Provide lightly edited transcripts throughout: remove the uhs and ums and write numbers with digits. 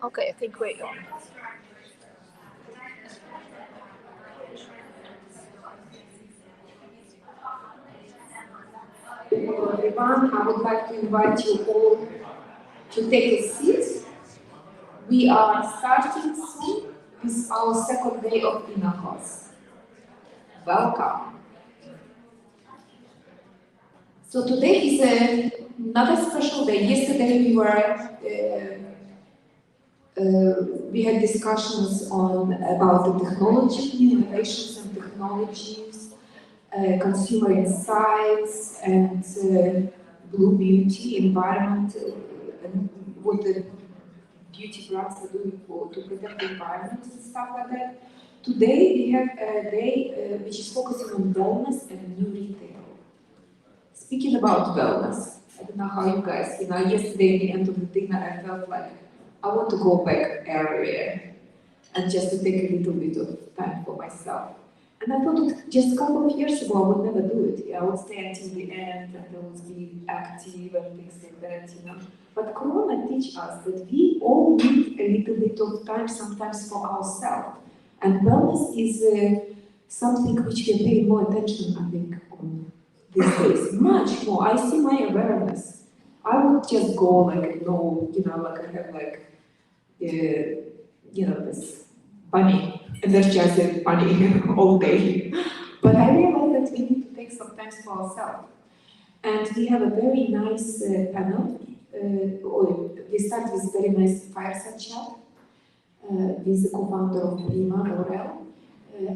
Okay, I think we're on. Hello everyone, I would like to invite you all to take a seat. We are starting soon with our second day of INNOCOS. Welcome. So today is another special day. Yesterday we had discussions about the technology, new innovations and technologies, consumer insights, and blue beauty environment, and what the beauty brands are doing to protect the environment and stuff like that. Today we have a day which is focusing on wellness and new retail. Speaking about wellness, I don't know how you guys, yesterday at the end of the dinner I felt like I want to go back earlier and just to take a little bit of time for myself. And I thought that just a couple of years ago I would never do it. I would stay until the end and I would be active and things like that, But Corona teaches us that we all need a little bit of time sometimes for ourselves. And wellness is something which we are paying more attention, I think, on these days. Much more. I see my awareness. I would just go like I have this bunny, energizing bunny all day. But I realized that we need to take some time for ourselves. And we have a very nice panel. We start with a very nice fireside chat with the co-founder of PRIMA, Laurel.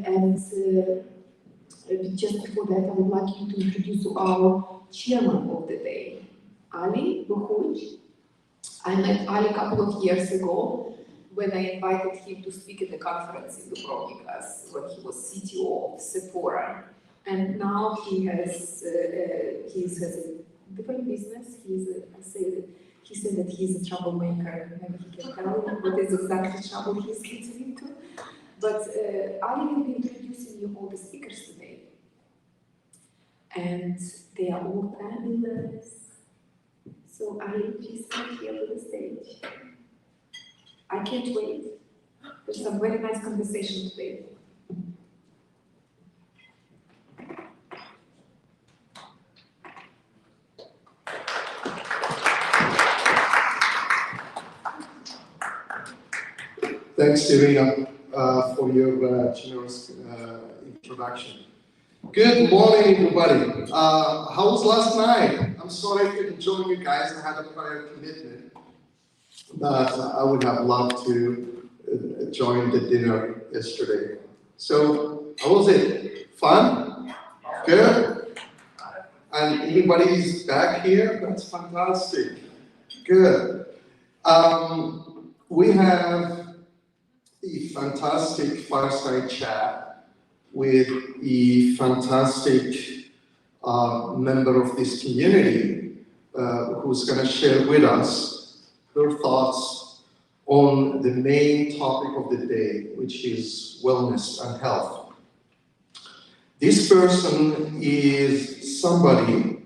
And just before that, I would like you to introduce our chairman of the day, Ali Buhuj. I met Ali a couple of years ago when I invited him to speak at the conference in Dubrovnik when he was CTO of Sephora. And now he has a different business. He said that he's a troublemaker. Maybe he can tell you what is exactly trouble he's getting into. But Ali will be introducing you all the speakers today. And they are all fabulous. So Ali, please come here to the stage. I can't wait. There's some very nice conversation today. Thanks, Irina, for your generous introduction. Good morning, everybody. How was last night? I'm sorry I couldn't join you guys. I had a prior commitment, but I would have loved to join the dinner yesterday. So, how was it? Fun? Good? And anybody's back here? That's fantastic. Good. We have a fantastic fireside chat with a fantastic member of this community who's going to share with us her thoughts on the main topic of the day, which is wellness and health. This person is somebody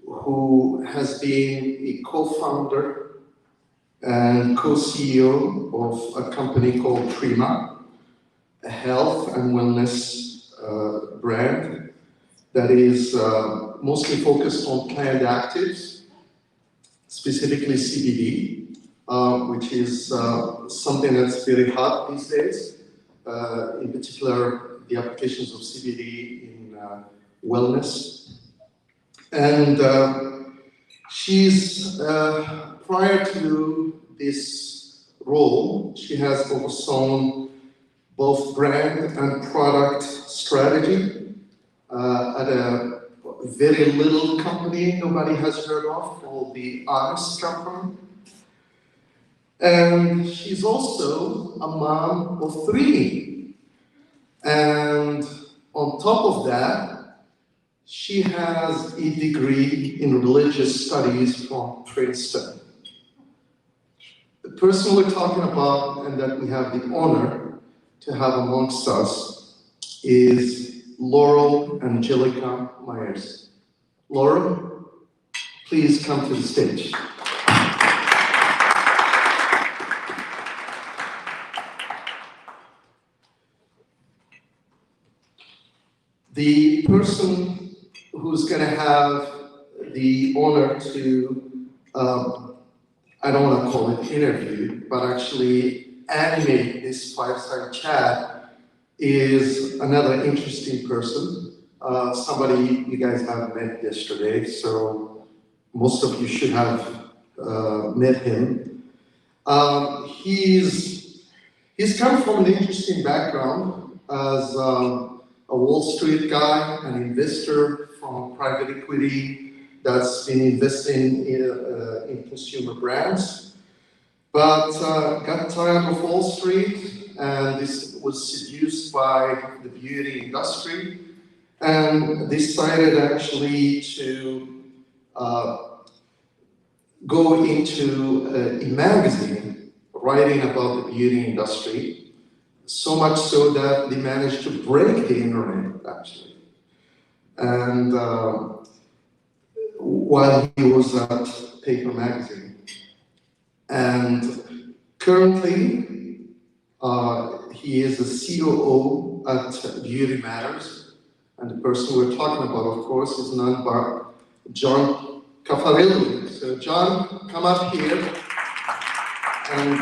who has been a co-founder and co-CEO of a company called PRIMA, a health and wellness brand that is mostly focused on plant actives, specifically CBD, which is something that's very hot these days, in particular the applications of CBD in wellness. And she's, prior to this role, she has overseen both brand and product strategy at a very little company nobody has heard of called the Honest Company. And she's also a mom of 3. And on top of that, she has a degree in religious studies from Princeton. The person we're talking about and that we have the honor to have amongst us is Laurel Angelica Myers. Laurel, please come to the stage. The person who's going to have the honor to, I don't want to call it interview, but actually animate this fireside chat is another interesting person. Somebody you guys have met yesterday, so most of you should have met him. He's come from an interesting background as a Wall Street guy, an investor from private equity that's been investing in consumer brands, but got tired of Wall Street and this was seduced by the beauty industry and decided actually to go into a magazine writing about the beauty industry, so much so that they managed to break the internet, actually. And while he was at Paper Magazine. And currently, he is the COO at BeautyMatter. And the person we're talking about, of course, is none but John Cafarelli. So John, come up here. And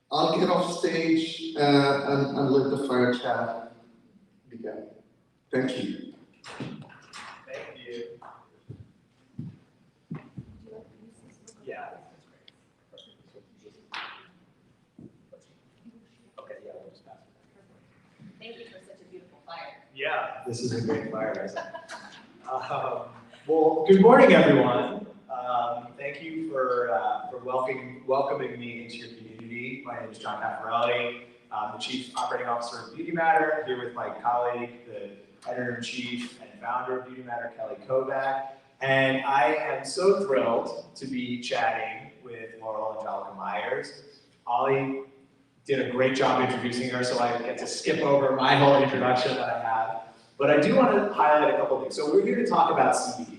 I'll get off stage and let the fire chat begin. Thank you. Thank you. Yeah. Okay, yeah, we'll just pass it. Thank you for such a beautiful fire. Yeah, this is a great fire, isn't it? Well, good morning, everyone. Thank you for welcoming me into your community. My name is John Cafarelli. I'm the Chief Operating Officer of BeautyMatter, here with my colleague, the Editor-in-Chief and Founder of BeautyMatter, Kelly Kovack. And I am so thrilled to be chatting with Laurel Angelica Myers. Ollie did a great job introducing her, so I get to skip over my whole introduction that I have. But I do want to highlight a couple of things. So we're here to talk about CBD.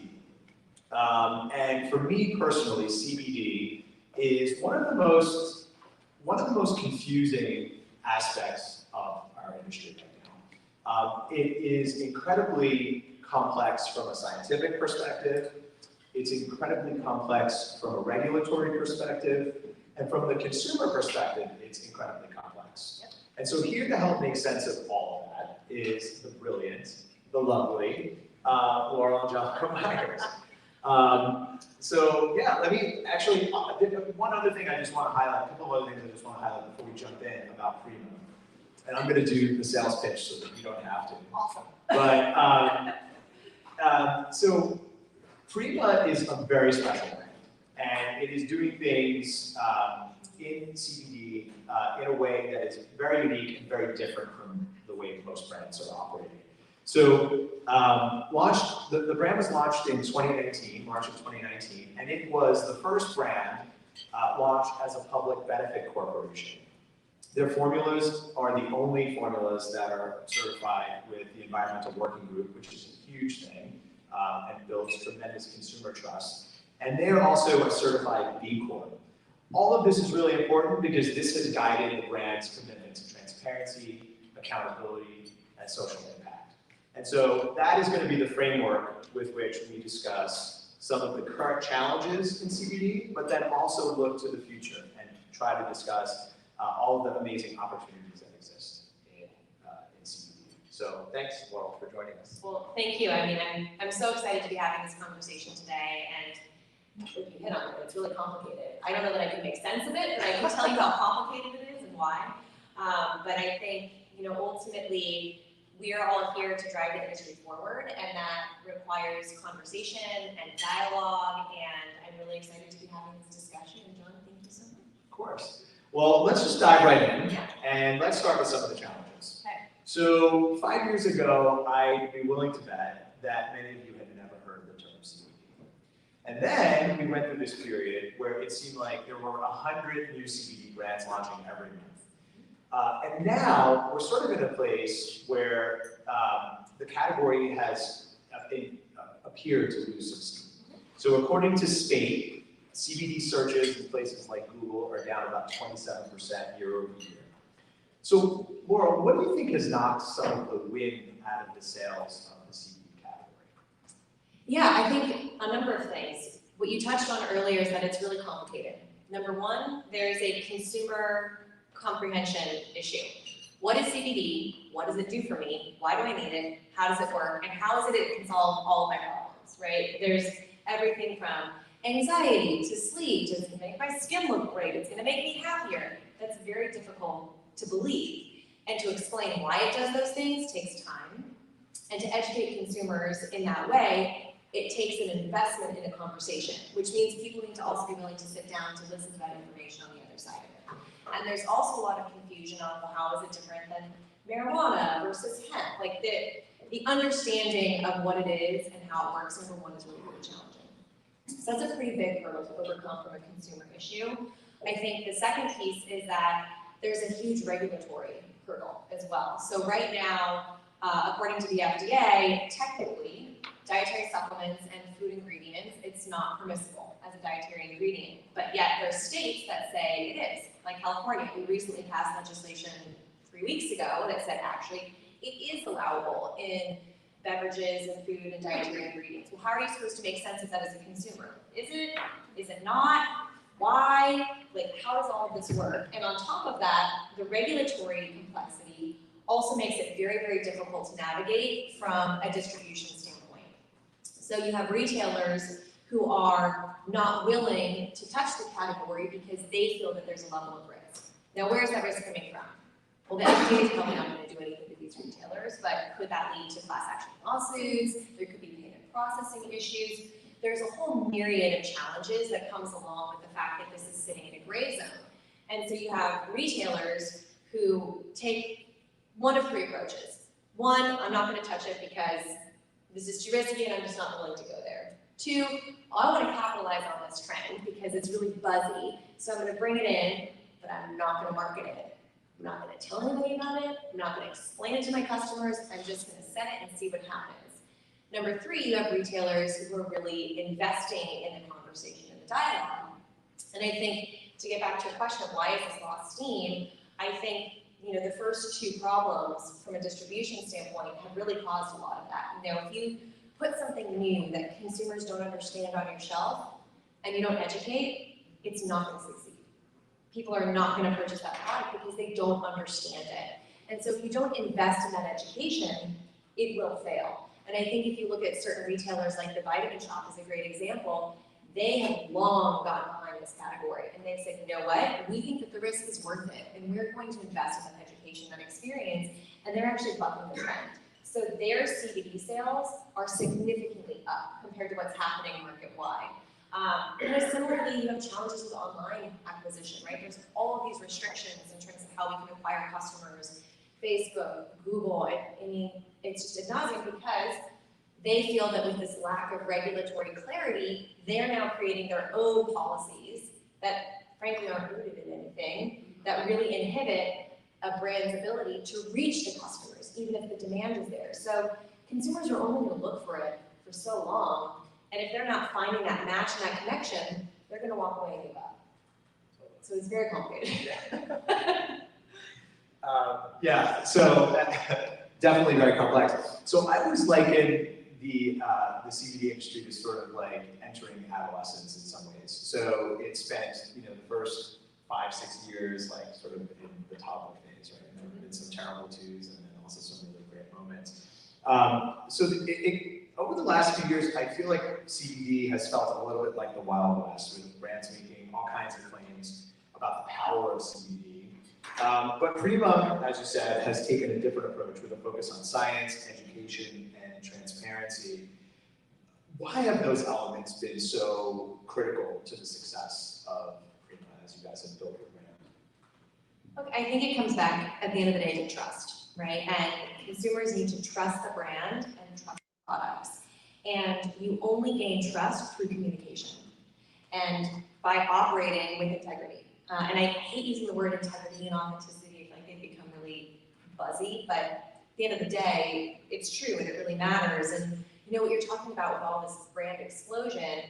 And for me personally, CBD is one of the most confusing aspects of our industry right now. It is incredibly complex from a scientific perspective. It's incredibly complex from a regulatory perspective. And from the consumer perspective, it's incredibly complex. Yep. And so here to help make sense of all of that is the brilliant, the lovely Laurel Angelica Myers. So yeah, let me actually, one other thing I just want to highlight, a couple of other things I just want to highlight before we jump in about PRIMA. And I'm going to do the sales pitch so that you don't have to. Awesome. But, so PRIMA is a very special brand. And it is doing things in CBD in a way that is very unique and very different from the way most brands are operating. So the brand was launched in 2019, March of 2019, and it was the first brand launched as a public benefit corporation. Their formulas are the only formulas that are certified with the Environmental Working Group, which is a huge thing and builds tremendous consumer trust. And they are also a certified B Corp. All of this is really important because this has guided the brand's commitment to transparency, accountability, and social impact. And so that is going to be the framework with which we discuss some of the current challenges in CBD, but then also look to the future and try to discuss all of the amazing opportunities that exist in CBD. So thanks, Laurel, for joining us. Well, thank you. I mean, I'm so excited to be having this conversation today, and like you hit on it, it's really complicated. I don't know that I can make sense of it, but I can tell you how complicated it is and why. But I think, ultimately, we are all here to drive the industry forward, and that requires conversation and dialogue, and I'm really excited to be having this discussion. And John, thank you so much. Of course. Well, let's just dive right in, Yeah. and let's start with some of the challenges. Okay. So 5 years ago, I'd be willing to bet that many of you had never heard the term CBD. And then we went through this period where it seemed like there were 100 new CBD brands launching every month. And now we're sort of in a place where the category has appeared to lose some steam. So according to Spate, CBD searches in places like Google are down about 27% year over year. So, Laurel, what do you think has knocked some of the wind out of the sails of the CBD category? Yeah, I think a number of things. What you touched on earlier is that it's really complicated. Number one, there's a consumer comprehension issue. What is CBD? What does it do for me? Why do I need it? How does it work? And how is it it can solve all of my problems, right? There's everything from anxiety to sleep, to it's gonna make my skin look great, it's gonna make me happier. That's very difficult to believe. And to explain why it does those things takes time. And to educate consumers in that way, it takes an investment in a conversation, which means people need to also be willing to sit down to listen to that information on the other side of it. And there's also a lot of confusion on, well, how is it different than marijuana versus hemp? Like the understanding of what it is and how it works, number one, is really, really challenging. So that's a pretty big hurdle to overcome from a consumer issue. I think the second piece is that there's a huge regulatory hurdle as well. So right now, according to the FDA, technically, dietary supplements and food ingredients, it's not permissible as a dietary ingredient. But yet there are states that say it is. Like California, we recently passed legislation 3 weeks ago that said actually it is allowable in beverages and food and dietary ingredients. Well, how are you supposed to make sense of that as a consumer? Is it? Is it not? Why? Like, how does all of this work? And on top of that, the regulatory complexity also makes it very, very difficult to navigate from a distribution standpoint. So you have retailers who are not willing to touch the category because they feel that there's a level of risk. Now, where is that risk coming from? Well, the FDA is probably not going to do anything to these retailers, but could that lead to class action lawsuits? There could be payment processing issues. There's a whole myriad of challenges that comes along with the fact that this is sitting in a gray zone. And so you have retailers who take one of three approaches. One, I'm not going to touch it because this is too risky and I'm just not willing to go there. Two, I want to capitalize on this trend because it's really buzzy, so I'm going to bring it in, but I'm not going to market it. I'm not going to tell anybody about it. I'm not going to explain it to my customers. I'm just going to set it and see what happens. Number three, you have retailers who are really investing in the conversation and the dialogue. And I think, to get back to your question of why is this lost steam, I think the first two problems from a distribution standpoint have really caused a lot of that. If you put something new that consumers don't understand on your shelf and you don't educate, it's not going to succeed. People are not going to purchase that product because they don't understand it. And so if you don't invest in that education, it will fail. And I think if you look at certain retailers like the BeautyMatter is a great example, they have long gotten behind this category and they've said, you know what, we think that the risk is worth it and we're going to invest in that education and experience, and they're actually bucking the trend. So their CBD sales are significantly up compared to what's happening market-wide. Similarly, you have challenges with online acquisition, right? There's all of these restrictions in terms of how we can acquire customers. Facebook, Google, I mean, it's just ad nauseam because they feel that with this lack of regulatory clarity, they're now creating their own policies that frankly aren't rooted in anything, that really inhibit a brand's ability to reach the customers, even if the demand is there. So consumers are only going to look for it for so long, and if they're not finding that match and that connection, they're going to walk away and give up. So it's very complicated. Yeah, so definitely very complex. So I was liken the CBD industry to sort of like entering adolescence in some ways. So it spent the first 5-6 years like sort of in the toddler phase, right? And there have been some terrible twos and then also some really great moments. Over the last few years, I feel like CBD has felt a little bit like the Wild West, with brands making all kinds of claims about the power of CBD. But PRIMA, as you said, has taken a different approach with a focus on science, education, and transparency. Why have those elements been so critical to the success of PRIMA as you guys have built your brand? Look, I think it comes back at the end of the day to trust, right? And consumers need to trust the brand and trust the products. And you only gain trust through communication and by operating with integrity. And I hate using the word integrity and authenticity, like they become really buzzy, but at the end of the day, it's true and it really matters. And what you're talking about with all this brand explosion,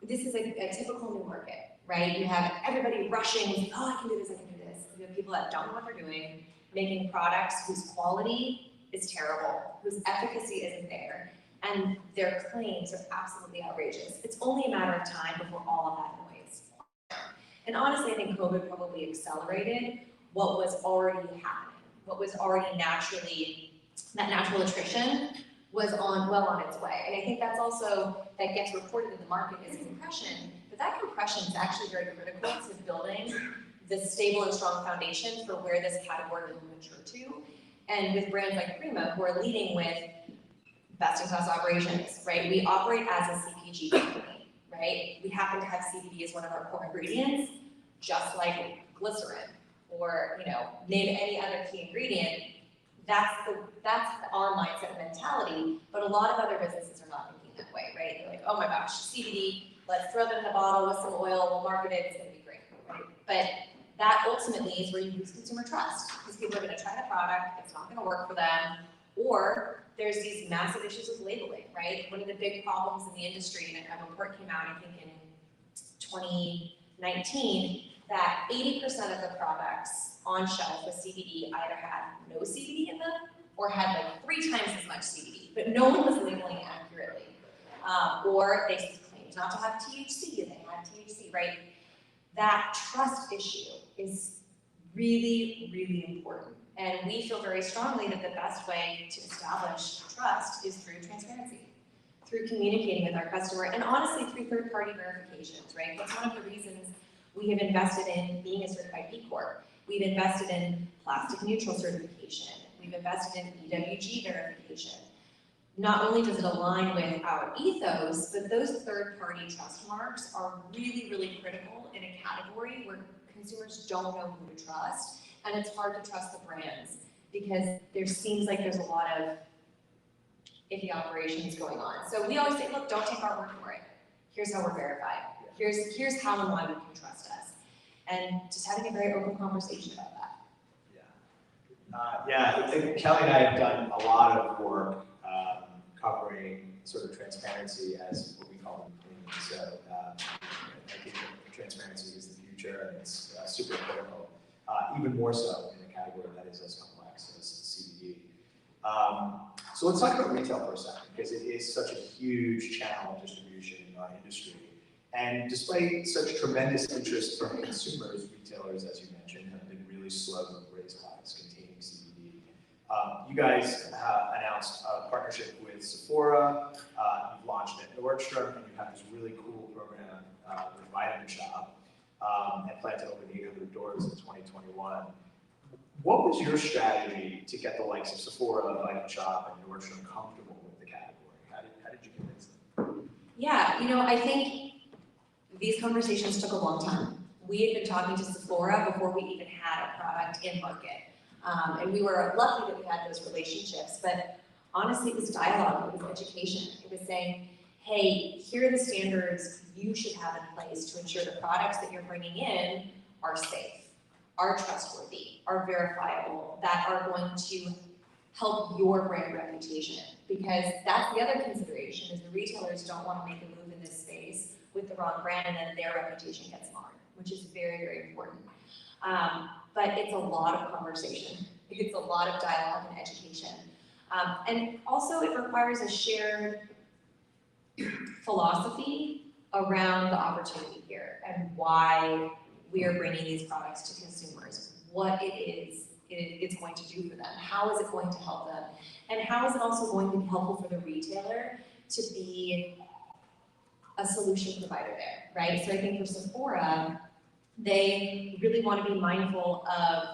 this is a typical new market, right? You have everybody rushing, oh, I can do this, I can do this. We have people that don't know what they're doing, making products whose quality is terrible, whose efficacy isn't there, and their claims are absolutely outrageous. It's only a matter of time before all of that noise. And honestly, I think COVID probably accelerated what was already happening, what was already naturally, that natural attrition was well on its way. And I think that's also, that gets reported in the market as compression, but that compression is actually very critical to building the stable and strong foundation for where this category will mature to. And with brands like PRIMA, who are leading with best-in-class operations, right? We operate as a CPG company, right? We happen to have CBD as one of our core ingredients, just like glycerin, or name any other key ingredient. That's our mindset and mentality, but a lot of other businesses are not thinking that way, right? They're like, oh my gosh, CBD, let's throw that in a bottle with some oil, we'll market it, it's gonna be great, right? But that ultimately is where you lose consumer trust, because people are gonna try the product, it's not gonna work for them, or there's these massive issues with labeling, right? One of the big problems in the industry, and a report came out, I think in 2019, that 80% of the products on shelf with CBD either had no CBD in them or had like 3 times as much CBD, but no one was labeling it accurately. Or they claimed not to have THC and they had THC, right? That trust issue is really, really important. And we feel very strongly that the best way to establish trust is through transparency, through communicating with our customer, and honestly through third-party verifications, right? That's one of the reasons we have invested in being a certified B Corp. We've invested in plastic neutral certification. We've invested in EWG verification. Not only does it align with our ethos, but those third-party trust marks are really, really critical in a category where consumers don't know who to trust, and it's hard to trust the brands because there seems like there's a lot of iffy operations going on. So we always say, look, don't take our word for it. Here's how we're verified. Here's how and why we can trust us. And just having a very open conversation about that. Yeah, I think Kelly and I have done a lot of work covering sort of transparency as what we call it. So I think that transparency is the future, and it's super critical, even more so in a category that is as complex as CBD. So let's talk about retail for a second, because it is such a huge channel of distribution in our industry. And despite such tremendous interest from consumers, retailers, as you mentioned, have been really slow to embrace products containing CBD. You guys announced a partnership with Sephora, you've launched at Nordstrom, and you have this really cool program with BeautyMatter, and plan to open 800 doors in 2021. What was your strategy to get the likes of Sephora, BeautyMatter, and Nordstrom comfortable with the category? How did you convince them? Yeah, I think these conversations took a long time. We had been talking to Sephora before we even had a product in market. And we were lucky that we had those relationships, but honestly, it was dialogue, it was education. It was saying, hey, here are the standards you should have in place to ensure the products that you're bringing in are safe, are trustworthy, are verifiable, that are going to help your brand reputation. Because that's the other consideration, is the retailers don't want to make a move in this space with the wrong brand and then their reputation gets marred, which is very, very important. But it's a lot of conversation. It's a lot of dialogue and education. And also it requires a shared philosophy around the opportunity here and why we are bringing these products to consumers, what it is it's going to do for them, how is it going to help them, and how is it also going to be helpful for the retailer to be a solution provider there, right? So I think for Sephora, they really want to be mindful of,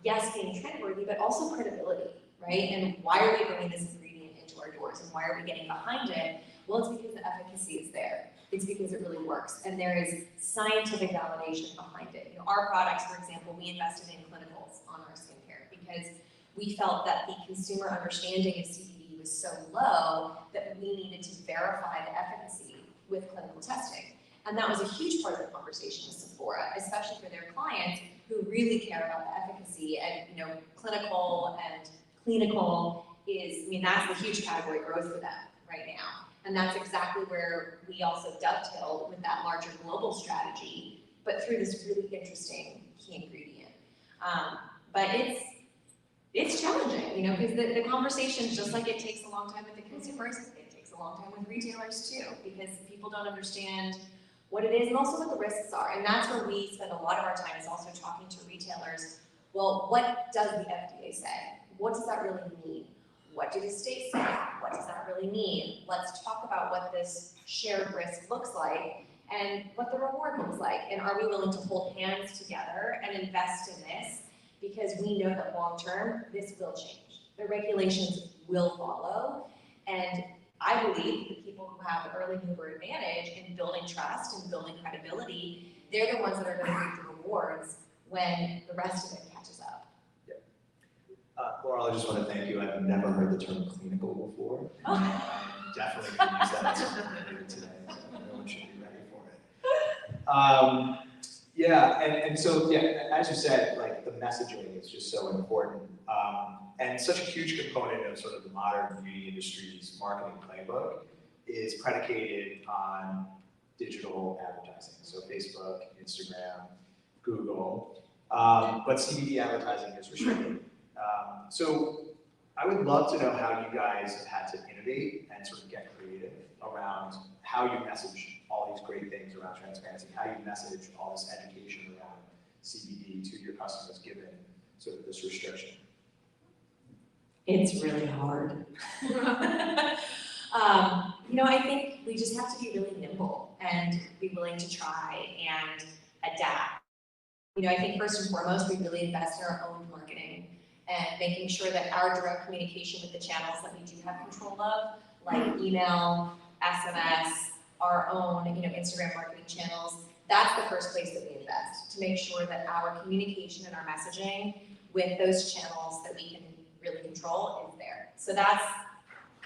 yes, being trendworthy, but also credibility, right? And why are we bringing this ingredient into our doors, and why are we getting behind it? Well, it's because the efficacy is there. It's because it really works, and there is scientific validation behind it. Our products, for example, we invested in clinicals on our skincare because we felt that the consumer understanding of CBD was so low that we needed to verify the efficacy with clinical testing. And that was a huge part of the conversation with Sephora, especially for their clients who really care about the efficacy. And clinical and clinical is, that's the huge category growth for them right now. And that's exactly where we also dovetailed with that larger global strategy, but through this really interesting key ingredient. But it's challenging, you know, because the conversations, just like it takes a long time with the consumers, it takes a long time with retailers too, because people don't understand what it is and also what the risks are. And that's where we spend a lot of our time, is also talking to retailers. Well, what does the FDA say? What does that really mean? What do the states say? What does that really mean? Let's talk about what this shared risk looks like and what the reward looks like. And are we willing to hold hands together and invest in this? Because we know that long term, this will change. The regulations will follow. And I believe the people who have the early mover advantage in building trust and building credibility, they're the ones that are going to reap the rewards when the rest of it catches up. Laurel, I just want to thank you. I've never heard the term clinical before. Definitely can use that as something later today. So everyone should be ready for it. Yeah, and so, yeah, as you said, like, the messaging is just so important. And such a huge component of sort of the modern beauty industry's marketing playbook is predicated on digital advertising. So Facebook, Instagram, Google, but CBD advertising is restricted. So I would love to know how you guys have had to innovate and sort of get creative around how you message all these great things around transparency, how you message all this education around CBD to your customers given sort of this restriction. It's really hard. You know, I think we just have to be really nimble and be willing to try and adapt. You know, I think first and foremost, we really invest in our own marketing and making sure that our direct communication with the channels that we do have control of, like email, SMS, our own, you know, Instagram marketing channels, that's the first place that we invest, to make sure that our communication and our messaging with those channels that we can really control is there. So that's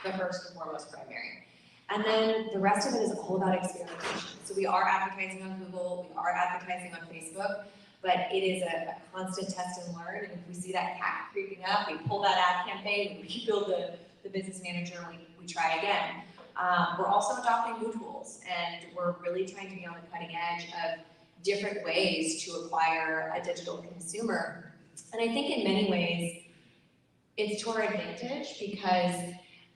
the first and foremost primary. And then the rest of it is all about experimentation. So we are advertising on Google, we are advertising on Facebook, but it is a constant test and learn. And if we see that CAC creeping up, we pull that ad campaign, we rebuild the business manager, and we try again. We're also adopting new tools, and we're really trying to be on the cutting edge of different ways to acquire a digital consumer. And I think in many ways, it's to our advantage, because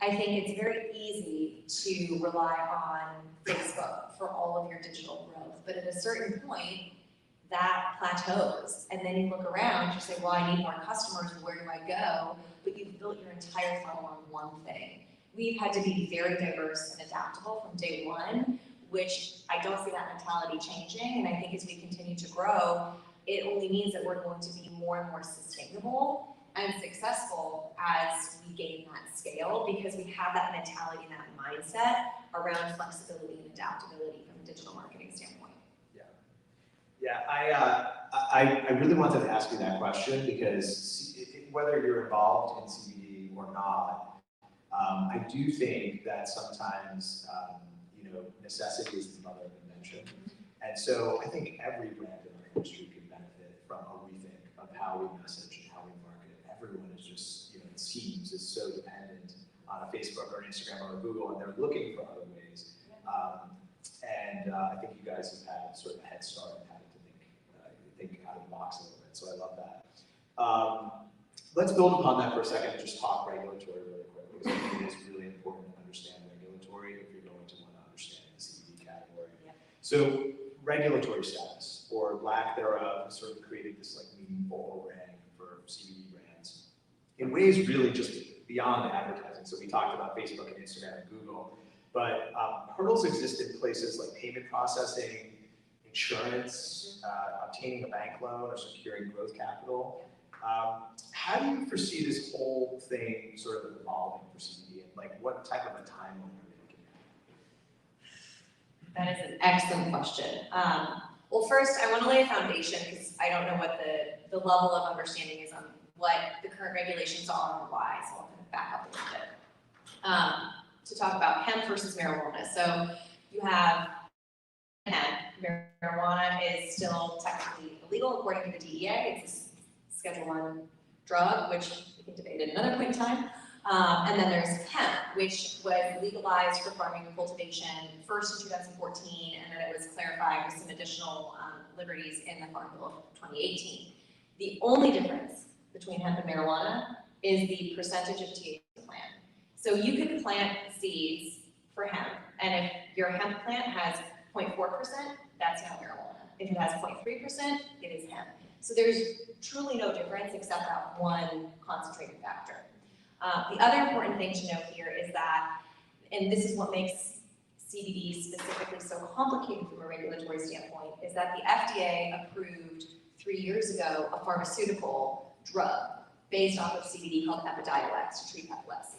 I think it's very easy to rely on Facebook for all of your digital growth. But at a certain point, that plateaus, and then you look around, you say, well, I need more customers, where do I go? But you've built your entire funnel on one thing. We've had to be very diverse and adaptable from day one, which I don't see that mentality changing. And I think as we continue to grow, it only means that we're going to be more and more sustainable and successful as we gain that scale, because we have that mentality and that mindset around flexibility and adaptability from a digital marketing standpoint. Yeah, I really wanted to ask you that question, because whether you're involved in CBD or not, I do think that sometimes, you know, necessity is the mother of invention. And so I think every brand in our industry can benefit from a rethink of how we message and how we market. Everyone is just, you know, it seems is so dependent on a Facebook or an Instagram or a Google, and they're looking for other ways. I think you guys have had sort of a head start in having to think out of the box a little bit, so I love that. Let's build upon that for a second and just talk regulatory really quickly, because I think it is really important to understand regulatory if you're going to want to understand the CBD category. Yeah. So regulatory status, or lack thereof, sort of created this like meaningful overhang for CBD brands in ways really just beyond advertising. So we talked about Facebook and Instagram and Google, but hurdles exist in places like payment processing, insurance, obtaining a bank loan, or securing growth capital. How do you foresee this whole thing sort of evolving for CBD, and like what type of a timeline are you looking at? That is an excellent question. Well, first, I want to lay a foundation, because I don't know what the level of understanding is on what the current regulations are and why, so I'll kind of back up a little bit. To talk about hemp versus marijuana. So you have hemp. Marijuana is still technically illegal according to the DEA. It's a Schedule I drug, which we can debate at another point in time. And then there's hemp, which was legalized for farming and cultivation first in 2014, and then it was clarified with some additional liberties in the Farm Bill of 2018. The only difference between hemp and marijuana is the percentage of THC plant. So you could plant seeds for hemp, and if your hemp plant has 0.4%, that's not marijuana. If it has 0.3%, it is hemp. So there's truly no difference except that one concentrating factor. The other important thing to note here is that, and this is what makes CBD specifically so complicated from a regulatory standpoint, is that the FDA approved 3 years ago a pharmaceutical drug based off of CBD called Epidiolex to treat epilepsy.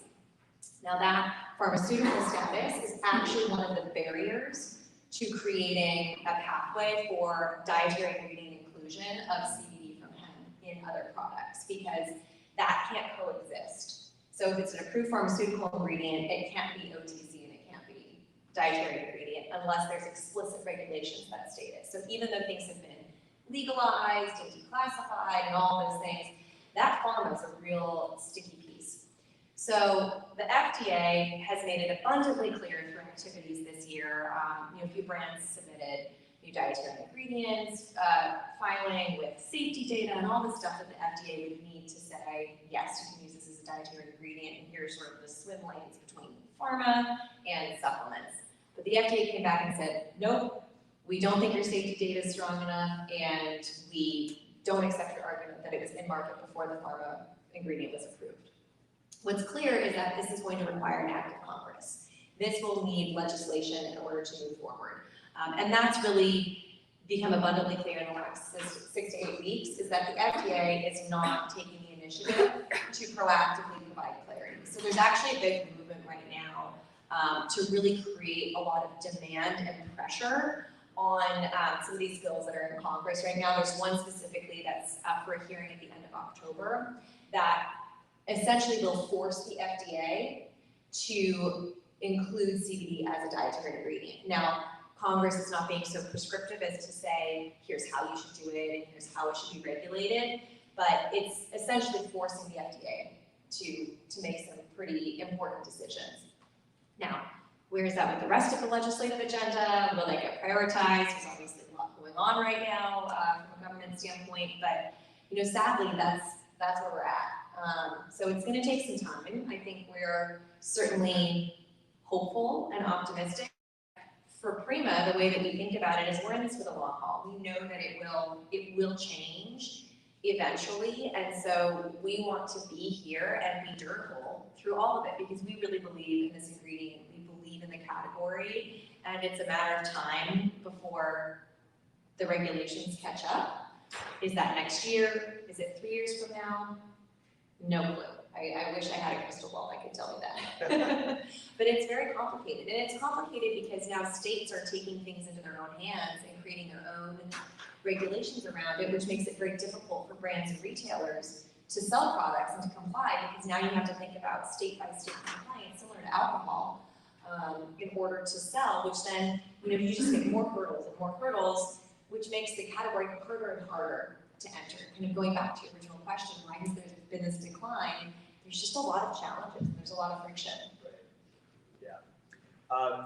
Now that pharmaceutical status is actually one of the barriers to creating a pathway for dietary ingredient inclusion of CBD from hemp in other products, because that can't coexist. So if it's an approved pharmaceutical ingredient, it can't be OTC and it can't be dietary ingredient unless there's explicit regulations that state it. So even though things have been legalized and declassified and all those things, that pharma is a real sticky piece. So the FDA has made it abundantly clear through activities this year. A few brands submitted new dietary ingredients, filing with safety data and all the stuff that the FDA would need to say, yes, you can use this as a dietary ingredient, and here's sort of the swim lanes between pharma and supplements. But the FDA came back and said, nope, we don't think your safety data is strong enough, and we don't accept your argument that it was in market before the pharma ingredient was approved. What's clear is that this is going to require an act of Congress. This will need legislation in order to move forward. And that's really become abundantly clear in the last 6 to 8 weeks, is that the FDA is not taking the initiative to proactively provide clarity. So there's actually a big movement right now to really create a lot of demand and pressure on some of these bills that are in Congress right now. There's one specifically that's up for a hearing at the end of October that essentially will force the FDA to include CBD as a dietary ingredient. Now, Congress is not being so prescriptive as to say, here's how you should do it and here's how it should be regulated, but it's essentially forcing the FDA to make some pretty important decisions. Now, where is that with the rest of the legislative agenda? Will that get prioritized? There's obviously a lot going on right now from a government standpoint, but sadly, that's where we're at. So it's going to take some time. I think we're certainly hopeful and optimistic. For PRIMA, the way that we think about it is we're in this for the long haul. We know that it will change eventually, and so we want to be here and be durable through all of it because we really believe in this ingredient. We believe in the category, and it's a matter of time before the regulations catch up. Is that next year? Is it 3 years from now? No clue. I wish I had a crystal ball I could tell you that. But it's very complicated. And it's complicated because now states are taking things into their own hands and creating their own regulations around it, which makes it very difficult for brands and retailers to sell products and to comply, because now you have to think about state-by-state compliance, similar to alcohol, in order to sell, which then, you just get more hurdles, which makes the category harder and harder to enter. Kind of going back to your original question, why has there been this decline? There's just a lot of challenges. There's a lot of friction. Right. Yeah.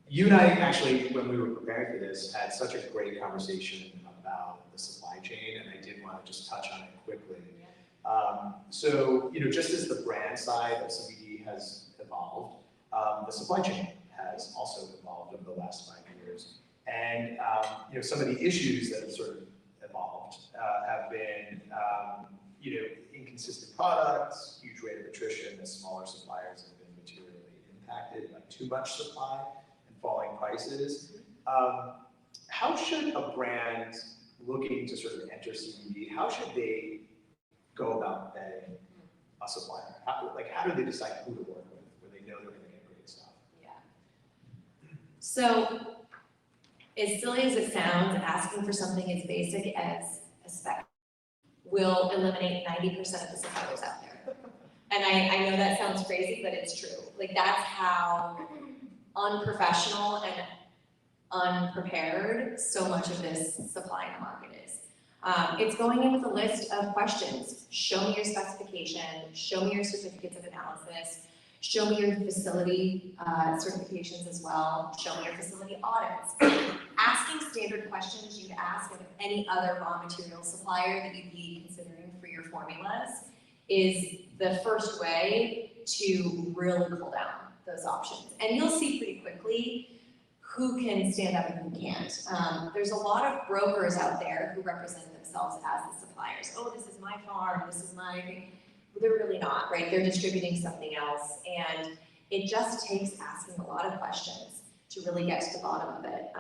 You and I actually, when we were preparing for this, had such a great conversation about the supply chain, and I did want to just touch on it quickly. Yeah. So, just as the brand side of CBD has evolved, the supply chain has also evolved over the last 5 years. And, some of the issues that have sort of evolved have been, inconsistent products, huge rate of attrition as smaller suppliers have been materially impacted by too much supply and falling prices. How should a brand looking to sort of enter CBD, how should they go about vetting a supplier? How do they decide who to work with when they know they're going to get great stuff? Yeah. So, as silly as it sounds, asking for something as basic as a spec will eliminate 90% of the suppliers out there. And I know that sounds crazy, but it's true. That's how unprofessional and unprepared so much of this supply in the market is. It's going in with a list of questions. Show me your specification, show me your certificates of analysis, show me your facility certifications as well, show me your facility audits. Ask asking standard questions you'd ask of any other raw material supplier that you'd be considering for your formulas is the first way to really pull down those options. And you'll see pretty quickly who can stand up and who can't. There's a lot of brokers out there who represent themselves as the suppliers. Oh, this is my farm, this is my, they're really not, right? They're distributing something else. And it just takes asking a lot of questions to really get to the bottom of it.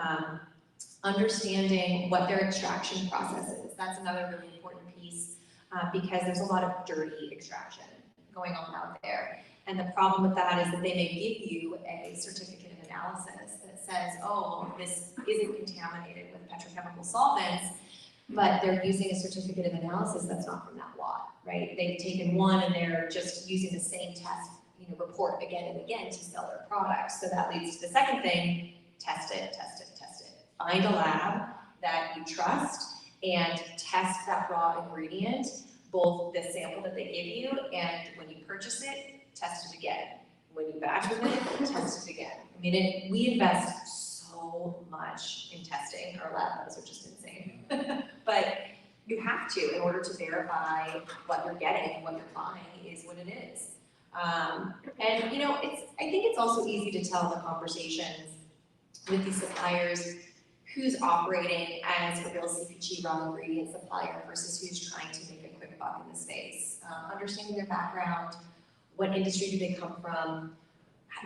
Understanding what their extraction process is. That's another really important piece because there's a lot of dirty extraction going on out there. And the problem with that is that they may give you a certificate of analysis that says, oh, this isn't contaminated with petrochemical solvents, but they're using a certificate of analysis that's not from that lot, right? They've taken one and they're just using the same test, report again and again to sell their products. So that leads to the second thing, test it, test it, test it. Find a lab that you trust and test that raw ingredient, both the sample that they give you and when you purchase it, test it again. When you batch with it, test it again. I mean, we invest so much in testing. Our lab labs are just insane. But you have to in order to verify what you're getting and what you're buying is what it is. And I think it's also easy to tell the conversations with these suppliers who's operating as a real CPG raw ingredient supplier versus who's trying to make a quick buck in the space. Understanding their background, what industry do they come from,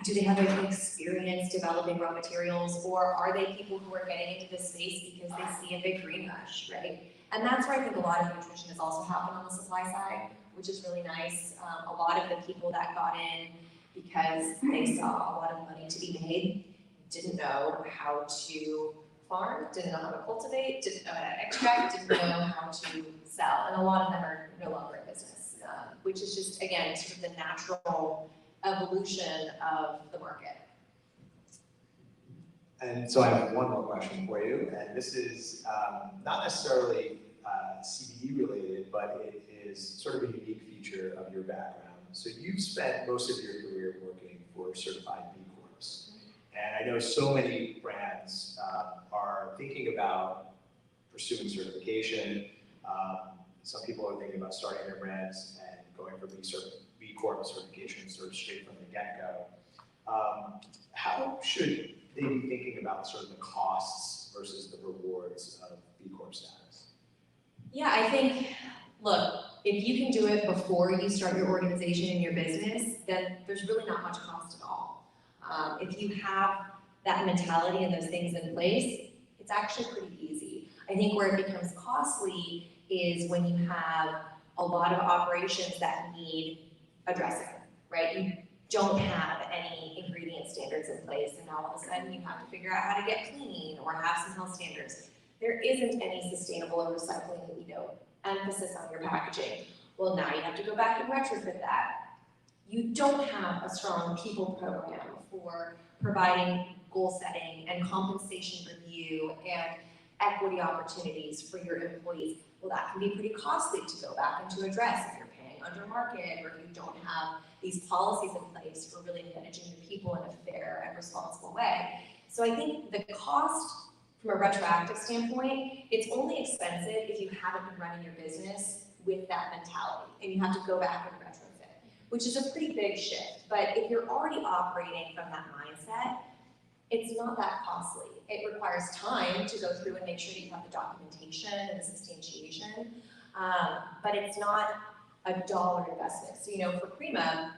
do they have any experience developing raw materials, or are they people who are getting into this space because they see a big green rush, right? And that's where I think a lot of nutrition has also happened on the supply side, which is really nice. A lot of the people that got in because they saw a lot of money to be made didn't know how to farm, didn't know how to cultivate, didn't know how to extract, didn't know how to sell. And a lot of them are no longer in business, which is just, again, sort of the natural evolution of the market. And so I have one more question for you, and this is not necessarily CBD related, but it is sort of a unique feature of your background. So you've spent most of your career working for certified B Corps. And I know so many brands are thinking about pursuing certification. Some people are thinking about starting their brands and going for B Corp certification sort of straight from the get-go. How should they be thinking about sort of the costs versus the rewards of B Corp status? Yeah, I think, look, if you can do it before you start your organization and your business, then there's really not much cost at all. If you have that mentality and those things in place, it's actually pretty easy. I think where it becomes costly is when you have a lot of operations that need addressing, right? You don't have any ingredient standards in place, and now all of a sudden you have to figure out how to get clean or have some health standards. There isn't any sustainable or recycling, emphasis on your packaging. Well, now you have to go back and retrofit that. You don't have a strong people program for providing goal setting and compensation review and equity opportunities for your employees. Well, that can be pretty costly to go back and to address if you're paying under market or if you don't have these policies in place for really managing your people in a fair and responsible way. So I think the cost from a retroactive standpoint, it's only expensive if you haven't been running your business with that mentality and you have to go back and retrofit, which is a pretty big shift. But if you're already operating from that mindset, it's not that costly. It requires time to go through and make sure that you have the documentation and the substantiation, but it's not a dollar investment. So, for PRIMA,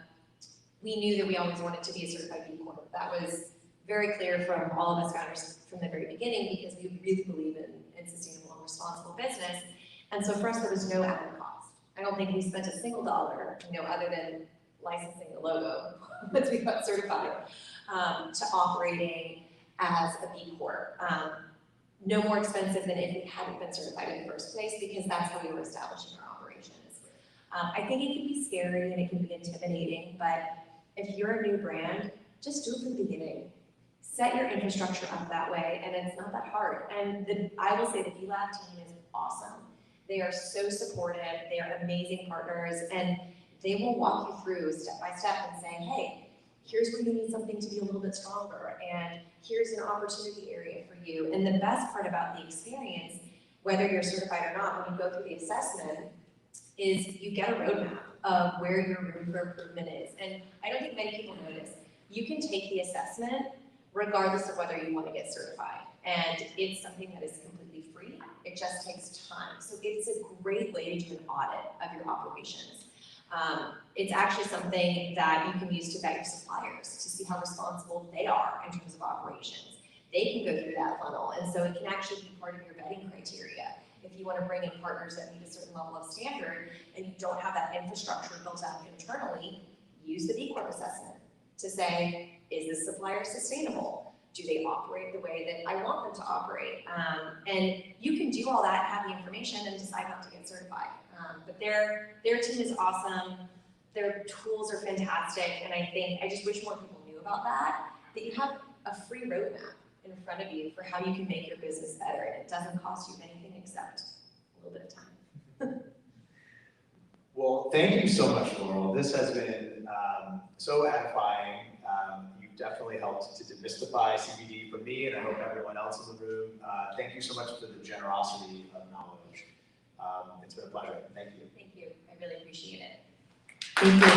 we knew that we always wanted to be a certified B Corp. That was very clear from all of us founders from the very beginning because we really believe in sustainable and responsible business. And so for us, there was no added cost. I don't think we spent a single dollar, other than licensing the logo once we got certified, to operating as a B Corp. No more expensive than if we hadn't been certified in the first place because that's how we were establishing our operations. I think it can be scary and it can be intimidating, but if you're a new brand, just do it from the beginning. Set your infrastructure up that way, and it's not that hard. And I will say the B-Lab team is awesome. They are so supportive, they are amazing partners, and they will walk you through step by step and say, hey, here's where you need something to be a little bit stronger, and here's an opportunity area for you. And the best part about the experience, whether you're certified or not, when you go through the assessment, is you get a roadmap of where your room for improvement is. And I don't think many people notice, you can take the assessment regardless of whether you want to get certified. And it's something that is completely free. It just takes time. So it's a great way to do an audit of your operations. It's actually something that you can use to vet your suppliers to see how responsible they are in terms of operations. They can go through that funnel, and so it can actually be part of your vetting criteria. If you want to bring in partners that meet a certain level of standard and you don't have that infrastructure built out internally, use the B Corp assessment to say, is this supplier sustainable? Do they operate the way that I want them to operate? And you can do all that, have the information, and decide not to get certified. But their team is awesome. Their tools are fantastic, and I just wish more people knew about that you have a free roadmap in front of you for how you can make your business better, and it doesn't cost you anything except a little bit of time. Well, thank you so much, Laurel. This has been so edifying. You've definitely helped to demystify CBD for me, and I hope everyone else in the room. Thank you so much for the generosity of knowledge. It's been a pleasure. Thank you. Thank you. I really appreciate it. Thank you.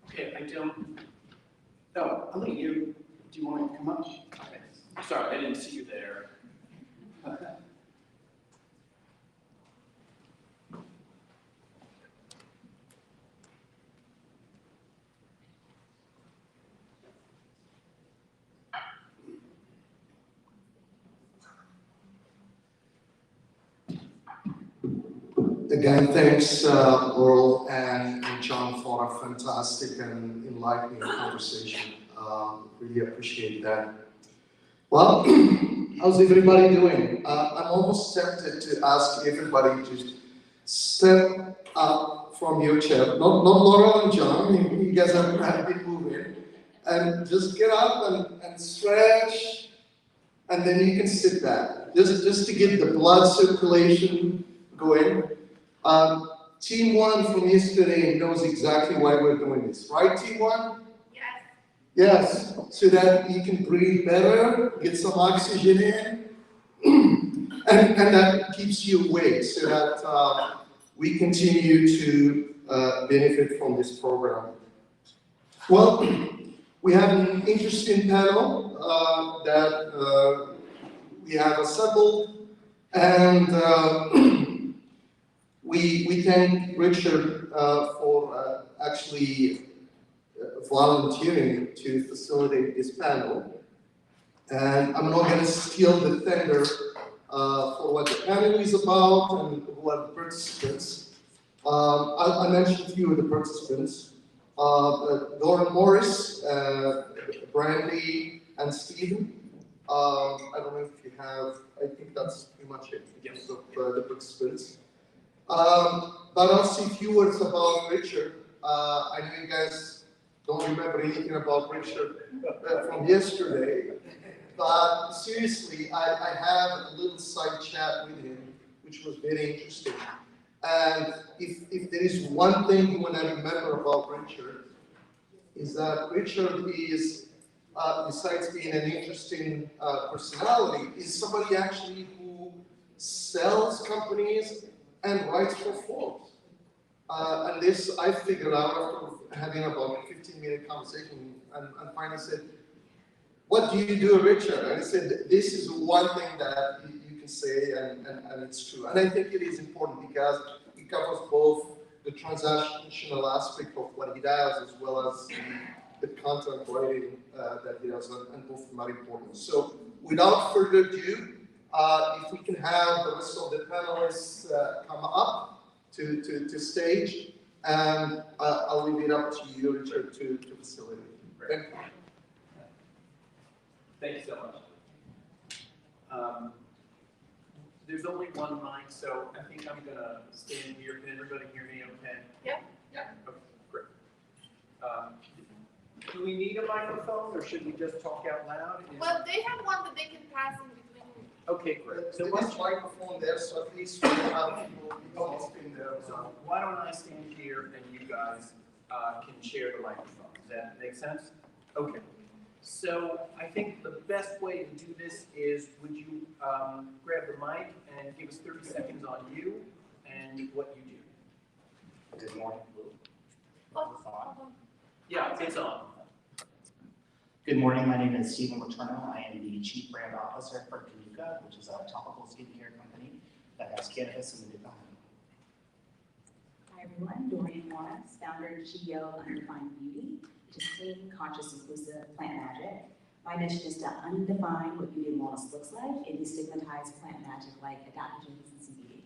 Okay, I don't. Oh, Ali, do you want to come up? Okay. Sorry, I didn't see you there. Again, thanks Laurel and Chung for a fantastic and enlightening conversation. Really appreciate that. Well, how's everybody doing? I'm almost tempted to ask everybody to step up from your chair. Not Laurel and Chung, you guys have been moving. And just get up and stretch, and then you can sit back. Just to get the blood circulation going. Team 1 from yesterday knows exactly why we're doing this, right, Team 1? Yes. Yes, so that you can breathe better, get some oxygen in, and that keeps you awake, so that we continue to benefit from this program. Well, we have an interesting panel that we have assembled, and we thank Richard for actually volunteering to facilitate this panel. And I'm not going to steal the thunder for what the panel is about and who are the participants. I mentioned a few of the participants. Dorian Morris, Brandi, and Stephen. I don't know if you have, I think that's pretty much it in terms of the participants. But I'll say a few words about Richard. I know you guys don't remember anything about Richard from yesterday, but seriously, I had a little side chat with him, which was very interesting. And if there is one thing you want to remember about Richard, is that Richard is, besides being an interesting personality, is somebody actually who sells companies and writes for Forbes. And this I figured out after having about a 15-minute conversation, and finally said, what do you do, Richard? And I said, this is one thing that you can say, and it's true. And I think it is important because it covers both the transactional aspect of what he does, as well as the content writing that he does, and both of them are important. So without further ado, if we can have the rest of the panelists come up to stage, and I'll leave it up to you, Richard, to facilitate. Thank you. Thank you so much. There's only one mic, so I think I'm gonna stand here. Can everybody hear me okay? Yeah. Okay, great. do we need a microphone or should we just talk out loud? Well, they have one that they can pass in between. Okay, great. So There why is microphone there, so at least we have people in there. So why don't I stand here and you guys can share the microphone? Does that make sense? Okay. So I think the best way to do this is, would you grab the mic and give us 30 seconds on you and what you do? Good morning. Yeah, it's on. Good morning, my name is Stephen Letourneau. I am the Chief Brand Officer for Cannuka, which is a topical skincare company that has cannabis in the design. Hi everyone, Dorian, founder and CEO of Undefined Beauty, which is clean, conscious, inclusive plant magic. My mission is to undefine what beauty and wellness looks like and destigmatize plant magic like adaptogens and CBD.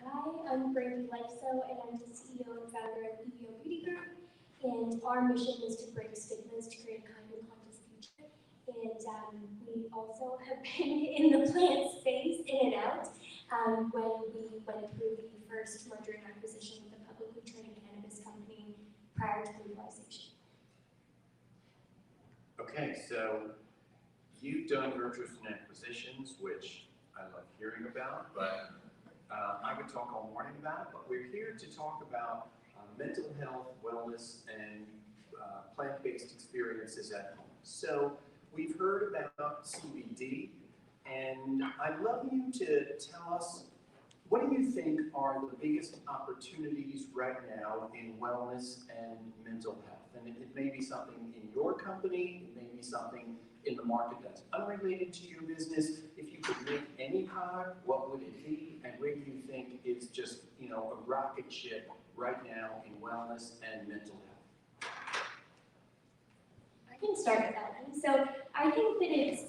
Hi, I'm Brandi Leifso, and I'm the CEO and founder of EVIO Beauty Group. And our mission is to break stigmas to create a kind and conscious future. And we also have been in the plant space, in and out, when we went through the first merger and acquisition with a publicly traded cannabis company prior to legalization. Okay, so you've done mergers and acquisitions, which I love hearing about, but I could talk all morning about it, but we're here to talk about mental health, wellness, and plant-based experiences at home. So we've heard about CBD, and I'd love you to tell us, what do you think are the biggest opportunities right now in wellness and mental health? And it may be something in your company, it may be something in the market that's unrelated to your business. If you could make any product, what would it be? And where do you think is just, a rocket ship right now in wellness and mental health? I can start with that one. So I think that it's,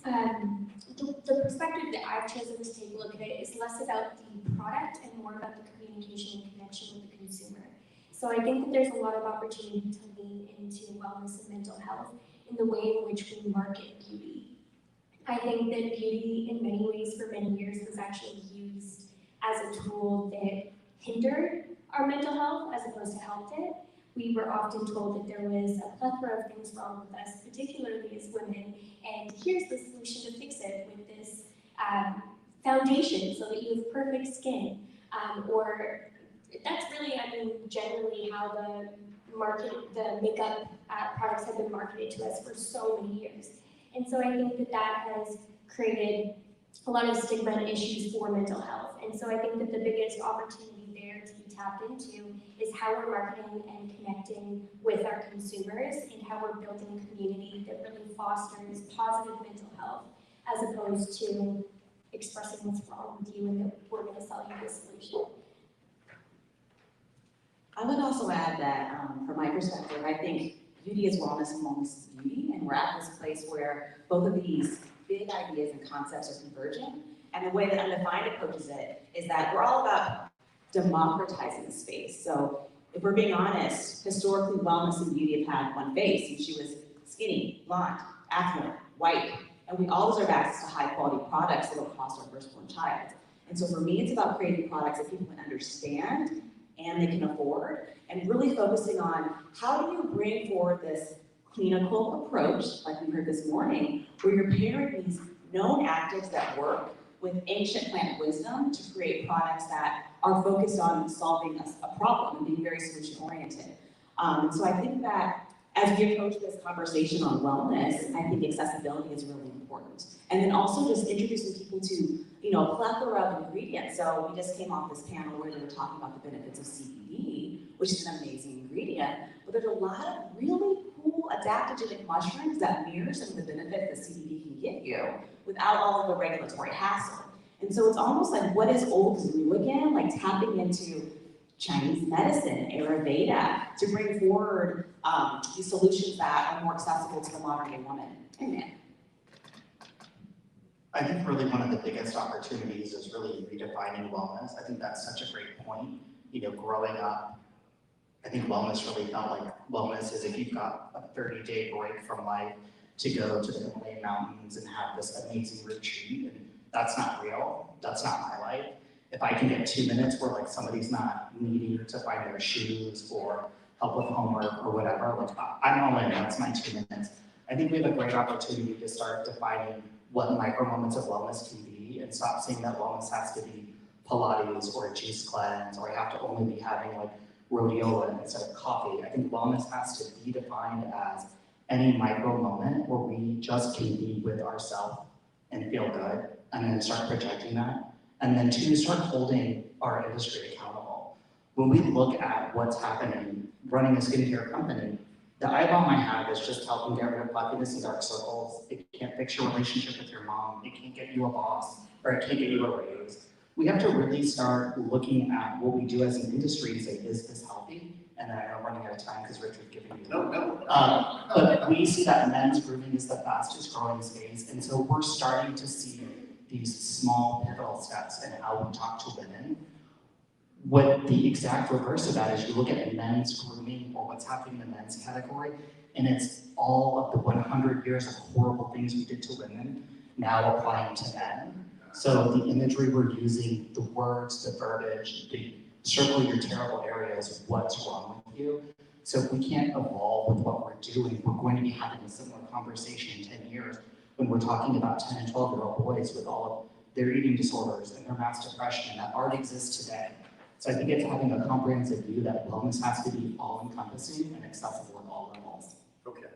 the perspective that I've chosen to take a look at it is less about the product and more about the communication and connection with the consumer. So I think that there's a lot of opportunity to lean into wellness and mental health in the way in which we market beauty. I think that beauty in many ways for many years was actually used as a tool that hindered our mental health as opposed to helped it. We were often told that there was a plethora of things wrong with us, particularly as women, and here's the solution to fix it with this foundation so that you have perfect skin. Or that's really, generally how the makeup products have been marketed to us for so many years. And so I think that that has created a lot of stigma and issues for mental health. And so I think that the biggest opportunity there to be tapped into is how we're marketing and connecting with our consumers and how we're building a community that really fosters positive mental health as opposed to expressing what's wrong with you and that we're going to sell you this solution. I would also add that from my perspective, I think beauty is wellness and wellness is beauty, and we're at this place where both of these big ideas and concepts are converging. And the way that Undefined approaches it is that we're all about democratizing the space. So if we're being honest, historically wellness and beauty have had one face, and she was skinny, blonde, affluent, white, and we all deserve access to high quality products that will cost our firstborn child. And so for me, it's about creating products that people can understand and they can afford, and really focusing on how do you bring forward this clinical approach, like we heard this morning, where you're pairing these known actives that work with ancient plant wisdom to create products that are focused on solving a problem and being very solution oriented. And so I think that as we approach this conversation on wellness, I think accessibility is really important. And then also just introducing people to, a plethora of ingredients. So we just came off this panel where they were talking about the benefits of CBD, which is an amazing ingredient, but there's a lot of really cool adaptogenic mushrooms that mirror some of the benefits that CBD can give you without all of the regulatory hassle. And so it's almost like what is old is new again, like tapping into Chinese medicine, Ayurveda, to bring forward these solutions that are more accessible to the modern day woman and man. I think really one of the biggest opportunities is really redefining wellness. I think that's such a great point. Growing up, I think wellness really felt like wellness is if you've got a 30-day break from life to go to the Himalayan mountains and have this amazing retreat. And that's not real. That's not my life. If I can get 2 minutes where like somebody's not needing to find their shoes or help with homework or whatever, like I'm all in, that's my 2 minutes. I think we have a great opportunity to start defining what micro moments of wellness can be and stop saying that wellness has to be Pilates or a juice cleanse, or I have to only be having like rhodiola instead of coffee. I think wellness has to be defined as any micro moment where we just can be with ourselves and feel good, and then start projecting that. And then 2, start holding our industry accountable. When we look at what's happening running a skincare company, the eyeball I have is just helping get rid of puffiness and dark circles. It can't fix your relationship with your mom. It can't get you a boss, or it can't get you a raise. We have to really start looking at what we do as an industry and say, is this healthy? And then I know I'm running out of time because Richard's giving me. No. But we see that men's grooming is the fastest growing space. And so we're starting to see these small pivotal steps in how we talk to women. What the exact reverse of that is, you look at men's grooming or what's happening in the men's category, and it's all of the 100 years of horrible things we did to women now applying to men. So the imagery we're using, the words, the verbiage, the circle your terrible areas, what's wrong with you. So if we can't evolve with what we're doing, we're going to be having a similar conversation in 10 years when we're talking about 10 and 12-year-old boys with all of their eating disorders and their mass depression that already exists today. So I think it's having a comprehensive view that wellness has to be all-encompassing and accessible at all levels. Okay.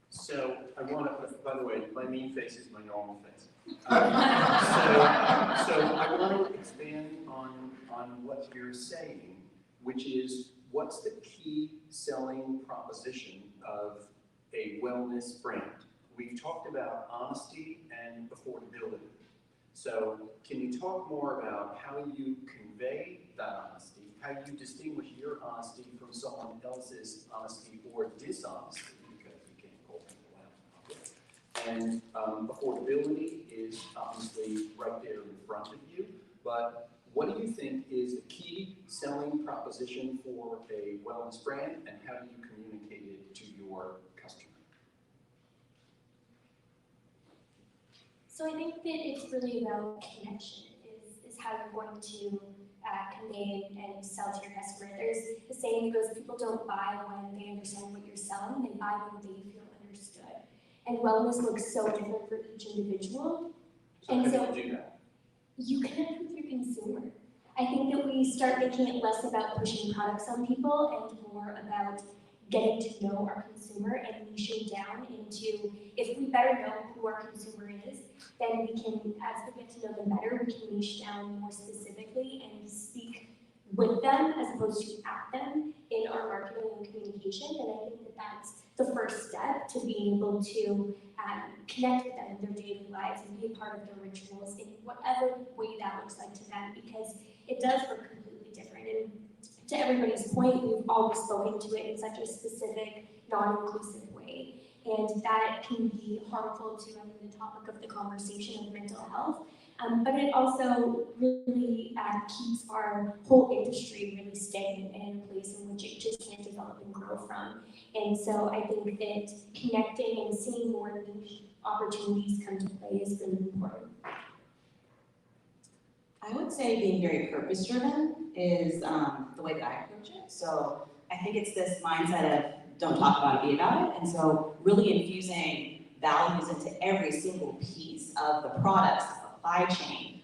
So I want to, by the way, my mean face is my normal face. So I want to expand on what you're saying, which is, what's the key selling proposition of a wellness brand? We've talked about honesty and affordability. So can you talk more about how you convey that honesty, how you distinguish your honesty from someone else's honesty or dishonesty, because you can't call people out. And affordability is obviously right there in front of you, but what do you think is the key selling proposition for a wellness brand, and how do you communicate it to your customer? So I think that it's really about connection is how you're going to convey and sell to your customer. There's the saying that goes, people don't buy when they understand what you're selling, they buy when they feel understood. And wellness looks so different for each individual. So and how so do you do that? you connect with your consumer. I think that we start making it less about pushing products on people and more about getting to know our consumer and niching down into, if we better know who our consumer is, then we can, as we get to know them better, we can niche down more specifically and speak with them as opposed to at them in our marketing and communication. And I think that that's the first step to being able to connect with them in their daily lives and be a part of their rituals in whatever way that looks like to them, because it does look completely different. And to everybody's point, we've always spoken to it in such a specific, non-inclusive way. And that can be harmful to the topic of the conversation of mental health. But it also really keeps our whole industry really stagnant and in a place in which it just can't develop and grow from. And so I think that connecting and seeing more niche opportunities come to play is really important. I would say being very purpose-driven is the way that I approach it. So I think it's this mindset of don't talk about it, be about it. And so really infusing values into every single piece of the products, the supply chain.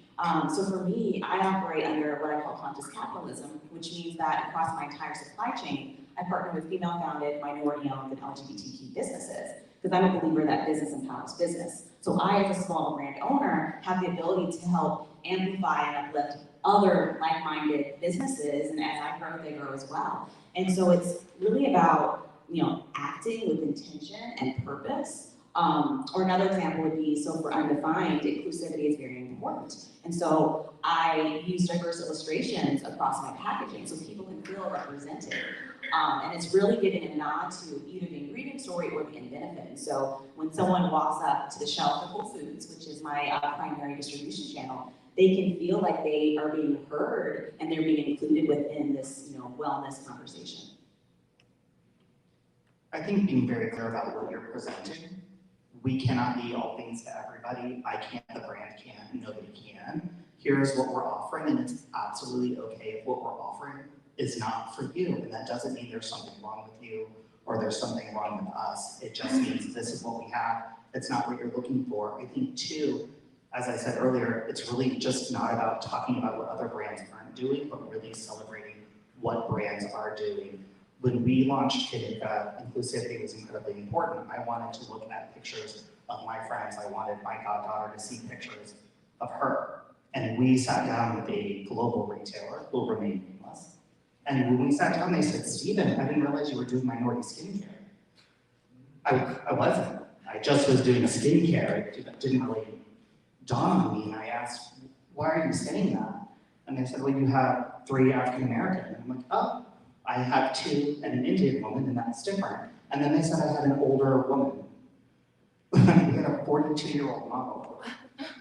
So for me, I operate under what I call conscious capitalism, which means that across my entire supply chain, I partner with female-founded, minority-owned, and LGBTQ businesses, because I'm a believer that business empowers business. So I, as a small brand owner, have the ability to help amplify and uplift other like-minded businesses, and as I grow, they grow as well. And so it's really about, acting with intention and purpose. Or another example would be, so for Undefined, inclusivity is very important. And so I use diverse illustrations across my packaging so people can feel represented. And it's really giving a nod to either the ingredient story or the end benefit. And so when someone walks up to the shelf of Whole Foods, which is my primary distribution channel, they can feel like they are being heard and they're being included within this, wellness conversation. I think being very clear about what you're presenting. We cannot be all things to everybody. I can't, the brand can't, nobody can. Here's what we're offering, and it's absolutely okay if what we're offering is not for you. And that doesn't mean there's something wrong with you or there's something wrong with us. It just means this is what we have. It's not what you're looking for. I think too, as I said earlier, it's really just not about talking about what other brands aren't doing, but really celebrating what brands are doing. When we launched Cannuka, inclusivity was incredibly important. I wanted to look at pictures of my friends. I wanted my goddaughter to see pictures of her. And we sat down with a global retailer who will remain nameless. And when we sat down, they said, Stephen, I didn't realize you were doing minority skincare. I wasn't. I just was doing skincare. It didn't really dawn on me. And I asked, why are you saying that? And they said, well, you have 3 African American. And I'm like, oh, I have 2 and an Indian woman, and that's different. And then they said I had an older woman. We had a 42-year-old model.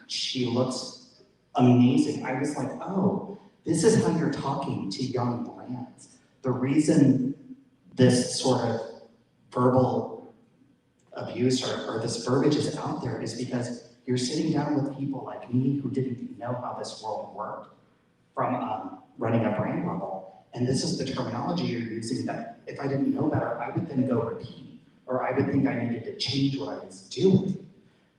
She looks amazing. I was like, oh, this is how you're talking to young brands. The reason this sort of verbal abuse or this verbiage is out there is because you're sitting down with people like me who didn't know how this world worked from running a brand level. And this is the terminology you're using that if I didn't know better, I would then go repeat, or I would think I needed to change what I was doing.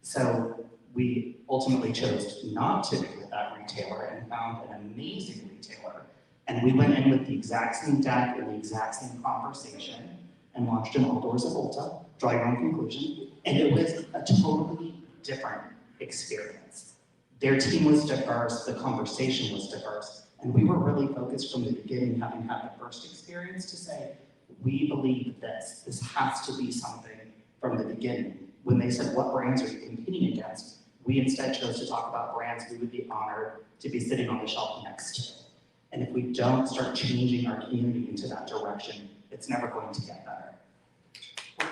So we ultimately chose not to be with that retailer and found an amazing retailer. And we went in with the exact same deck and the exact same conversation and launched an all doors at Ulta, draw your own conclusion. And it was a totally different experience. Their team was diverse, the conversation was diverse, and we were really focused from the beginning, having had the first experience, to say, we believe this has to be something from the beginning. When they said, what brands are you competing against? We instead chose to talk about brands we would be honored to be sitting on the shelf next to. And if we don't start changing our community into that direction, it's never going to get better. So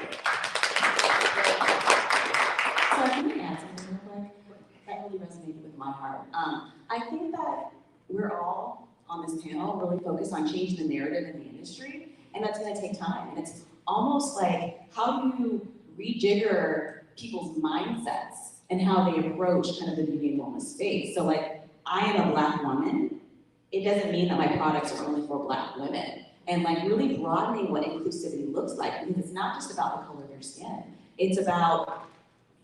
I can add something real quick. That really resonated with my heart. I think that we're all on this panel really focused on changing the narrative in the industry, and that's going to take time. And it's almost like, how do you rejigger people's mindsets and how they approach kind of the beauty and wellness space? So like, I am a Black woman. It doesn't mean that my products are only for Black women. And like really broadening what inclusivity looks like, because it's not just about the color of your skin. It's about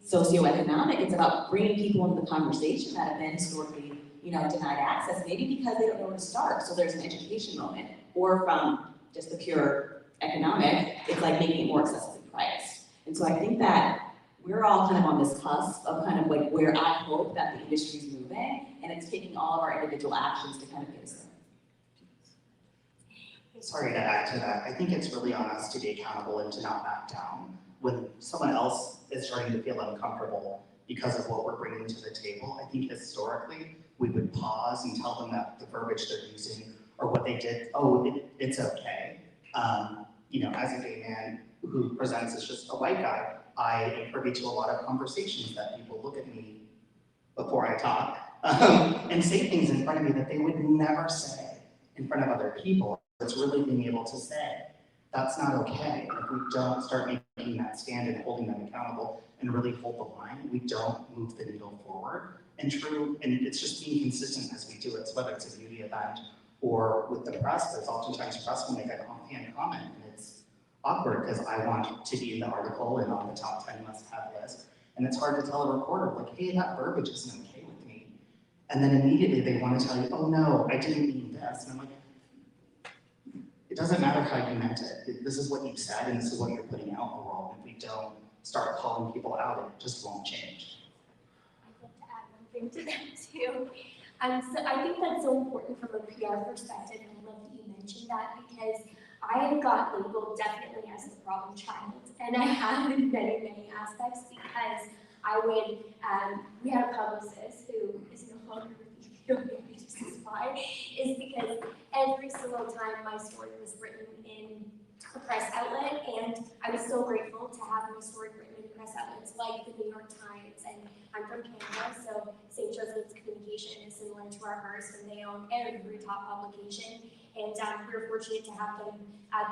socioeconomic. It's about bringing people into the conversation that have been historically, denied access, maybe because they don't know where to start. So there's an education moment, or from just the pure economic, it's like making it more accessibly priced. And so I think that we're all kind of on this cusp of kind of like where I hope that the industry is moving, and it's taking all of our individual actions to kind of get us there. Sorry to add to that. I think it's really on us to be accountable and to not back down. When someone else is starting to feel uncomfortable because of what we're bringing to the table, I think historically we would pause and tell them that the verbiage they're using or what they did, it's okay. As a gay man who presents as just a white guy, I am privy to a lot of conversations that people look at me before I talk and say things in front of me that they would never say in front of other people. It's really being able to say, that's not okay. And if we don't start making that stand and holding them accountable and really hold the line, we don't move the needle forward. And it's just being consistent as we do it. So whether it's a beauty event or with the press, there's oftentimes press will make a offhand comment, and it's awkward because I want to be in the article and on the top 10 must-have list. And it's hard to tell a reporter, like, hey, that verbiage isn't okay with me. And then immediately they want to tell you, oh no, I didn't mean this. And I'm like, it doesn't matter how you meant it. This is what you said, and this is what you're putting out in the world. If we don't start calling people out, it just won't change. I'd like to add one thing to that too. So I think that's so important from a PR perspective, and I love that you mentioned that, because I got labeled definitely as the problem child, and I have in many, many aspects, because I would, we had a publicist who is no longer with EVIO, maybe just as why, is because every single time my story was written in a press outlet, and I was so grateful to have my story written in press outlets like the New York Times, and I'm from Canada, so St. Joseph's Communication is similar to our Hearst, and they own every top publication, and we were fortunate to have them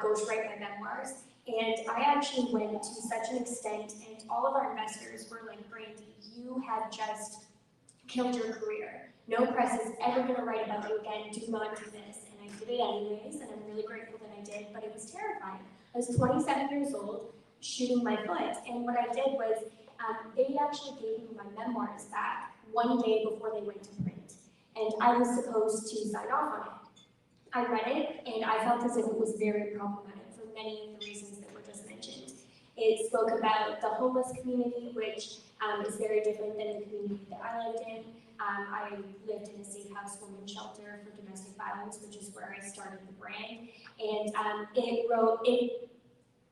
ghostwrite my memoirs. And I actually went to such an extent, and all of our investors were like, Brandi, you have just killed your career. No press is ever going to write about you again. Do not do this. And I did it anyways, and I'm really grateful that I did, but it was terrifying. I was 27 years old, shooting my foot, and what I did was, they actually gave me my memoirs back one day before they went to print, and I was supposed to sign off on it. I read it, and I felt as if it was very problematic for many of the reasons that were just mentioned. It spoke about the homeless community, which is very different than the community that I lived in. I lived in a safe house women's shelter for domestic violence, which is where I started the brand, and it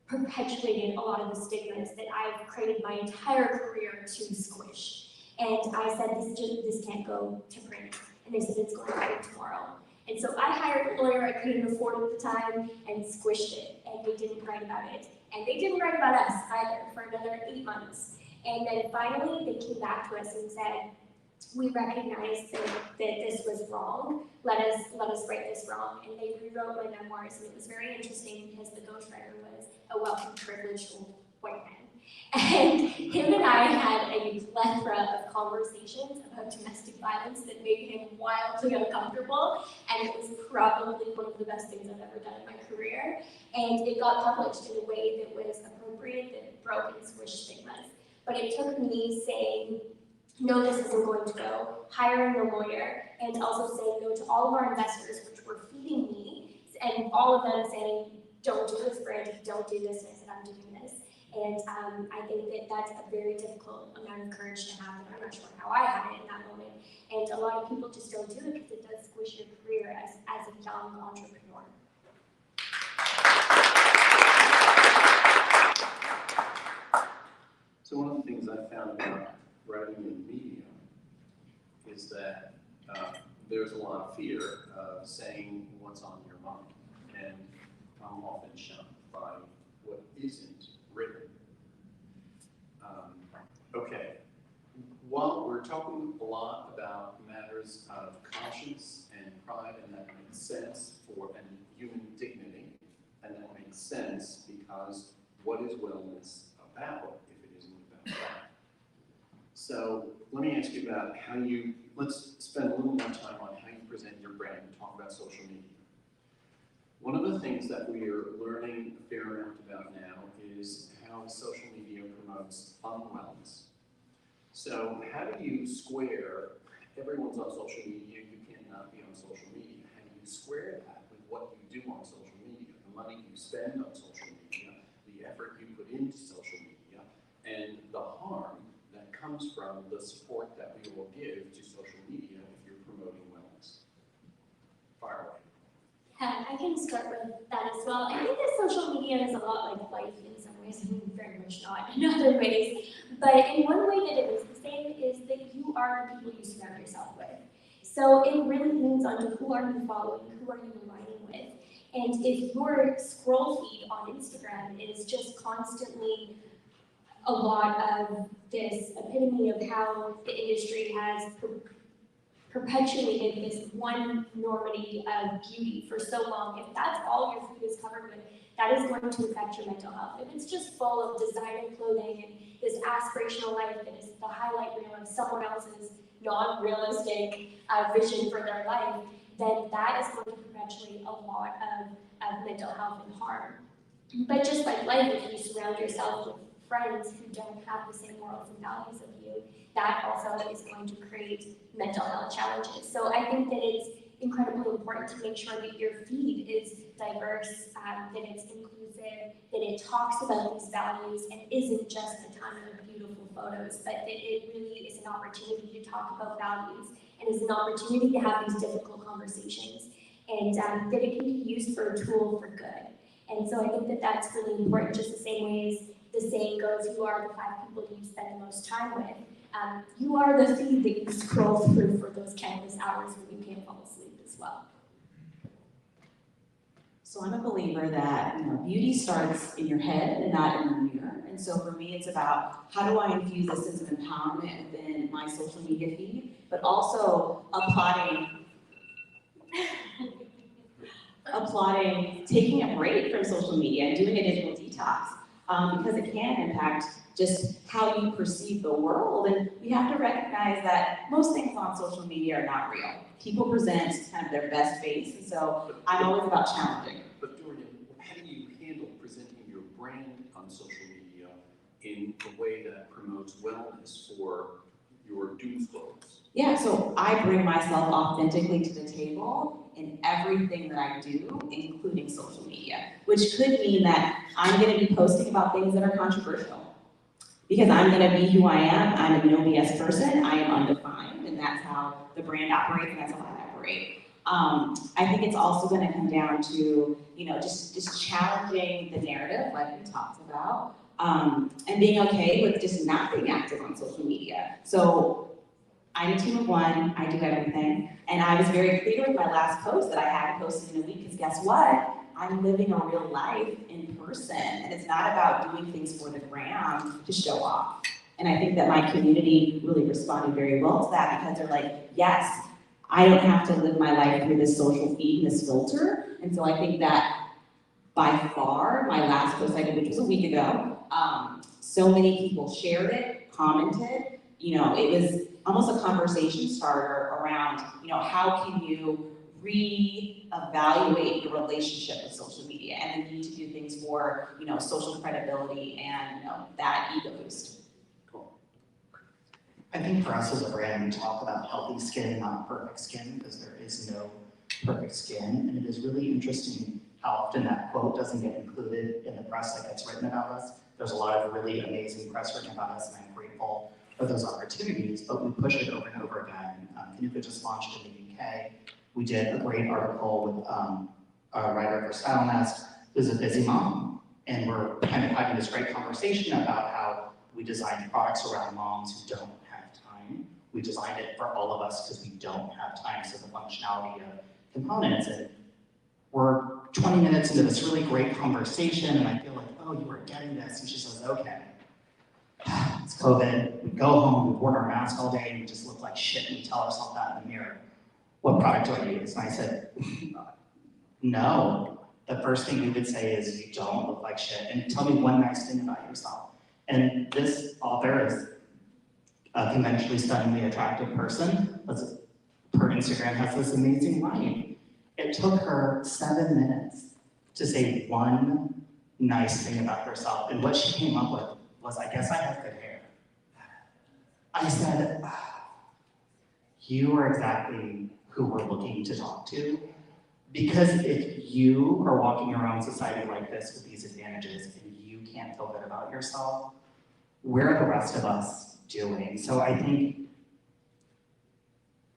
perpetuated a lot of the stigmas that I've created my entire career to squish. And I said, this can't go to print, and they said it's going to print tomorrow. And so I hired a lawyer I couldn't afford at the time and squished it, and they didn't write about it. And they didn't write about us either for another 8 months. And then finally they came back to us and said, we recognize that this was wrong. Let us write this wrong. And they rewrote my memoirs, and it was very interesting because the ghostwriter was a wealthy, privileged old white man. And him and I had a plethora of conversations about domestic violence that made him wildly uncomfortable, and it was probably one of the best things I've ever done in my career. And it got published in a way that was appropriate, that broke and squished stigmas. But it took me saying, no, this isn't going to go, hiring a lawyer, and also saying no to all of our investors, which were feeding me, and all of them saying, don't do this, Brandi, don't do this, and I said, I'm doing this. And I think that that's a very difficult amount of courage to have, and I'm not sure how I had it in that moment. And a lot of people just don't do it because it does squish your career as a young entrepreneur. So one of the things I found about writing in media is that there's a lot of fear of saying what's on your mind, and I'm often shocked by what isn't written. Okay, while we're talking a lot about matters of conscience and pride, and that makes sense for human dignity, and that makes sense because what is wellness about if it isn't about that? So let me ask you about how let's spend a little more time on how you present your brand and talk about social media. One of the things that we are learning a fair amount about now is how social media promotes unwellness. So how do you square, everyone's on social media, you cannot be on social media. How do you square that with what you do on social media, the money you spend on social media, the effort you put into social media, and the harm that comes from the support that we will give to social media if you're promoting wellness? Fire away. I can start with that as well. I think that social media is a lot like life in some ways, and very much not in other ways. But in one way that it is the same is that you are the people you surround yourself with. So it really leans on to who are you following, who are you aligning with. And if your scroll feed on Instagram is just constantly a lot of this epitome of how the industry has perpetuated this one normity of beauty for so long, if that's all your food is covered with, that is going to affect your mental health. If it's just full of designer clothing and this aspirational life that is the highlight reel of someone else's non-realistic vision for their life, then that is going to perpetuate a lot of mental health and harm. But just like life, if you surround yourself with friends who don't have the same morals and values of you, that also is going to create mental health challenges. So I think that it's incredibly important to make sure that your feed is diverse, that it's inclusive, that it talks about these values and isn't just a ton of beautiful photos, but that it really is an opportunity to talk about values and is an opportunity to have these difficult conversations, and that it can be used for a tool for good. And so I think that that's really important, just the same way as the saying goes, you are the 5 people you spend the most time with. You are the feed that you scroll through for those countless hours when you can't fall asleep as well. So I'm a believer that beauty starts in your head and not in the mirror. And so for me, it's about how do I infuse a sense of empowerment within my social media feed, but also applauding taking a break from social media and doing a digital detox, because it can impact just how you perceive the world. And we have to recognize that most things on social media are not real. People present kind of their best face, and so I'm always about challenging. But Dorian, how do you handle presenting your brand on social media in a way that promotes wellness for your doom scrolls? Yeah, so I bring myself authentically to the table in everything that I do, including social media, which could mean that I'm gonna be posting about things that are controversial. Because I'm gonna be who I am, I'm a no BS person, I am undefined, and that's how the brand operates, and that's how I operate. I think it's also gonna come down to, just challenging the narrative, like we talked about, and being okay with just not being active on social media. So I'm a team of one, I do everything, and I was very clear with my last post that I hadn't posted in a week, because guess what? I'm living a real life in person, and it's not about doing things for the gram to show off. And I think that my community really responded very well to that, because they're like, yes, I don't have to live my life through this social feed and this filter. And so I think that by far, my last post I did, which was a week ago, so many people shared it, commented, it was almost a conversation starter around, how can you reevaluate your relationship with social media and the need to do things for, social credibility and, that ego boost. Cool. I think for us as a brand, we talk about healthy skin, not perfect skin, because there is no perfect skin. And it is really interesting how often that quote doesn't get included in the press that gets written about us. There's a lot of really amazing press written about us, and I'm grateful for those opportunities, but we push it over and over again. Cannuka just launched in the UK. We did a great article with a writer for Style Nest, who's a busy mom. And we're kind of having this great conversation about how we designed products around moms who don't have time. We designed it for all of us because we don't have time, so the functionality of components. And we're 20 minutes into this really great conversation, and I feel like, oh, you were getting this. And she says, okay, it's COVID. We go home, we wear our mask all day, and we just look like shit, and we tell ourselves that in the mirror. What product do I use? And I said, no. The first thing we would say is, you don't look like shit, and tell me one nice thing about yourself. And this author is a conventionally stunningly attractive person. Her Instagram has this amazing line. It took her 7 minutes to say one nice thing about herself, and what she came up with was, I guess I have good hair. I said, you are exactly who we're looking to talk to. Because if you are walking around society like this with these advantages and you can't feel good about yourself, where are the rest of us doing? So I think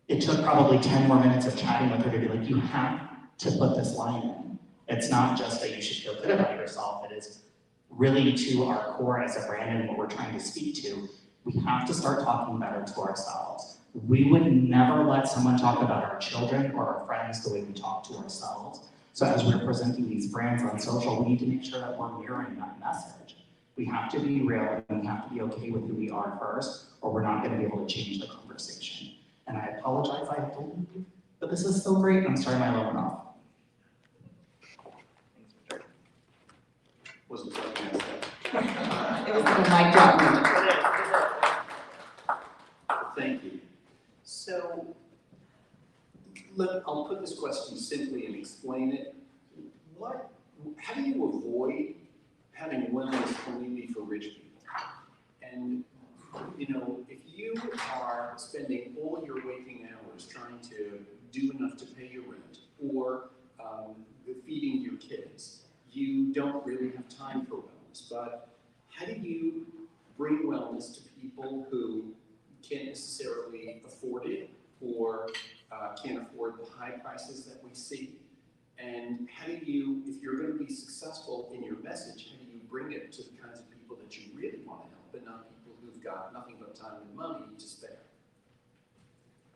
it took probably 10 more minutes of chatting with her to be like, you have to put this line in. It's not just that you should feel good about yourself, it is really to our core as a brand and what we're trying to speak to. We have to start talking better to ourselves. We would never let someone talk about our children or our friends the way we talk to ourselves. So as we're presenting these brands on social, we need to make sure that we're mirroring that message. We have to be real, and we have to be okay with who we are first, or we're not going to be able to change the conversation. And I apologize, I told you, but this is so great. I'm sorry my alarm went off. Wasn't something I said. It was like a mic drop moment. Thank you. So, I'll put this question simply and explain it. How do you avoid having a wellness community for rich people? And, if you are spending all your waking hours trying to do enough to pay your rent or feeding your kids, you don't really have time for wellness. But how do you bring wellness to people who can't necessarily afford it or can't afford the high prices that we see? And how do you, if you're going to be successful in your message, how do you bring it to the kinds of people that you really want to help and not people who've got nothing but time and money to spare?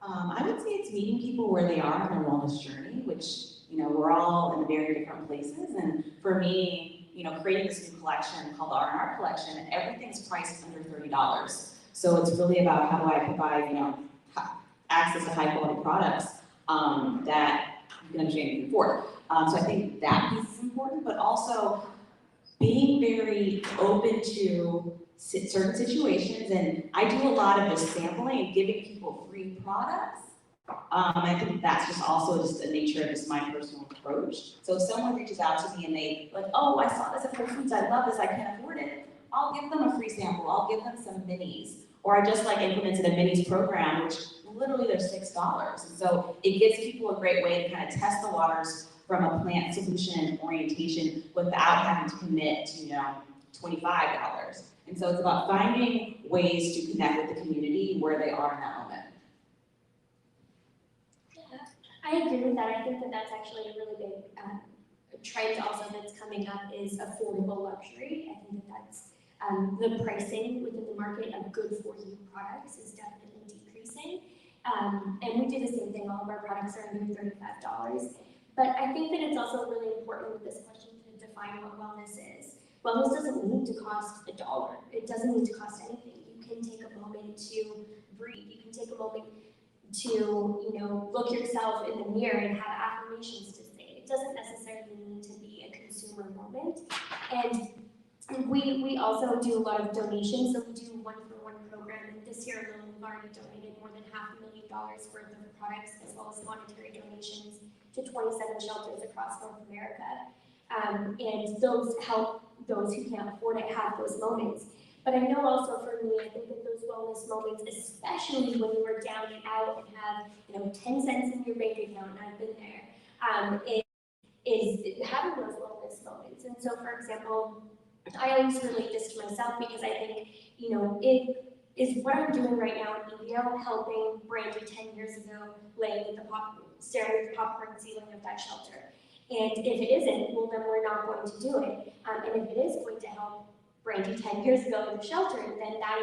I would say it's meeting people where they are on their wellness journey, which, we're all in very different places. And for me, creating this new collection called the R&R collection, and everything's priced under $30. So it's really about how do I provide, access to high quality products that you can understand and afford. So I think that piece is important, but also being very open to certain situations, and I do a lot of just sampling and giving people free products. I think that's just also just the nature of just my personal approach. So if someone reaches out to me and they like, oh, I saw this at Whole Foods, I love this, I can't afford it, I'll give them a free sample, I'll give them some minis. Or I just like implemented a minis program, which literally they're $6. And so it gives people a great way to kind of test the waters from a plant solution orientation without having to commit to, $25. And so it's about finding ways to connect with the community where they are in that moment. I agree with that. I think that that's actually a really big trend also that's coming up is affordable luxury. I think that that's the pricing within the market of good for you products is definitely decreasing. And we do the same thing. All of our products are under $35. But I think that it's also really important with this question to define what wellness is. Wellness doesn't need to cost $1. It doesn't need to cost anything. You can take a moment to breathe. You can take a moment to, look yourself in the mirror and have affirmations to say. It doesn't necessarily need to be a consumer moment. And we also do a lot of donations. So we do one-for-one program. And this year alone, we've already donated more than $500,000 worth of products as well as monetary donations to 27 shelters across North America. And those help those who can't afford it have those moments. But I know also for me, I think that those wellness moments, especially when you are down and out and have 10 cents in your bank account, and I've been there, is having those wellness moments. And so, for example, I always relate this to myself because I think, it is what I'm doing right now at EVIO, helping Brandi 10 years ago laying the staring at the popcorn ceiling of that shelter. And if it isn't, well, then we're not going to do it. And if it is going to help Brandi 10 years ago in the shelter, then that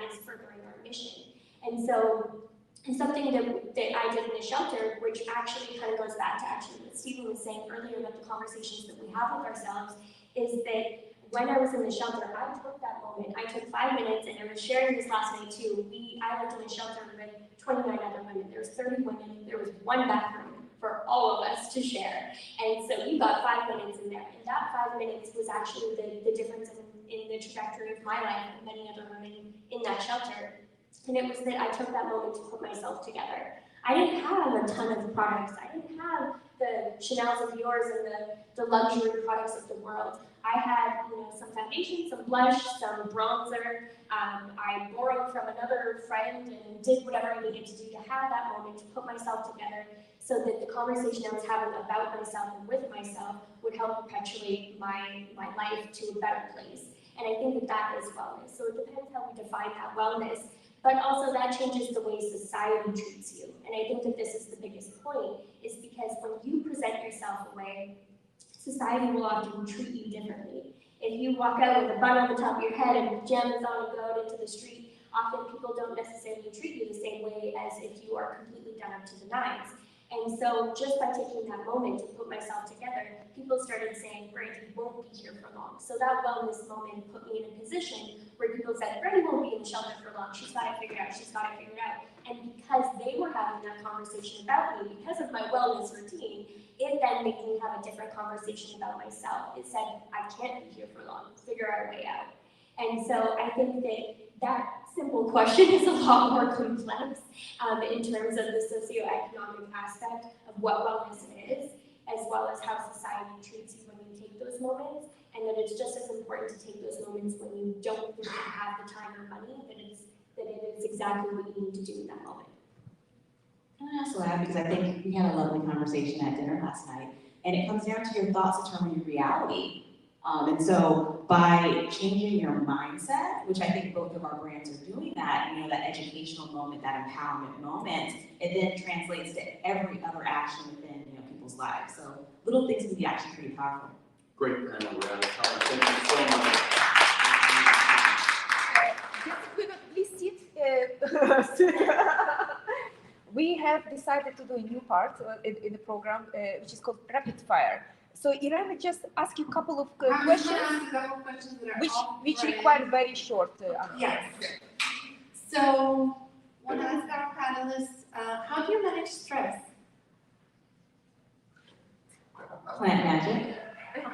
is furthering our mission. And so, and something that I did in the shelter, which actually kind of goes back to what Stephen was saying earlier about the conversations that we have with ourselves, is that when I was in the shelter, I took that moment. I took 5 minutes, and I was sharing this last night too. I lived in a shelter with 29 other women. There was 30 women. There was one bathroom for all of us to share. And so you got 5 minutes in there. And that 5 minutes was actually the difference in the trajectory of my life and many other women in that shelter. And it was that I took that moment to put myself together. I didn't have a ton of products. I didn't have the Chanel's of yours and the luxury products of the world. I had, some foundation, some blush, some bronzer. I borrowed from another friend and did whatever I needed to do to have that moment to put myself together so that the conversation I was having about myself and with myself would help perpetuate my life to a better place. And I think that is wellness. So it depends how we define that wellness. But also that changes the way society treats you. And I think that this is the biggest point, is because when you present yourself away, society will often treat you differently. If you walk out with a bun on the top of your head and pajamas on and go out into the street, often people don't necessarily treat you the same way as if you are completely done up to the nines. And so just by taking that moment to put myself together, people started saying, Brandi won't be here for long. So that wellness moment put me in a position where people said, Brandi won't be in the shelter for long. She's got it figured out. She's got it figured out. And because they were having that conversation about me, because of my wellness routine, it then made me have a different conversation about myself. It said, I can't be here for long. Figure out a way out. And so I think that simple question is a lot more complex in terms of the socioeconomic aspect of what wellness is, as well as how society treats you when you take those moments, and that it's just as important to take those moments when you don't think you have the time or money, that it is exactly what you need to do in that moment. And I also add, because I think we had a lovely conversation at dinner last night, and it comes down to your thoughts determine your reality. And so by changing your mindset, which I think both of our brands are doing that, that educational moment, that empowerment moment, it then translates to every other action within people's lives. So little things can be actually pretty powerful. Great panel, we're out of time. Thank you so much. Please sit. We have decided to do a new part in the program, which is called Rapid Fire. So Irene, just ask you a couple of questions, which require very short answers. Yes. So, I want to ask our panelists, how do you manage stress? Plant magic.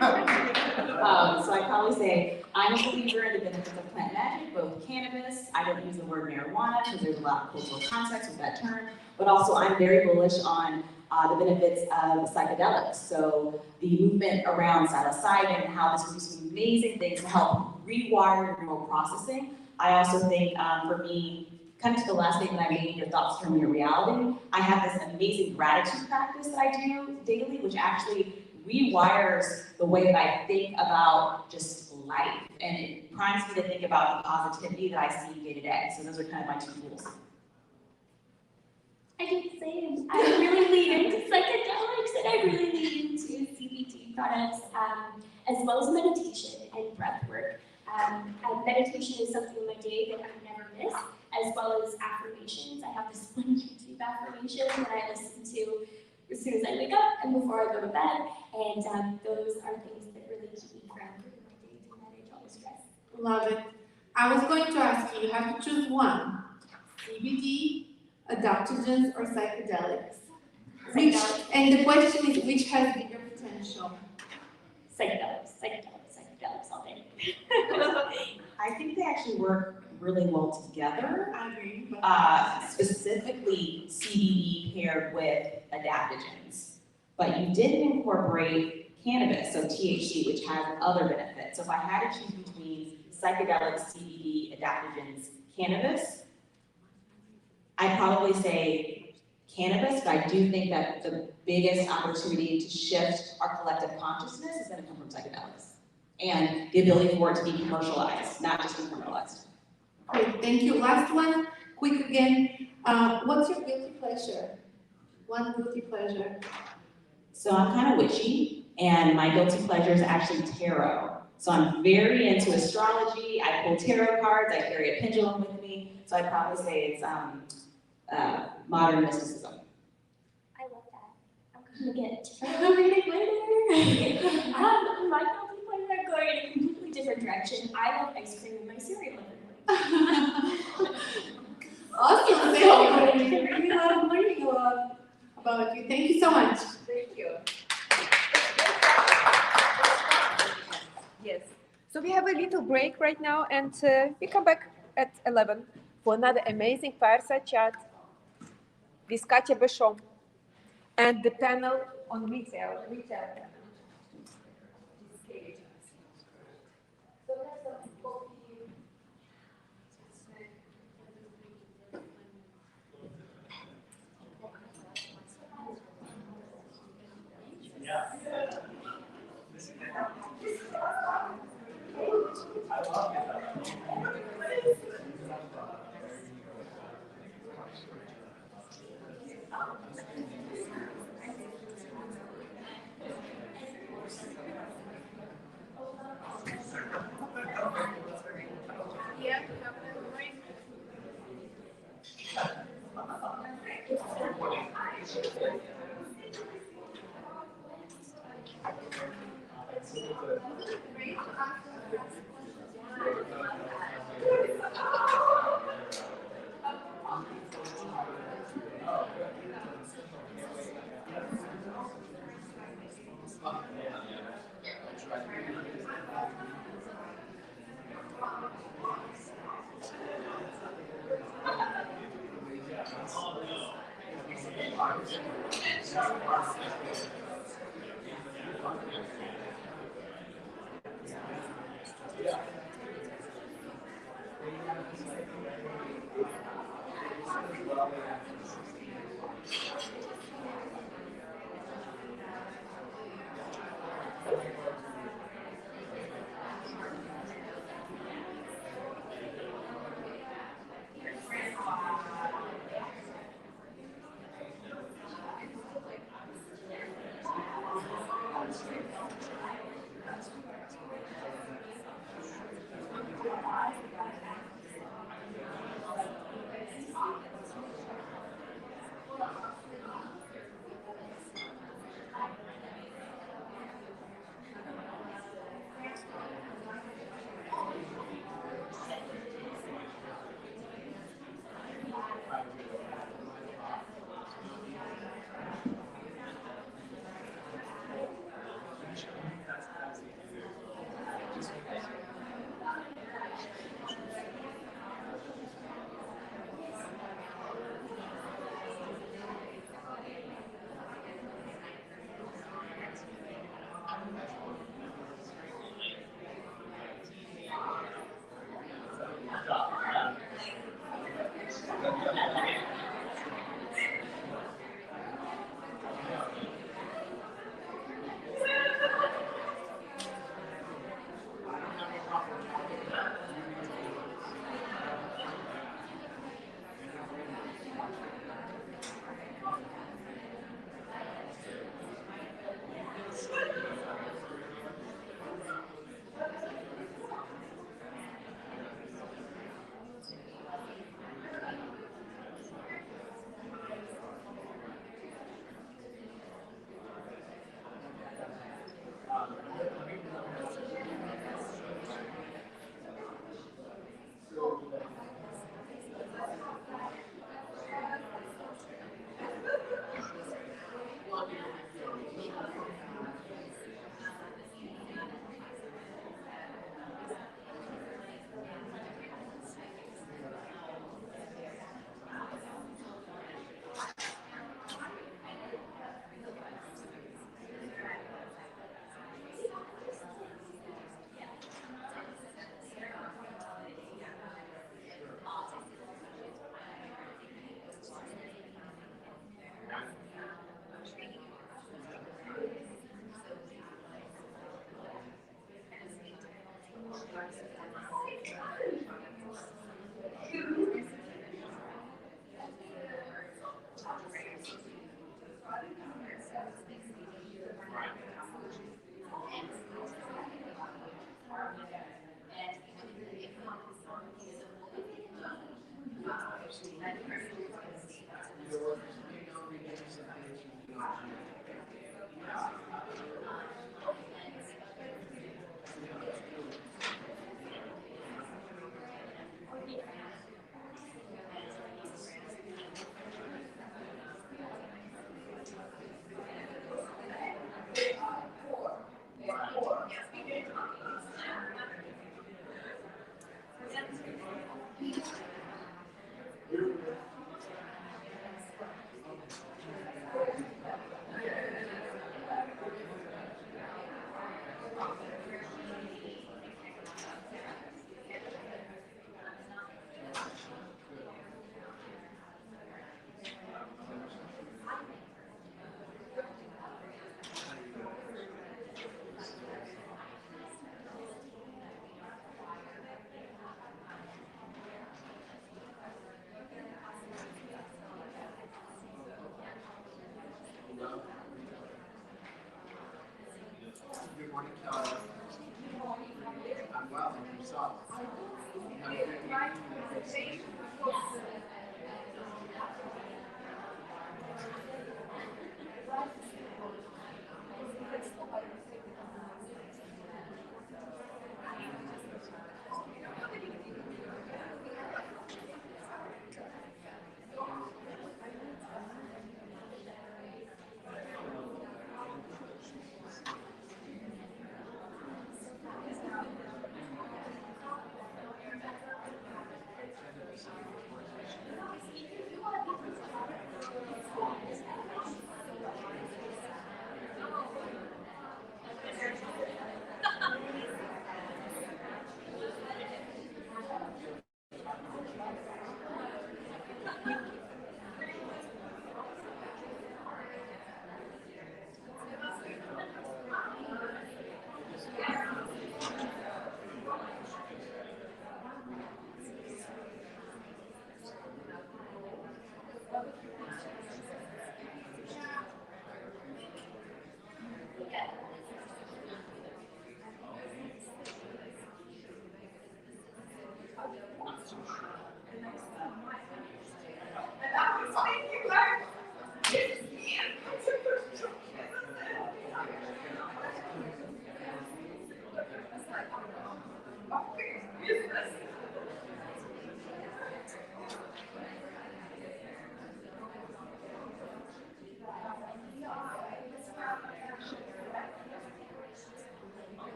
So I can always say, I'm a believer in the benefits of plant magic, both cannabis. I don't use the word marijuana because there's a lot of cultural context with that term, but also I'm very bullish on the benefits of psychedelics. So the movement around psilocybin and how this can do some amazing things to help rewire neural processing. I also think for me, kind of to the last statement I made, your thoughts turn your reality. I have this amazing gratitude practice that I do daily, which actually rewires the way that I think about just life. And it primes me to think about the positivity that I see day to day. So those are kind of my two tools. I do the same. I really lean into psychedelics and I really lean into CBD products, as well as meditation and breath work. Meditation is something in my day that I never miss, as well as affirmations. I have this one YouTube affirmation that I listen to as soon as I wake up and before I go to bed. And those are things that really keep me grounded in my day to manage all the stress. Love it. I was going to ask you, you have to choose one. CBD, adaptogens, or psychedelics? Which, and the question is, which has bigger potential? Psychedelics, psychedelics, psychedelics all day. I think they actually work really well together. I agree. Specifically CBD paired with adaptogens. But you didn't incorporate cannabis, so THC, which has other benefits. So if I had to choose between psychedelics, CBD, adaptogens, cannabis, I'd probably say cannabis, but I do think that the biggest opportunity to shift our collective consciousness is going to come from psychedelics. And the ability for it to be commercialized, not just decriminalized. Great, thank you. Last one, quick again. What's your guilty pleasure? One guilty pleasure. So I'm kind of witchy, and my guilty pleasure is actually tarot. So I'm very into astrology. I pull tarot cards. I carry a pendulum with me. So I'd probably say it's modern mysticism. I love that. I'm gonna get tarot reading later. My guilty pleasure, I'm going in a completely different direction. I love ice cream in my cereal every morning. Awesome, thank you. We really love learning a lot about you. Thank you so much. Thank you. Yes. So we have a little break right now, and we come back at 11 for another amazing fireside chat with Katia Beauchamp and the panel on retail.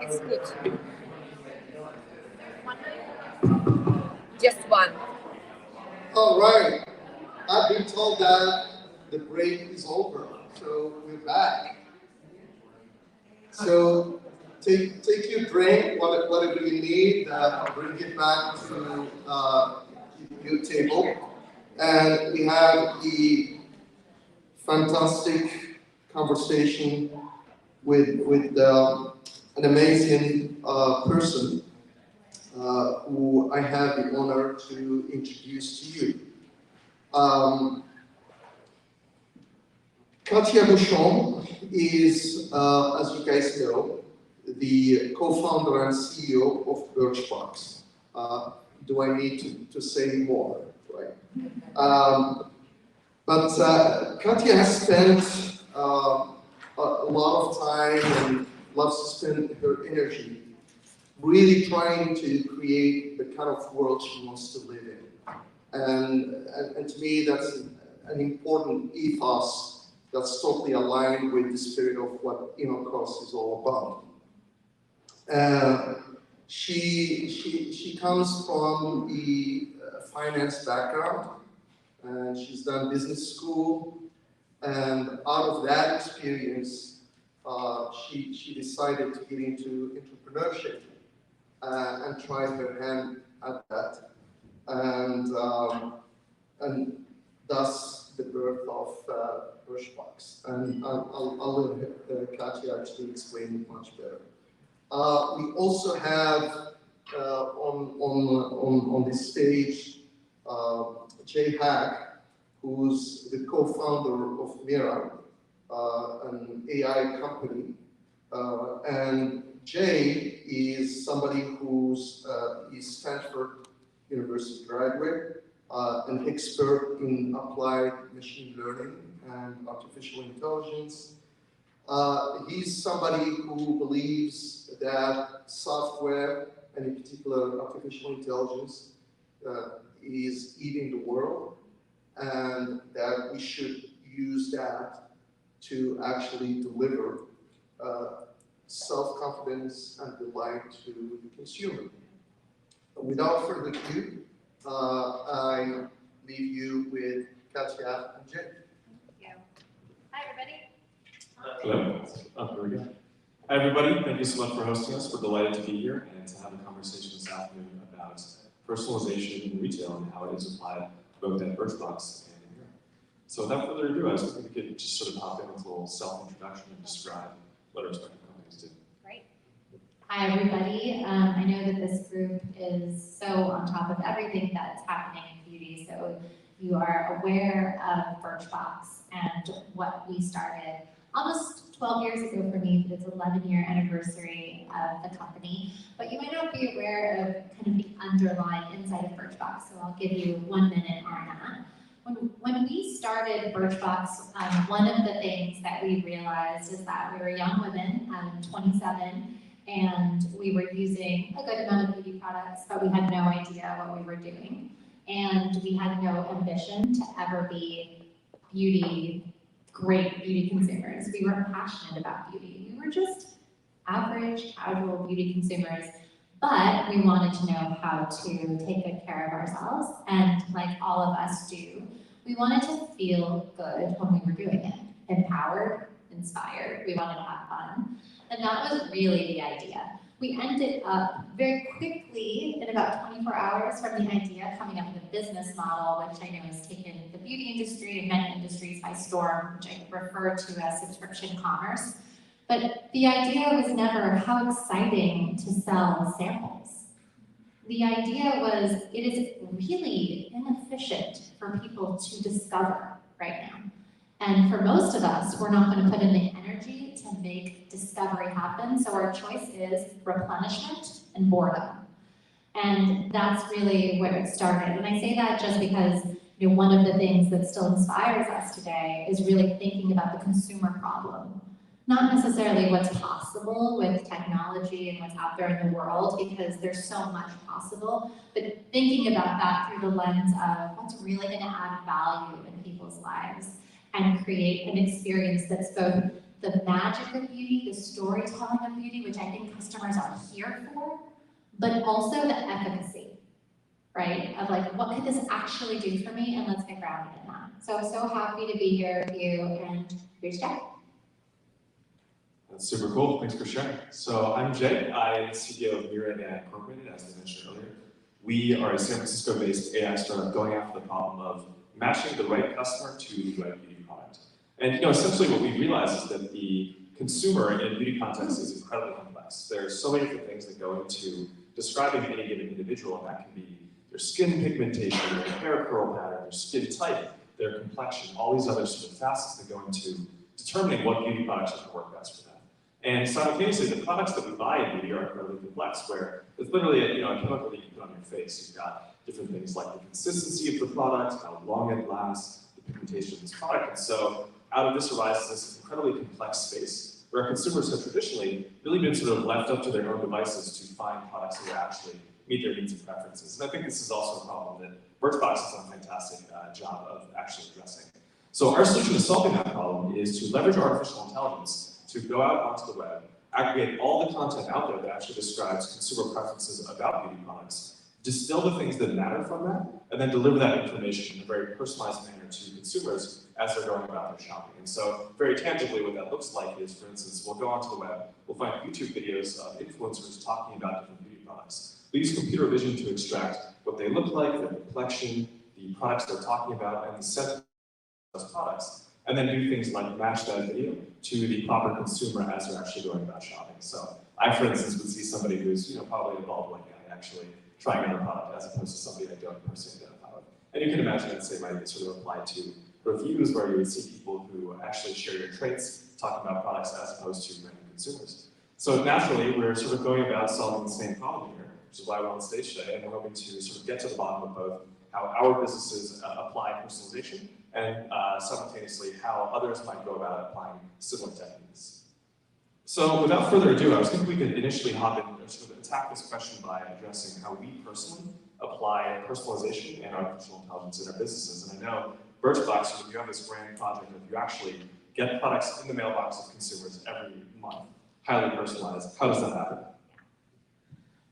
It's good. Just one. All right. I've been told that the break is over, so we're back. So take your drink, whatever you need, bring it back to your table. And we have the fantastic conversation with an amazing person who I have the honor to introduce to you. Katia Beauchamp is, as you guys know, the co-founder and CEO of Birchbox. Do I need to say more, right? But Katia has spent a lot of time and loves to spend her energy really trying to create the kind of world she wants to live in. And to me, that's an important ethos that's totally aligned with the spirit of what INNOCOS is all about. She comes from the finance background, and she's done business school, and out of that experience, she decided to get into entrepreneurship and try her hand at that, and thus the birth of Birchbox. And I'll let Katia actually explain it much better. We also have on this stage Jay Hack, who's the co-founder of MIRA, an AI company, and Jay is somebody who's is Stanford University graduate, an expert in applied machine learning and artificial intelligence. He's somebody who believes that software, and in particular artificial intelligence, is eating the world, and that we should use that to actually deliver self-confidence and delight to the consumer. Without further ado, I leave you with Katia and Jay. Thank you. Hi, everybody. Hello. Here we go. Hi, everybody. Thank you so much for hosting us. We're delighted to be here and to have a conversation this afternoon about personalization in retail and how it is applied both at Birchbox and in Europe. So without further ado, I was hoping we could just sort of hop in with a little self-introduction and describe what our respective companies do. Great. Hi, everybody. I know that this group is so on top of everything that's happening in beauty, so you are aware of Birchbox and what we started almost 12 years ago for me, but it's 11-year anniversary of the company. But you might not be aware of kind of the underlying inside of Birchbox, so I'll give you 1 minute on that. When we started Birchbox, one of the things that we realized is that we were young women, 27, and we were using a good amount of beauty products, but we had no idea what we were doing. And we had no ambition to ever be great beauty consumers. We weren't passionate about beauty. We were just average, casual beauty consumers, but we wanted to know how to take good care of ourselves. And like all of us do, we wanted to feel good when we were doing it. Empowered, inspired, we wanted to have fun. And that was really the idea. we ended up very quickly, in about 24 hours from the idea, coming up with a business model, which I know has taken the beauty industry and many industries by storm, which I refer to as subscription commerce. But the idea was never how exciting to sell samples. The idea was it is really inefficient for people to discover right now. And for most of us, we're not going to put in the energy to make discovery happen. So our choice is replenishment and boredom. And that's really where it started. And I say that just because one of the things that still inspires us today is really thinking about the consumer problem. Not necessarily what's possible with technology and what's out there in the world, because there's so much possible, but thinking about that through the lens of what's really going to add value in people's lives and create an experience that's both the magic of beauty, the storytelling of beauty, which I think customers are here for, but also the efficacy, right? Of like, what could this actually do for me? And let's get grounded in that. So happy to be here with you, and here's Jack. That's super cool. Thanks for sharing. So I'm Jay. I am CEO of MIRA AI Incorporated, as I mentioned earlier. We are a San Francisco-based AI startup going after the problem of matching the right customer to the right beauty product. And essentially what we realize is that the consumer in beauty context is incredibly complex. There are so many different things that go into describing any given individual, and that can be their skin pigmentation, their hair curl pattern, their skin type, their complexion, all these other sort of facets that go into determining what beauty products are going to work best for them. And simultaneously, the products that we buy in beauty are incredibly complex, where it's literally a chemical that you put on your face. You've got different things like the consistency of the product, how long it lasts, the pigmentation of this product. And so out of this arises this incredibly complex space where consumers have traditionally really been sort of left up to their own devices to find products that actually meet their needs and preferences. And I think this is also a problem that Birchbox has done a fantastic job of actually addressing. So our solution to solving that problem is to leverage artificial intelligence to go out onto the web, aggregate all the content out there that actually describes consumer preferences about beauty products, distill the things that matter from that, and then deliver that information in a very personalized manner to consumers as they're going about their shopping. And so very tangibly what that looks like is, for instance, we'll go onto the web, we'll find YouTube videos of influencers talking about different beauty products. We use computer vision to extract what they look like, their complexion, the products they're talking about, and the scent of those products, and then do things like match that video to the proper consumer as they're actually going about shopping. So I, for instance, would see somebody who's probably a bald white guy actually trying out a product as opposed to somebody I don't personally identify with. And you can imagine that same idea sort of applied to reviews, where you would see people who actually share your traits talking about products as opposed to random consumers. So naturally, we're sort of going about solving the same problem here, which is why we're on stage today, and we're hoping to sort of get to the bottom of both how our businesses apply personalization and simultaneously how others might go about applying similar techniques. So without further ado, I was thinking we could initially hop in and sort of attack this question by addressing how we personally apply personalization and artificial intelligence in our businesses. And I know Birchbox, you have this grand project of you actually get products in the mailbox of consumers every month, highly personalized. How does that happen?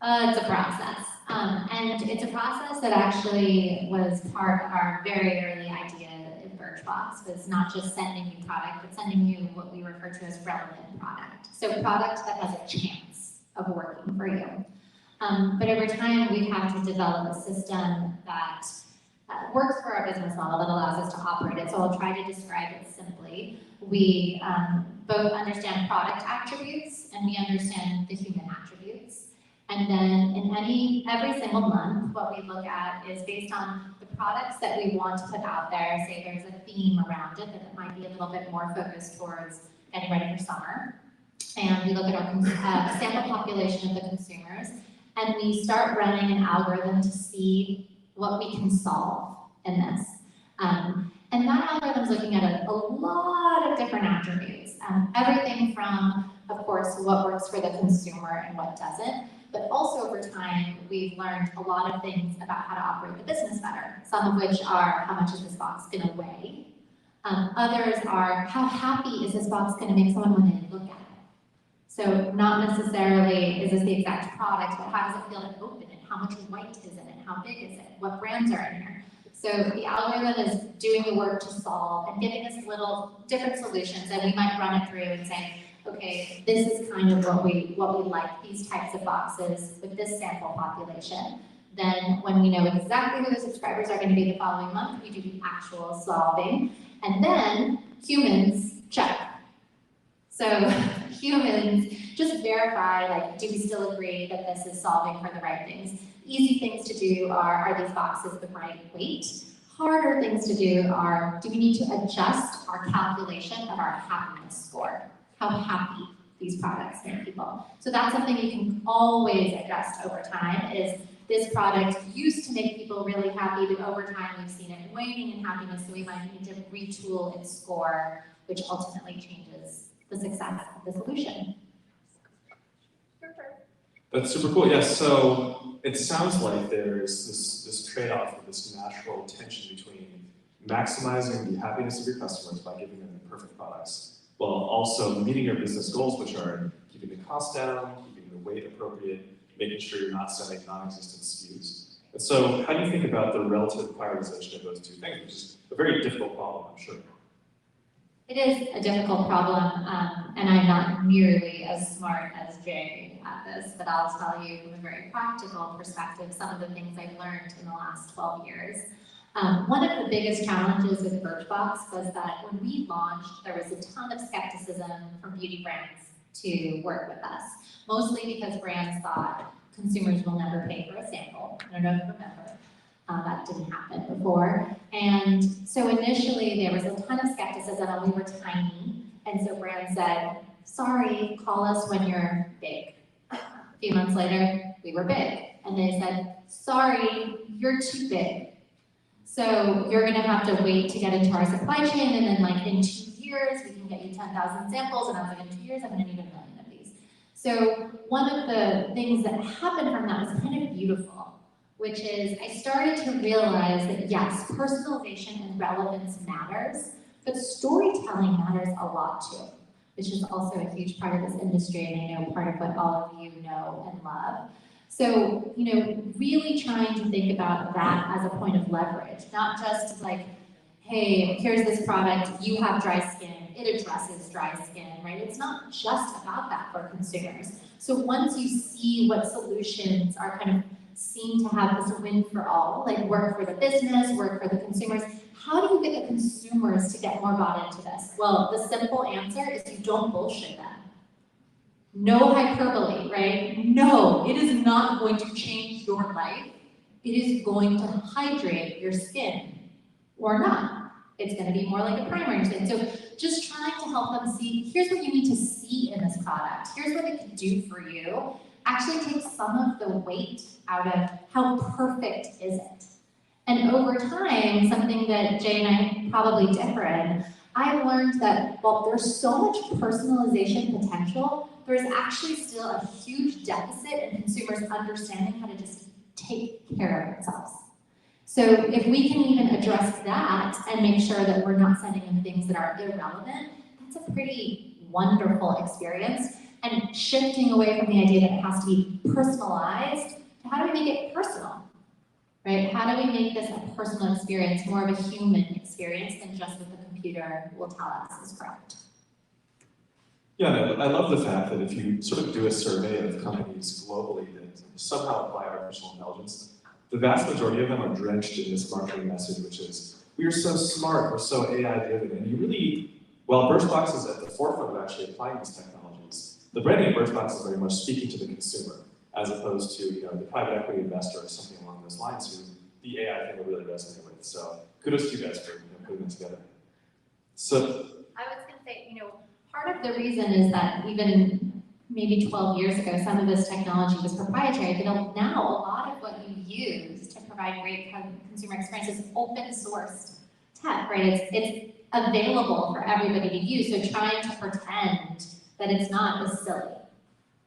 It's a process. And it's a process that actually was part of our very early idea in Birchbox, was not just sending you product, but sending you what we refer to as relevant product. So product that has a chance of working for you. But over time, we've had to develop a system that works for our business model, that allows us to operate it. So I'll try to describe it simply. We both understand product attributes and we understand the human attributes. And then in every single month, what we look at is based on the products that we want to put out there. Say there's a theme around it, that it might be a little bit more focused towards getting ready for summer. And we look at our sample population of the consumers, and we start running an algorithm to see what we can solve in this. And that algorithm's looking at a lot of different attributes. Everything from, of course, what works for the consumer and what doesn't. But also over time, we've learned a lot of things about how to operate the business better. Some of which are, how much is this box going to weigh? Others are, how happy is this box going to make someone when they look at it? So not necessarily is this the exact product, but how does it feel to open it? How much white is in it? How big is it? What brands are in here? So the algorithm is doing the work to solve and giving us little different solutions, and we might run it through and say, okay, this is kind of what we like, these types of boxes with this sample population. Then when we know exactly who the subscribers are going to be the following month, we do the actual solving. And then humans check. So humans just verify, like, do we still agree that this is solving for the right things? Easy things to do are these boxes the right weight? Harder things to do are, do we need to adjust our calculation of our happiness score? How happy these products make people. So that's something you can always adjust over time, is this product used to make people really happy, but over time we've seen it waning in happiness, so we might need to retool its score, which ultimately changes the success of the solution. That's super cool. Yes, so it sounds like there's this trade-off or this natural tension between maximizing the happiness of your customers by giving them the perfect products, while also meeting your business goals, which are keeping the cost down, keeping the weight appropriate, making sure you're not selling non-existent SKUs. And so how do you think about the relative prioritization of those two things, which is a very difficult problem, I'm sure? It is a difficult problem, and I'm not nearly as smart as Jay at this, but I'll tell you from a very practical perspective some of the things I've learned in the last 12 years. One of the biggest challenges with Birchbox was that when we launched, there was a ton of skepticism from beauty brands to work with us, mostly because brands thought consumers will never pay for a sample. I don't know if you remember. That didn't happen before. And so initially there was a ton of skepticism and we were tiny. And so brands said, sorry, call us when you're big. A few months later, we were big. And they said, sorry, you're too big. So you're gonna have to wait to get into our supply chain, and then like in 2 years, we can get you 10,000 samples. And I was like, in 2 years, I'm gonna need 1 million of these. So one of the things that happened from that was kind of beautiful, which is I started to realize that yes, personalization and relevance matters, but storytelling matters a lot too, which is also a huge part of this industry, and I know part of what all of you know and love. So, you know, really trying to think about that as a point of leverage, not just like, hey, here's this product, you have dry skin, it addresses dry skin, right? It's not just about that for consumers. So once you see what solutions are kind of seen to have this win for all, like work for the business, work for the consumers, how do you get the consumers to get more bought into this? Well, the simple answer is you don't bullshit them. No hyperbole, right? No, it is not going to change your life. It is going to hydrate your skin, or not. It's going to be more like a primer in your skin. So just trying to help them see, here's what you need to see in this product. Here's what it can do for you. Actually takes some of the weight out of how perfect is it. And over time, something that Jay and I probably differ in, I learned that while there's so much personalization potential, there's actually still a huge deficit in consumers understanding how to just take care of themselves. So if we can even address that and make sure that we're not sending them things that are irrelevant, that's a pretty wonderful experience. And shifting away from the idea that it has to be personalized, to how do we make it personal, right? How do we make this a personal experience, more of a human experience than just what the computer will tell us is correct? Yeah, I love the fact that if you sort of do a survey of companies globally that somehow apply artificial intelligence, the vast majority of them are drenched in this marketing message, which is, we are so smart, we're so AI-driven, and you really, while Birchbox is at the forefront of actually applying these technologies, the branding of Birchbox is very much speaking to the consumer, as opposed to the private equity investor or something along those lines who the AI thing will really resonate with. So kudos to you guys for putting it together. So I was going to say, part of the reason is that even maybe 12 years ago, some of this technology was proprietary, but now a lot of what you use to provide great consumer experience is open sourced tech, right? It's available for everybody to use, so trying to pretend that it's not is silly,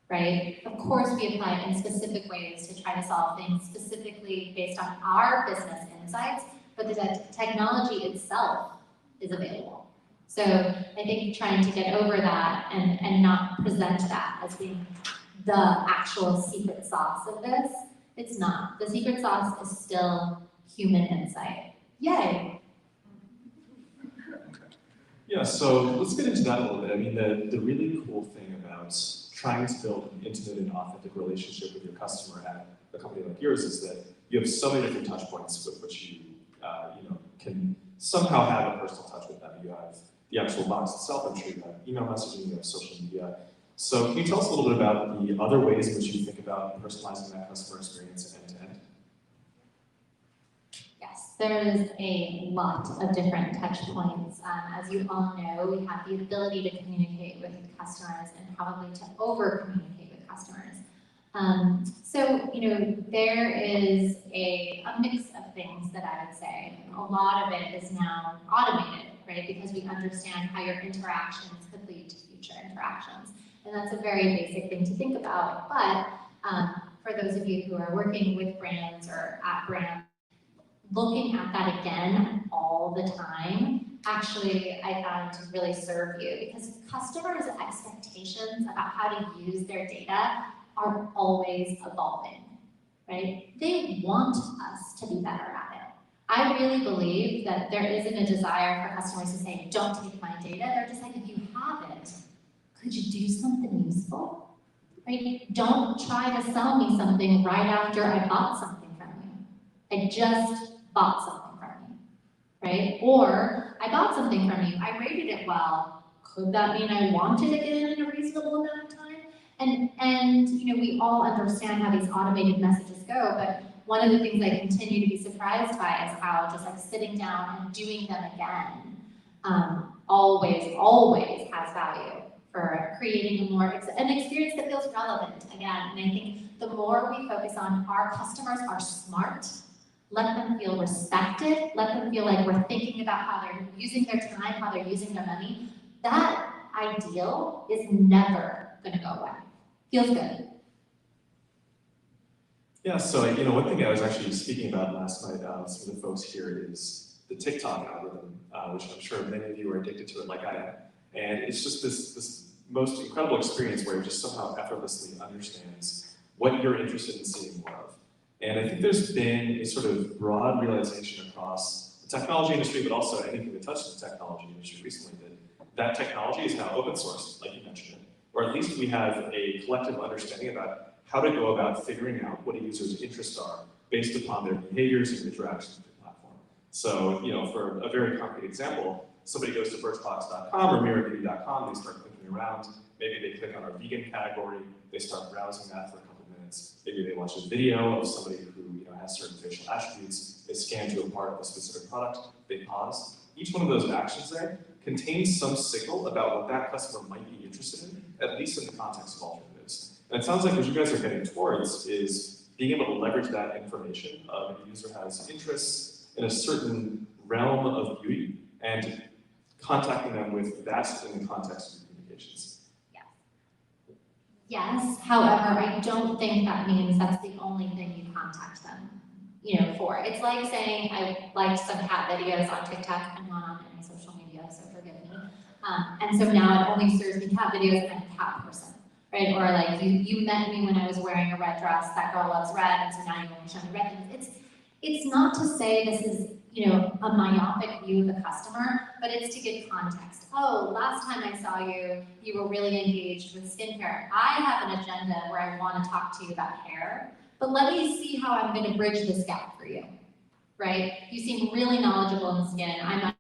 right? Of course we apply it in specific ways to try to solve things specifically based on our business insights, but the technology itself is available. So I think trying to get over that and not present that as being the actual secret sauce of this, it's not. The secret sauce is still human insight. Yay. Yeah, so let's get into that a little bit. I mean, the really cool thing about trying to build an intimate and authentic relationship with your customer at a company like yours is that you have so many different touch points with which you can somehow have a personal touch with them. You have the actual box itself, I'm sure you have email messaging, you have social media. So can you tell us a little bit about the other ways in which you think about personalizing that customer experience end to end? Yes, there's a lot of different touch points. As you all know, we have the ability to communicate with customers and probably to over-communicate with customers. So, there is a mix of things that I would say. A lot of it is now automated, right? Because we understand how your interactions could lead to future interactions. And that's a very basic thing to think about. But for those of you who are working with brands or at brands, looking at that again all the time, actually, I found to really serve you, because customers' expectations about how to use their data are always evolving, right? They want us to be better at it. I really believe that there isn't a desire for customers to say, don't take my data. They're just like, if you have it, could you do something useful? Right? Don't try to sell me something right after I bought something from you. I just bought something from you, right? Or I bought something from you, I rated it well. Could that mean I want it again in a reasonable amount of time? And we all understand how these automated messages go, but one of the things I continue to be surprised by is how just like sitting down and doing them again always has value for creating an experience that feels relevant again. And I think the more we focus on our customers are smart, let them feel respected, let them feel like we're thinking about how they're using their time, how they're using their money, that ideal is never going to go away. Feels good. Yeah, so one thing I was actually speaking about last night with some of the folks here is the TikTok algorithm, which I'm sure many of you are addicted to it like I am. And it's just this most incredible experience where it just somehow effortlessly understands what you're interested in seeing more of. And I think there's been a sort of broad realization across the technology industry, but also anything that touches the technology industry recently, that technology is now open source, like you mentioned it. Or at least we have a collective understanding about how to go about figuring out what a user's interests are based upon their behaviors and interactions with the platform. So, for a very concrete example, somebody goes to Birchbox.com or MIRA.com, they start clicking around, maybe they click on our vegan category, they start browsing that for a couple minutes, maybe they watch a video of somebody who has certain facial attributes, they scan to a part of a specific product, they pause. Each one of those actions there contains some signal about what that customer might be interested in, at least in the context of alternatives. And it sounds like what you guys are getting towards is being able to leverage that information of if a user has interests in a certain realm of beauty and contacting them with that in the context of communications. Yes, however, I don't think that means that's the only thing you contact them, for. It's like saying I liked some cat videos on TikTok. I'm not on any social media, so forgive me. And so now it only serves me cat videos and I'm a cat person, right? Or like you met me when I was wearing a red dress, that girl loves red, and so now you only show me red things. It's not to say this is, a myopic view of the customer, but it's to give context. Oh, last time I saw you, you were really engaged with skincare. I have an agenda where I want to talk to you about hair, but let me see how I'm going to bridge this gap for you, right? You seem really knowledgeable in skin. I'm on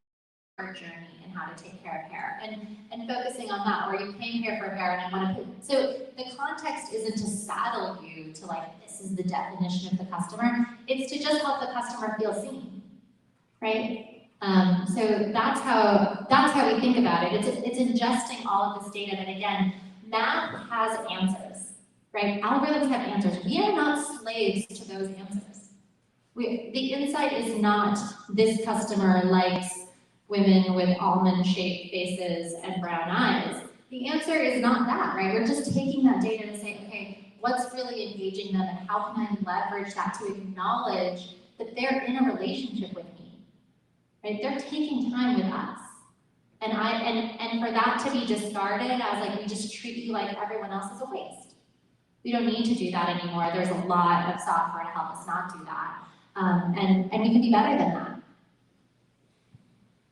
our journey and how to take care of hair, and focusing on that. Or you came here for hair and I want to put, so the context isn't to saddle you to like, this is the definition of the customer. It's to just help the customer feel seen, right? So that's how we think about it. It's ingesting all of this data, but again, math has answers, right? Algorithms have answers. We are not slaves to those answers. The insight is not this customer likes women with almond-shaped faces and brown eyes. The answer is not that, right? We're just taking that data to say, okay, what's really engaging them and how can I leverage that to acknowledge that they're in a relationship with me, right? They're taking time with us. And for that to be discarded as like, we just treat you like everyone else is a waste. We don't need to do that anymore. There's a lot of software to help us not do that. And we can be better than that.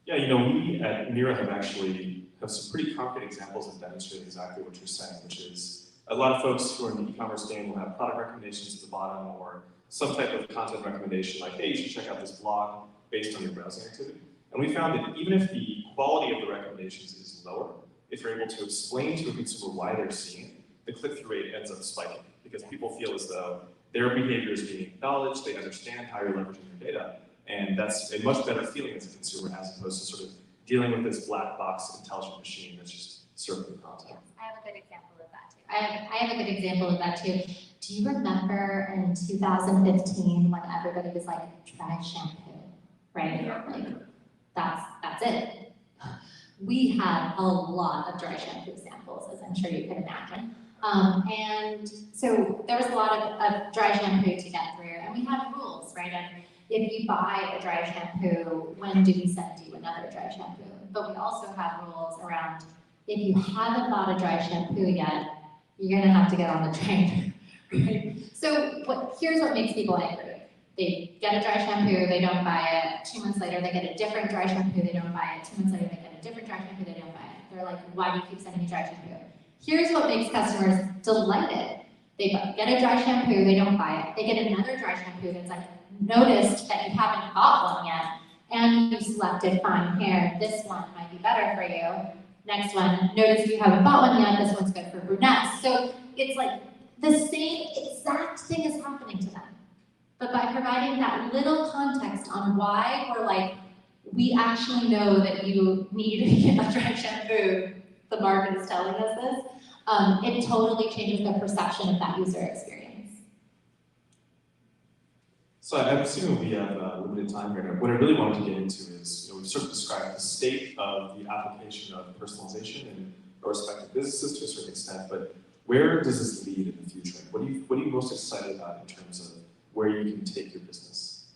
Yeah, you know, we at MIRA have some pretty concrete examples that demonstrate exactly what you're saying, which is a lot of folks who are in the e-commerce game will have product recommendations at the bottom or some type of content recommendation like, hey, you should check out this blog based on your browsing activity. And we found that even if the quality of the recommendations is lower, if you're able to explain to a consumer why they're seeing it, the click-through rate ends up spiking because people feel as though their behavior is being acknowledged, they understand how you're leveraging your data, and that's a much better feeling as a consumer as opposed to sort of dealing with this black box intelligent machine that's just serving content. I have a good example of that too. I have a good example of that too. Do you remember in 2015 when everybody was like, try shampoo, right? Like, that's it. We had a lot of dry shampoo samples, as I'm sure you can imagine. And so there was a lot of dry shampoo to get through, and we had rules, right? And if you buy a dry shampoo, when do we send you another dry shampoo? But we also have rules around if you haven't bought a dry shampoo yet, you're gonna have to get on the train. Right? So here's what makes people angry. They get a dry shampoo, they don't buy it. 2 months later, they get a different dry shampoo, they don't buy it. 2 months later, they get a different dry shampoo, they don't buy it. They're like, why do you keep sending me dry shampoo? Here's what makes customers delighted. They get a dry shampoo, they don't buy it. They get another dry shampoo that's like, noticed that you haven't bought one yet, and you selected fine hair. This one might be better for you. Next one, notice you haven't bought one yet. This one's good for brunettes. So it's like the same exact thing is happening to them. But by providing that little context on why we're like, we actually know that you need a dry shampoo, the market is telling us this, it totally changes the perception of that user experience. So I'm assuming we have limited time here. What I really wanted to get into is, we've sort of described the state of the application of personalization in our respective businesses to a certain extent, but where does this lead in the future? What are you most excited about in terms of where you can take your business?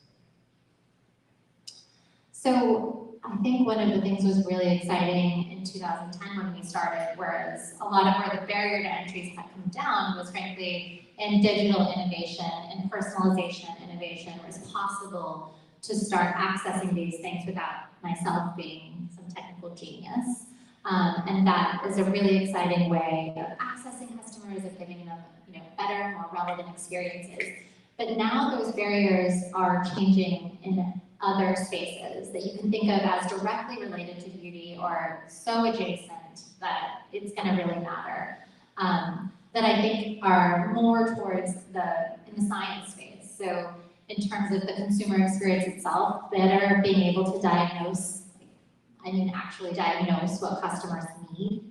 So I think one of the things was really exciting in 2010 when we started, whereas a lot of where the barrier to entries had come down was frankly in digital innovation and personalization innovation, where it's possible to start accessing these things without myself being some technical genius. And that is a really exciting way of accessing customers, of giving them better, more relevant experiences. But now those barriers are changing in other spaces that you can think of as directly related to beauty or so adjacent that it's going to really matter. That I think are more towards in the science space. So in terms of the consumer experience itself, better being able to diagnose, actually diagnose what customers need,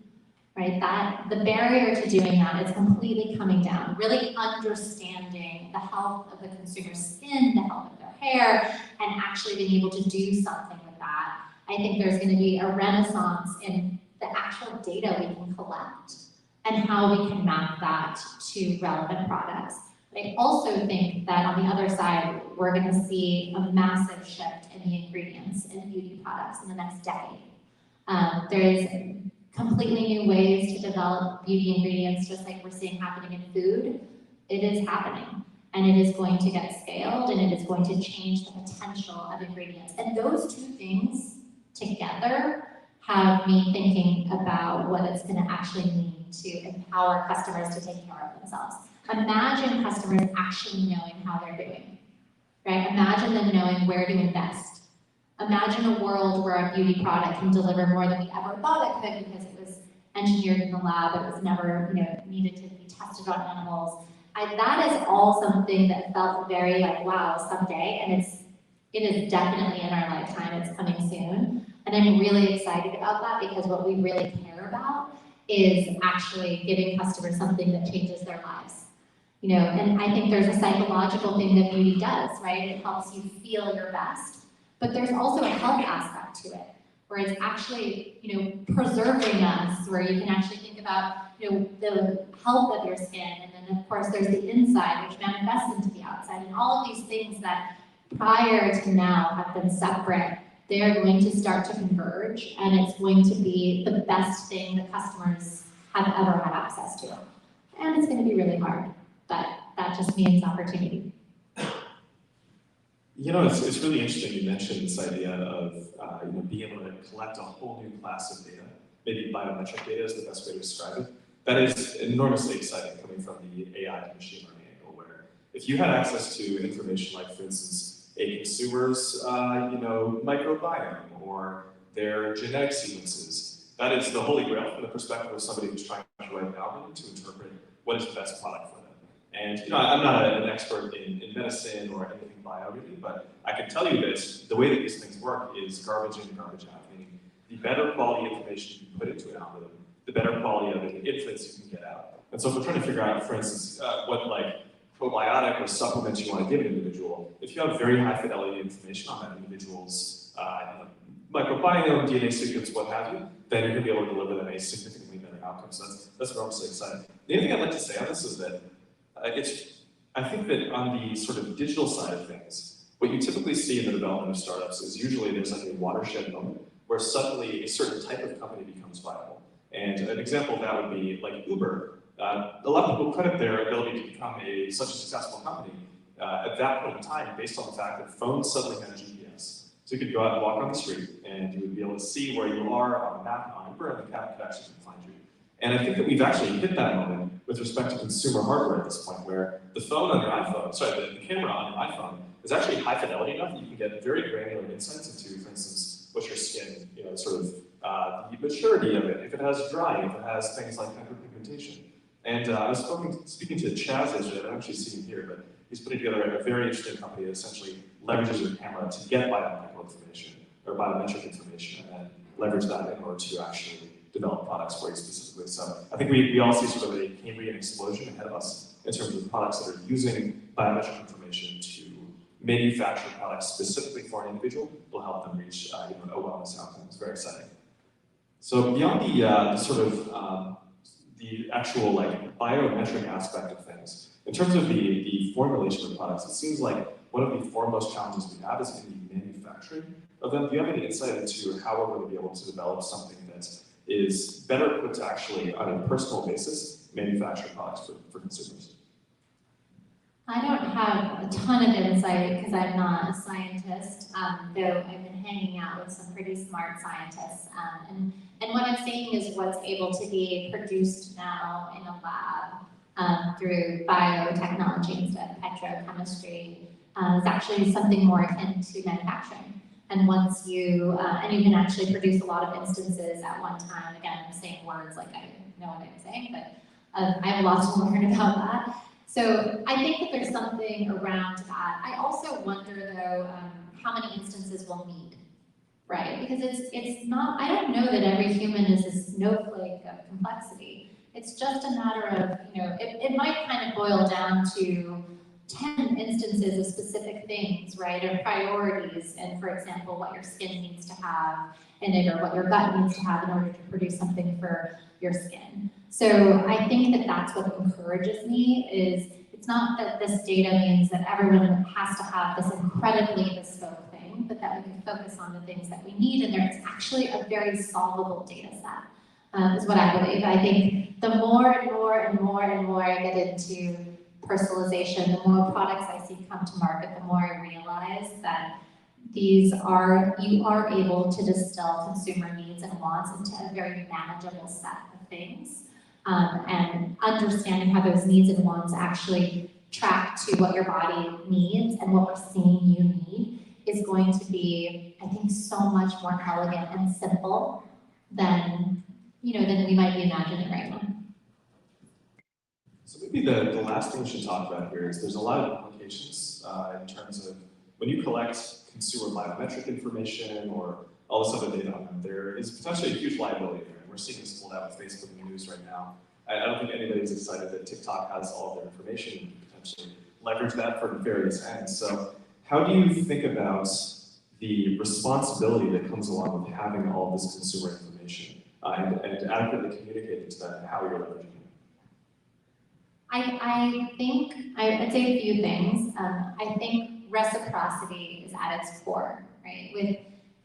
right? That the barrier to doing that is completely coming down, really understanding the health of the consumer's skin, the health of their hair, and actually being able to do something with that. I think there's going to be a renaissance in the actual data we can collect and how we can map that to relevant products. But I also think that on the other side, we're going to see a massive shift in the ingredients in beauty products in the next decade. There is completely new ways to develop beauty ingredients, just like we're seeing happening in food. It is happening, and it is going to get scaled, and it is going to change the potential of ingredients. And those two things together have me thinking about what it's going to actually mean to empower customers to take care of themselves. Imagine customers actually knowing how they're doing, right? Imagine them knowing where to invest. Imagine a world where a beauty product can deliver more than we ever thought it could because it was engineered in the lab, it was never needed to be tested on animals. That is all something that felt very like, wow, someday, and it is definitely in our lifetime, it's coming soon. And I'm really excited about that because what we really care about is actually giving customers something that changes their lives. And I think there's a psychological thing that beauty does, right? It helps you feel your best, but there's also a health aspect to it, where it's actually, preserving us, where you can actually think about, the health of your skin, and then of course there's the inside, which manifests into the outside, and all of these things that prior to now have been separate, they are going to start to converge, and it's going to be the best thing that customers have ever had access to. And it's going to be really hard, but that just means opportunity. You know, it's really interesting you mentioned this idea of being able to collect a whole new class of data. Maybe biometric data is the best way to describe it. That is enormously exciting coming from the AI to machine learning angle, where if you had access to information like, for instance, a consumer's microbiome or their genetic sequences, that is the holy grail from the perspective of somebody who's trying to write an algorithm to interpret what is the best product for them. And I'm not an expert in medicine or anything bio really, but I can tell you that the way that these things work is garbage in, garbage out. Meaning, the better quality information you put into an algorithm, the better quality of the inference you can get out. And so if we're trying to figure out, for instance, what probiotic or supplements you want to give an individual, if you have very high fidelity information on that individual's microbiome, DNA sequence, what have you, then you're going to be able to deliver them a significantly better outcome. So that's enormously exciting. The other thing I'd like to say on this is that I think that on the sort of digital side of things, what you typically see in the development of startups is usually there's like a watershed moment where suddenly a certain type of company becomes viable. And an example of that would be like Uber. A lot of people credit their ability to become such a successful company at that point in time based on the fact that phones suddenly had GPS. So you could go out and walk on the street and you would be able to see where you are on a map on Uber and the cab could actually find you. And I think that we've actually hit that moment with respect to consumer hardware at this point, where the phone on your iPhone, the camera on your iPhone is actually high fidelity enough that you can get very granular insights into, for instance, what's your skin, the maturity of it, if it has drying, if it has things like hyperpigmentation. And I was speaking to Chaz yesterday. I don't actually see him here, but he's putting together a very interesting company that essentially leverages your camera to get biomedical information or biometric information and then leverage that in order to actually develop products for you specifically. So I think we all see sort of a Cambrian explosion ahead of us in terms of products that are using biometric information to manufacture products specifically for an individual will help them reach a wellness outcome. It's very exciting. So beyond the actual biometric aspect of things, in terms of the formulation of products, it seems like one of the foremost challenges we have is in the manufacturing of them. Do you have any insight into how we're going to be able to develop something that is better equipped to actually, on a personal basis, manufacture products for consumers? I don't have a ton of insight because I'm not a scientist, though I've been hanging out with some pretty smart scientists. And what I'm seeing is what's able to be produced now in a lab through biotechnology instead of petrochemistry is actually something more akin to manufacturing. And once you can actually produce a lot of instances at one time. Again, I'm saying words like I know what I'm saying, but I have a lot to learn about that. So I think that there's something around that. I also wonder though, how many instances we'll need, right? Because it's not, I don't know that every human is a snowflake of complexity. It's just a matter of, it might kind of boil down to 10 instances of specific things, right, or priorities, and for example, what your skin needs to have in it, or what your gut needs to have in order to produce something for your skin. So I think that that's what encourages me, is it's not that this data means that everyone has to have this incredibly bespoke thing, but that we can focus on the things that we need, and there's actually a very solvable data set, is what I believe. I think the more and more and more and more I get into personalization, the more products I see come to market, the more I realize that you are able to distill consumer needs and wants into a very manageable set of things. And understanding how those needs and wants actually track to what your body needs and what we're seeing you need is going to be, I think, so much more elegant and simple than we might be imagining right now. So maybe the last thing we should talk about here is there's a lot of implications in terms of when you collect consumer biometric information or all this other data on them, there is potentially a huge liability there. And we're seeing this pulled out with Facebook in the news right now. I don't think anybody's excited that TikTok has all of their information and can potentially leverage that for various ends. So how do you think about the responsibility that comes along with having all this consumer information and adequately communicating to them how you're leveraging it? I'd say a few things. I think reciprocity is at its core, right? With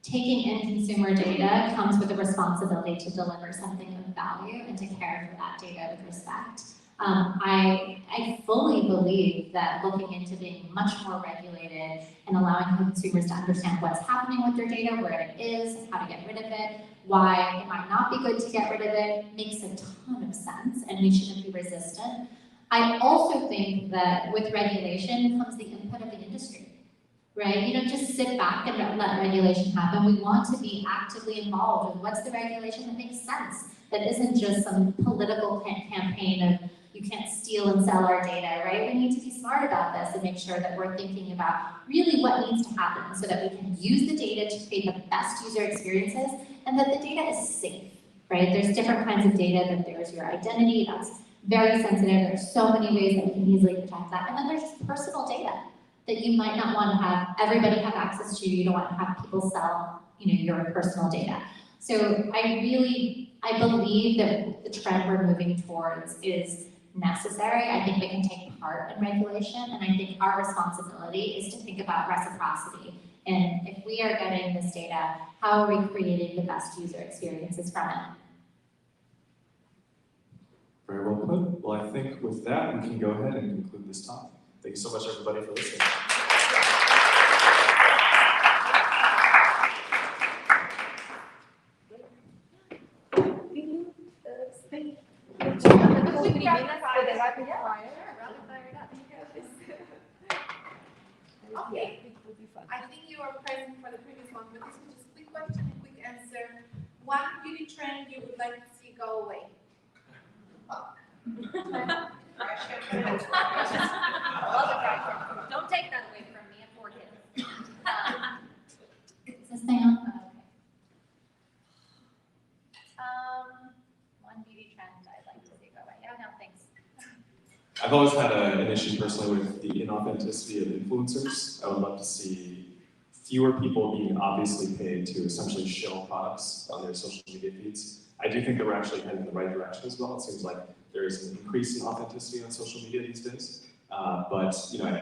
taking in consumer data comes with the responsibility to deliver something of value and to care for that data with respect. I fully believe that looking into being much more regulated and allowing consumers to understand what's happening with their data, where it is, how to get rid of it, why it might not be good to get rid of it, makes a ton of sense, and we shouldn't be resistant. I also think that with regulation comes the input of the industry, right? You don't just sit back and let regulation happen. We want to be actively involved with what's the regulation that makes sense, that isn't just some political campaign of you can't steal and sell our data, right? We need to be smart about this and make sure that we're thinking about really what needs to happen so that we can use the data to create the best user experiences and that the data is safe, right? There's different kinds of data, that there's your identity, that's very sensitive. There's so many ways that we can easily protect that. And then there's just personal data that you might not want to have everybody have access to. You don't want to have people sell, your personal data. So I believe that the trend we're moving towards is necessary. I think we can take part in regulation, and I think our responsibility is to think about reciprocity. And if we are getting this data, how are we creating the best user experiences from it? Very well put. Well, I think with that, we can go ahead and conclude this talk. Thank you so much, everybody, for listening. Okay, I think you were present for the previous one, but this was just a quick question and quick answer. One beauty trend you would like to see go away? Don't take that away from me, I'm 4 kids. Is this thing on? One beauty trend I'd like to see go away. Oh, no, thanks. I've always had an issue personally with the inauthenticity of influencers. I would love to see fewer people being obviously paid to essentially show products on their social media feeds. I do think that we're actually heading in the right direction as well. It seems like there is an increase in authenticity on social media these days. But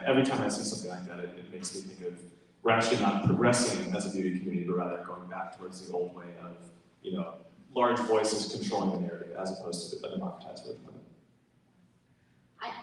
every time I see something like that, it makes me think of we're actually not progressing as a beauty community, but rather going back towards the old way of large voices controlling the narrative as opposed to a democratized way of putting it.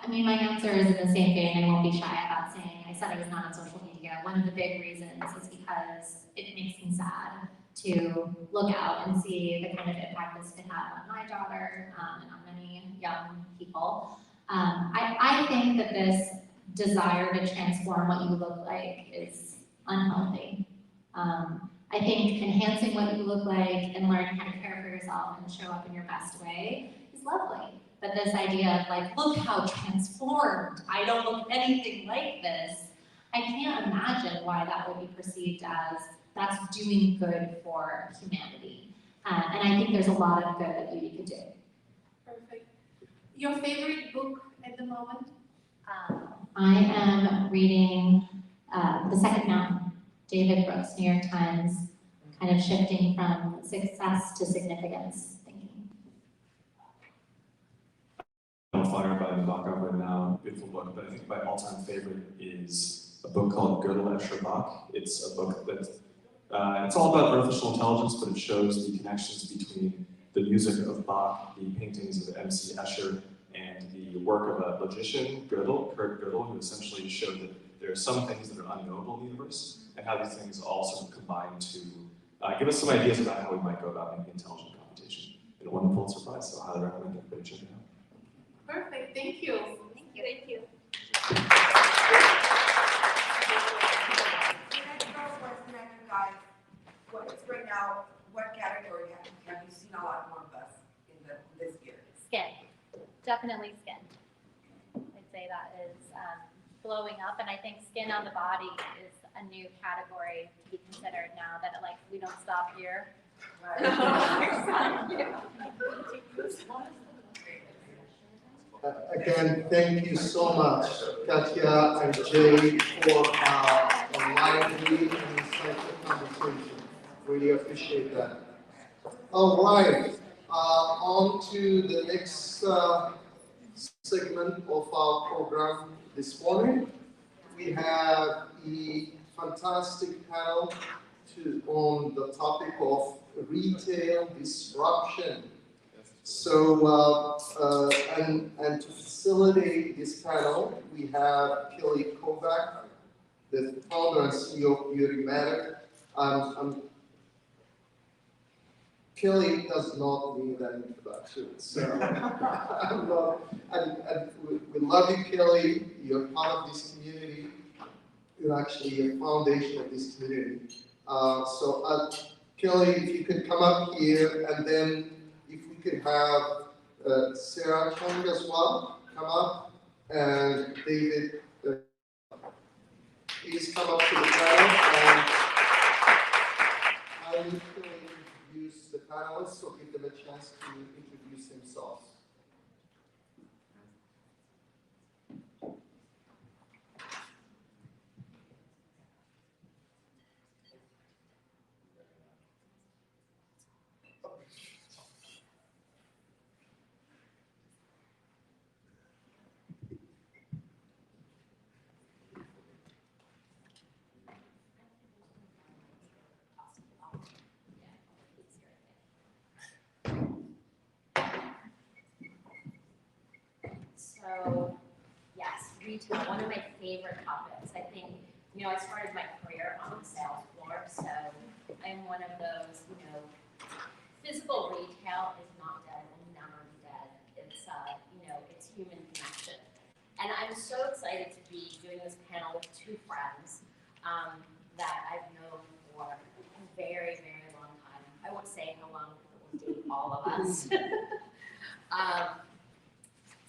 I mean, my answer is in the same vein. I won't be shy about saying I said I was not on social media. One of the big reasons is because it makes me sad to look out and see the kind of impact this could have on my daughter and on many young people. I think that this desire to transform what you look like is unhealthy. I think enhancing what you look like and learning how to care for yourself and show up in your best way is lovely. But this idea of look how transformed, I don't look anything like this, I can't imagine why that would be perceived as that's doing good for humanity. And I think there's a lot of good that beauty could do. Perfect. Your favorite book at the moment? I am reading The Second Mountain, David Brooks, New York Times, kind of shifting from success to significance thinking. On Fire by Bach right now, beautiful book, but I think my all-time favorite is a book called Gödel, Escher, Bach. It's a book that it's all about artificial intelligence, but it shows the connections between the music of Bach, the paintings of M.C. Escher, and the work of a logician, Gödel, Kurt Gödel, who essentially showed that there are some things that are unknowable in the universe, and how these things all sort of combine to give us some ideas about how we might go about making intelligent computation. And a wonderful surprise, so I highly recommend everybody check it out. Perfect, thank you. Thank you. Thank you. Guys, what is right now, what category have you seen a lot more of us in this year? Skin, definitely skin. I'd say that is blowing up, and I think skin on the body is a new category to be considered now that we don't stop here. Again, thank you so much, Katia and Jay, for a lively and insightful conversation. Really appreciate that. All right, on to the next segment of our program this morning. We have a fantastic panel on the topic of retail disruption. So, and to facilitate this panel, we have Kelly Kovack, the founder and CEO of BeautyMatter. Kelly does not need an introduction, so I'm not, and we love you, Kelly. You're part of this community. You're actually a foundation of this community. Kelly, if you could come up here, and then if we could have Sarah Chung as well come up, and David, please come up to the panel. And I will introduce the panelists, so give them a chance to introduce themselves. So, yes, retail, one of my favorite topics. I think, I started my career on the sales floor, so I'm one of those, physical retail is not dead, will never be dead. It's, it's human connection. And I'm so excited to be doing this panel with two friends that I've known for a very, very long time. I won't say how long, because it will date all of us.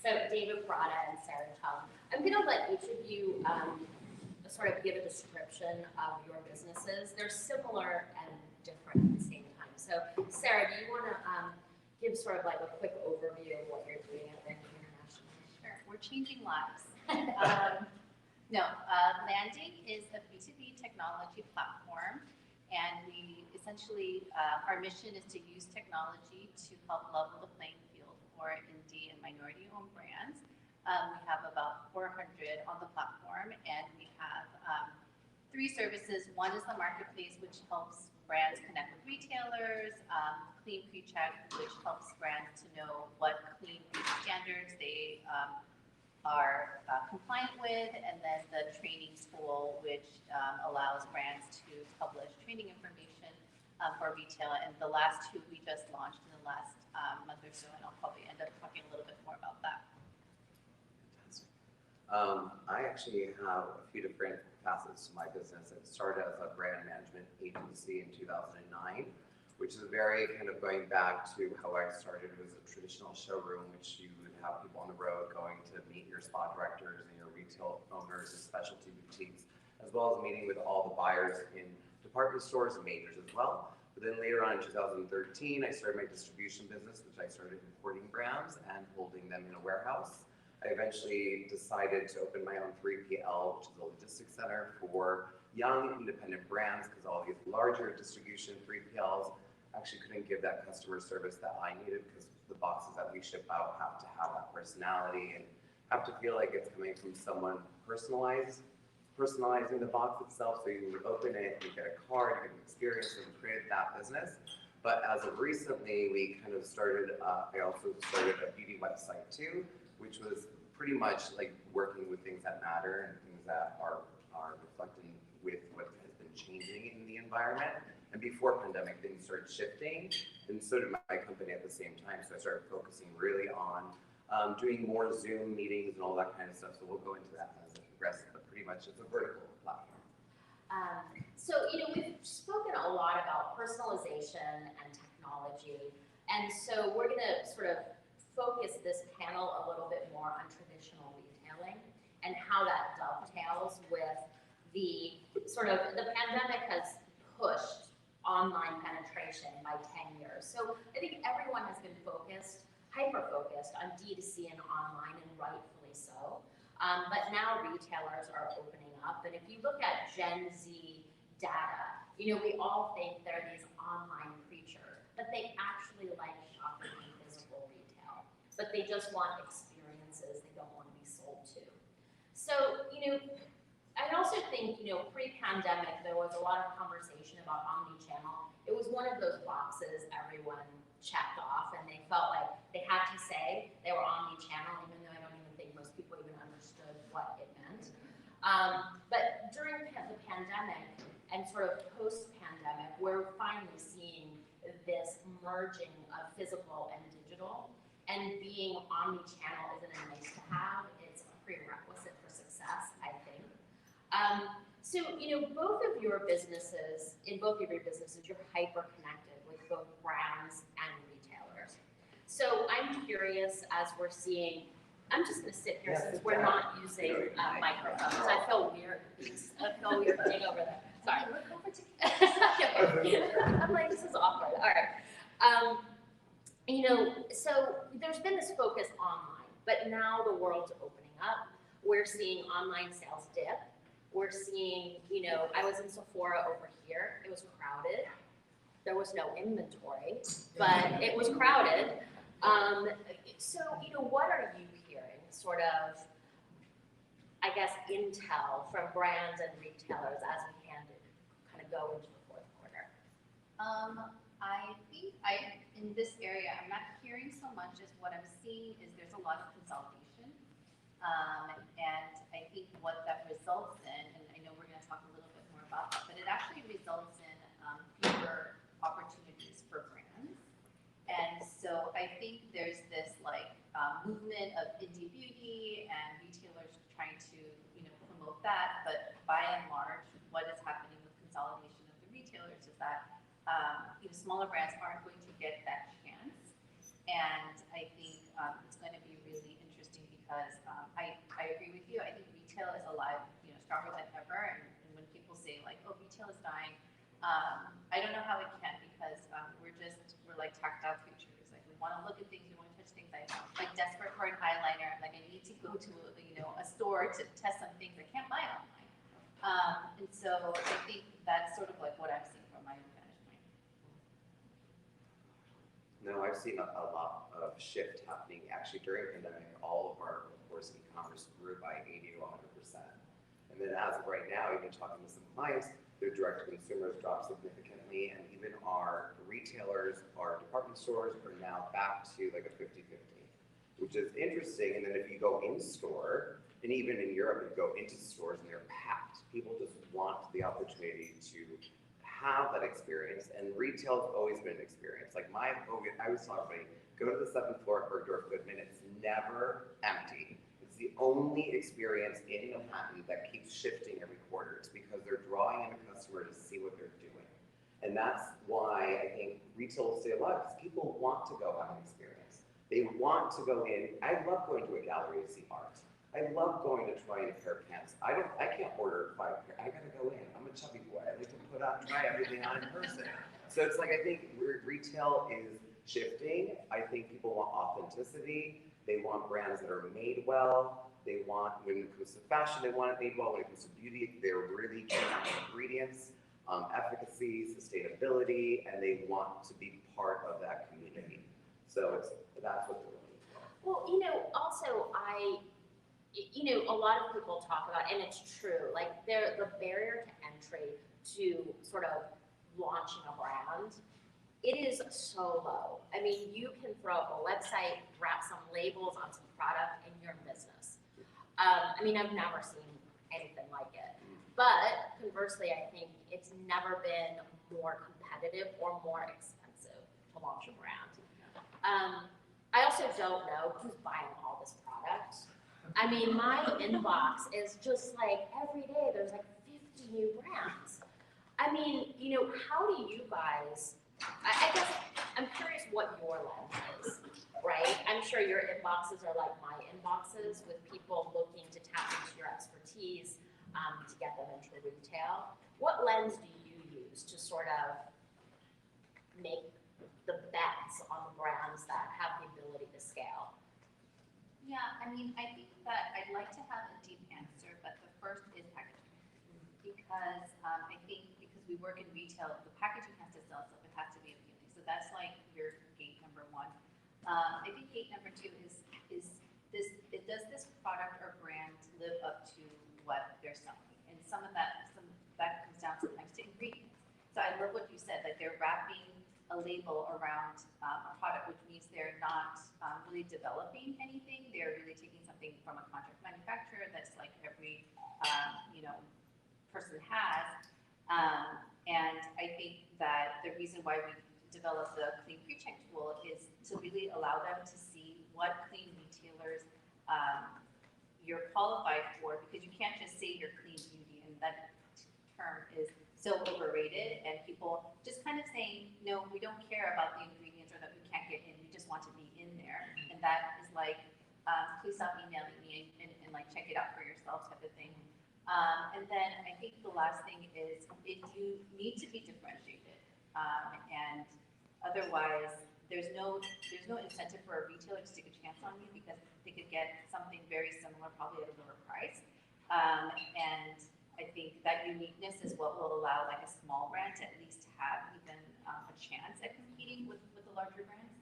So David Pirrotta and Sarah Chung. I'm going to let each of you sort of give a description of your businesses. They're similar and different at the same time. So Sarah, do you want to give sort of like a quick overview of what you're doing at Landin International? Sure, we're changing lives. Landin is a B2B technology platform, and we essentially, our mission is to use technology to help level the playing field for indie and minority-owned brands. We have about 400 on the platform, and we have 3 services. One is the marketplace, which helps brands connect with retailers, Clean Pre-Check, which helps brands to know what clean beauty standards they are compliant with, and then the training school, which allows brands to publish training information for retail. And the last 2 we just launched in the last month or so, and I'll probably end up talking a little bit more about that. I actually have a few different facets to my business. It started as a brand management agency in 2009, which is very kind of going back to how I started. It was a traditional showroom, which you would have people on the road going to meet your spa directors and your retail owners and specialty boutiques, as well as meeting with all the buyers in department stores and majors as well. But then later on in 2013, I started my distribution business, which I started importing brands and holding them in a warehouse. I eventually decided to open my own 3PL, which is a logistics center for young independent brands, because all these larger distribution 3PLs actually couldn't give that customer service that I needed, because the boxes that we ship out have to have that personality and have to feel like it's coming from someone personalizing the box itself. So you would open it, you get a card, you get an experience, and create that business. But as of recently, we kind of started, I also started a beauty website too, which was pretty much like working with things that matter and things that are reflecting with what has been changing in the environment. And before pandemic, things started shifting, and so did my company at the same time. So I started focusing really on doing more Zoom meetings and all that kind of stuff. So we'll go into that as it progresses, but pretty much it's a vertical platform. So, we've spoken a lot about personalization and technology, and so we're going to sort of focus this panel a little bit more on traditional retailing and how that dovetails with the the pandemic has pushed online penetration by 10 years. So I think everyone has been hyper-focused on D2C and online, and rightfully so. But now retailers are opening up, and if you look at Gen Z data, we all think they're these online creatures, but they actually like shopping in physical retail. But they just want experiences, they don't want to be sold to. So, I also think, pre-pandemic, there was a lot of conversation about omni-channel. It was one of those boxes everyone checked off, and they felt like they had to say they were omni-channel, even though I don't even think most people even understood what it meant. But during the pandemic and sort of post-pandemic, we're finally seeing this merging of physical and digital, and being omni-channel isn't a nice to have, it's a prerequisite for success, I think. So, both of your businesses, you're hyper-connected with both brands and retailers. So I'm curious, as we're seeing, I'm just gonna sit here since we're not using microphones. I feel weird being over there. Sorry. I'm like, this is awkward. All right. So there's been this focus online, but now the world's opening up. We're seeing online sales dip. We're seeing, I was in Sephora over here. It was crowded. There was no inventory, but it was crowded. So, what are you hearing, sort of, I guess, intel from brands and retailers as we kind of go into the fourth quarter? I think in this area, I'm not hearing so much as what I'm seeing is there's a lot of consolidation. And I think what that results in, and I know we're going to talk a little bit more about that, but it actually results in fewer opportunities for brands. And so I think there's this movement of indie beauty and retailers trying to promote that, but by and large, what is happening with consolidation of the retailers is that smaller brands aren't going to get that chance. And I think it's going to be really interesting because I agree with you. I think retail is alive, stronger than ever. And when people say oh, retail is dying, I don't know how it can, because we're like tactile creatures. Like, we want to look at things, we want to touch things. I'm like desperate for an eyeliner. I need to go to a store to test some things I can't buy online. And so I think that's sort of like what I'm seeing from my own vantage point. No, I've seen a lot of shift happening. Actually, during the pandemic, all of our, of course, e-commerce grew by 80 to 100%. And then as of right now, even talking to some clients, their direct to consumers dropped significantly, and even our retailers, our department stores are now back to like a 50-50, which is interesting. And then if you go in store, and even in Europe, you go into stores and they're packed. People just want the opportunity to have that experience, and retail has always been an experience. Like I always tell everybody, go to the 7th floor at Bergdorf Goodman, it's never empty. It's the only experience in Manhattan that keeps shifting every quarter. It's because they're drawing in a customer to see what they're doing. And that's why I think retail will stay alive, because people want to go have an experience. They want to go in. I love going to a gallery to see art. I love going to try a pair of pants. I can't order 5 pairs. I gotta go in. I'm a chubby boy. I like to try everything on in person. So it's like, I think retail is shifting. I think people want authenticity. They want brands that are made well. They want, when it comes to fashion, they want it made well. When it comes to beauty, they're really keen on ingredients, efficacy, sustainability, and they want to be part of that community. So that's what they're looking for. Well, also a lot of people talk about, and it's true, like the barrier to entry to sort of launching a brand, it is so low. I mean, you can throw up a website, wrap some labels on some product, and you're in business. I've never seen anything like it. But conversely, I think it's never been more competitive or more expensive to launch a brand. I also don't know who's buying all this product. My inbox is just like every day there's like 50 new brands. How do you guys, I guess I'm curious what your lens is, right? I'm sure your inboxes are like my inboxes, with people looking to tap into your expertise to get them into retail. What lens do you use to sort of make the bets on the brands that have the ability to scale? Yeah, I think that I'd like to have a deep answer, but the first is packaging. Because I think because we work in retail, the packaging has to sell itself, it has to be appealing. So that's like your gate number 1. I think gate number 2 is does this product or brand live up to what they're selling? And some of that comes down sometimes to ingredients. So I love what you said, like they're wrapping a a label around a product, which means they're not really developing anything. They're really taking something from a contract manufacturer that's like every person has. And I think that the reason why we developed the clean pre-check tool is to really allow them to see what clean retailers you're qualified for, because you can't just say you're clean beauty, and that term is so overrated, and people just kind of saying, no, we don't care about the ingredients or that we can't get in, we just want to be in there. And that is like, please stop emailing me and like check it out for yourself type of thing. And then I think the last thing is you need to be differentiated. And otherwise, there's no incentive for a retailer to take a chance on you, because they could get something very similar, probably at a lower price. And I think that uniqueness is what will allow like a small brand to at least have even a chance at competing with the larger brands.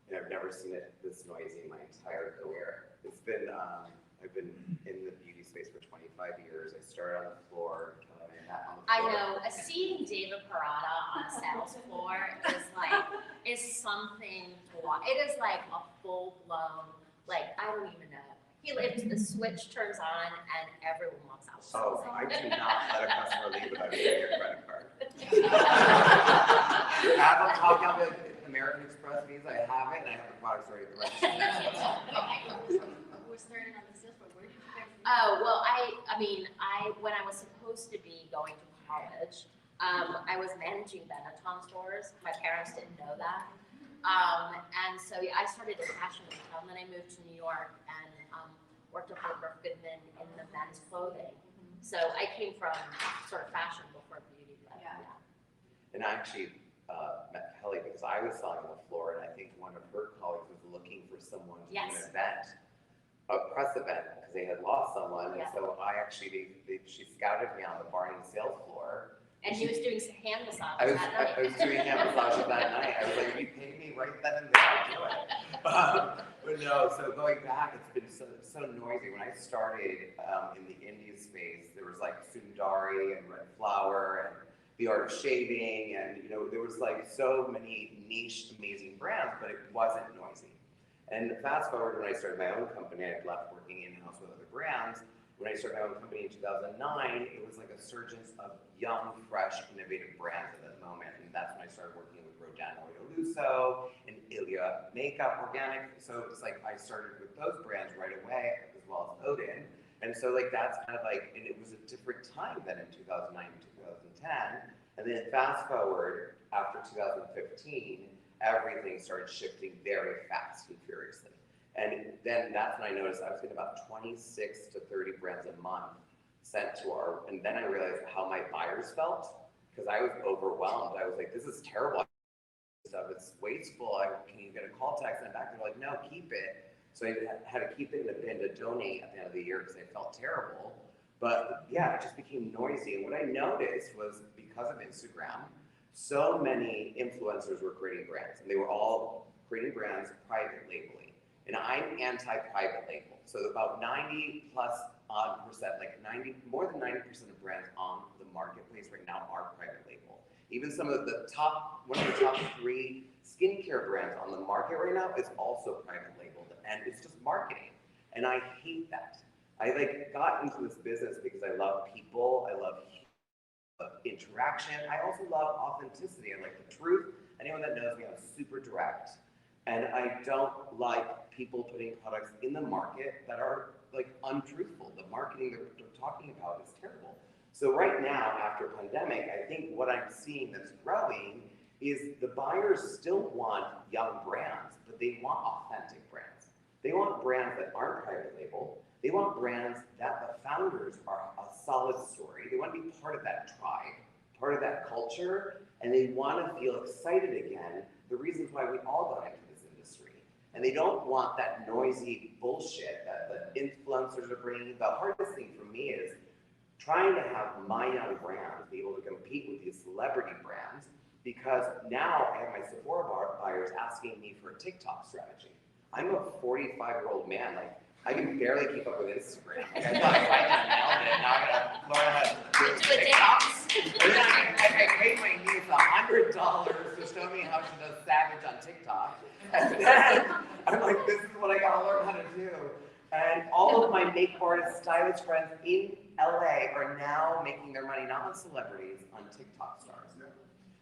And I've never seen it this noisy in my entire career. It's been, I've been in the beauty space for 25 years. I started on the floor. I know, seeing David Pirrotta on a sales floor is something to watch. It is like a full blown, like, I don't even know. The switch turns on and everyone walks out. Oh, I do not let a customer leave without getting your credit card. I have a copy of American Express Visa, I have it, and I have the products already at the register. We're starting on the sales floor. Where did you guys? Oh, well, I mean, when I was supposed to be going to college, I was managing Benetton stores. My parents didn't know that. And so yeah, I started in fashion retail, and then I moved to New York and worked at Bergdorf Goodman in the men's clothing. So I came from sort of fashion before beauty. Yeah. And I actually met Kelly because I was selling on the floor, and I think one of her colleagues was looking for someone to do an event, a press event, because they had lost someone. And so I actually, she scouted me on the Barney sales floor. And he was doing some hand massages that night. I was doing hand massages that night. I was like, you paid me right then and there to do it. But no, so going back, it's been so noisy. When I started in the indie space, there was like Sundari and Red Flower and The Art of Shaving, and there was like so many niche, amazing brands, but it wasn't noisy. And fast forward when I started my own company, I left working in-house with other brands. When I started my own company in 2009, it was like a surgence of young, fresh, innovative brands at that moment. And that's when I started working with Leifso and Ilia Makeup Organic. So it's like I started with those brands right away, as well as Odin. And so like that's kind of like, and it was a different time than in 2009 and 2010. And then fast forward after 2015, everything started shifting very fast and furiously. And then that's when I noticed I was getting about 26 to 30 brands a month sent to our, and then I realized how my buyers felt, because I was overwhelmed. I was like, this is terrible stuff, it's wasteful. Can you get a call text and back? They're like, no, keep it. So I had to keep it in the bin to donate at the end of the year because I felt terrible. But yeah, it just became noisy. And what I noticed was because of Instagram, so many influencers were creating brands, and they were all creating brands private labeling. And I'm anti-private label. So about 90 plus odd percent, like more than 90% of brands on the marketplace right now are private label. Even some of the one of the top 3 skincare brands on the market right now is also private labeled, and it's just marketing. And I hate that. I got into this business because I love people, I love interaction. I also love authenticity. I like the truth. Anyone that knows me, I'm super direct. And I don't like people putting products in the market that are untruthful. The marketing they're talking about is terrible. So right now, after pandemic, I think what I'm seeing that's growing is the buyers still want young brands, but they want authentic brands. They want brands that aren't private label. They want brands that the founders are a solid story. They want to be part of that tribe, part of that culture, and they want to feel excited again. The reasons why we all got into this industry. And they don't want that noisy bullshit that the influencers are bringing. The hardest thing for me is trying to have my young brands be able to compete with these celebrity brands, because now I have my Sephora buyers asking me for a TikTok strategy. I'm a 45-year-old man, I can barely keep up with Instagram. Like, I thought I finally nailed it. Now I gotta learn how to do TikToks. And then I paid my niece $100 to show me how to do savage on TikTok. And then I'm like, this is what I gotta learn how to do. And all of my makeup artist, stylist friends in LA are now making their money not on celebrities, on TikTok stars.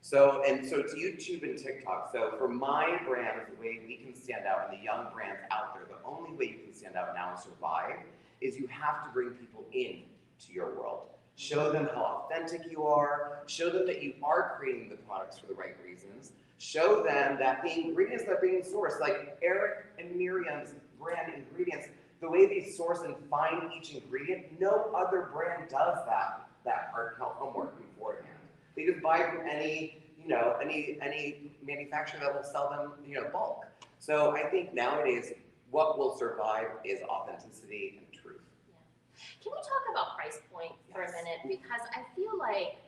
So it's YouTube and TikTok. So for my brand, the way we can stand out, and the young brands out there, the only way you can stand out now and survive is you have to bring people in to your world. Show them how authentic you are. Show them that you are creating the products for the right reasons. Show them that the ingredients that are being sourced, like Eric and Miriam's brand ingredients, the way they source and find each ingredient, no other brand does that hard homework beforehand. They just buy from any manufacturer that will sell them, bulk. So I think nowadays, what will survive is authenticity and truth. Can we talk about price point for a minute? Because I feel like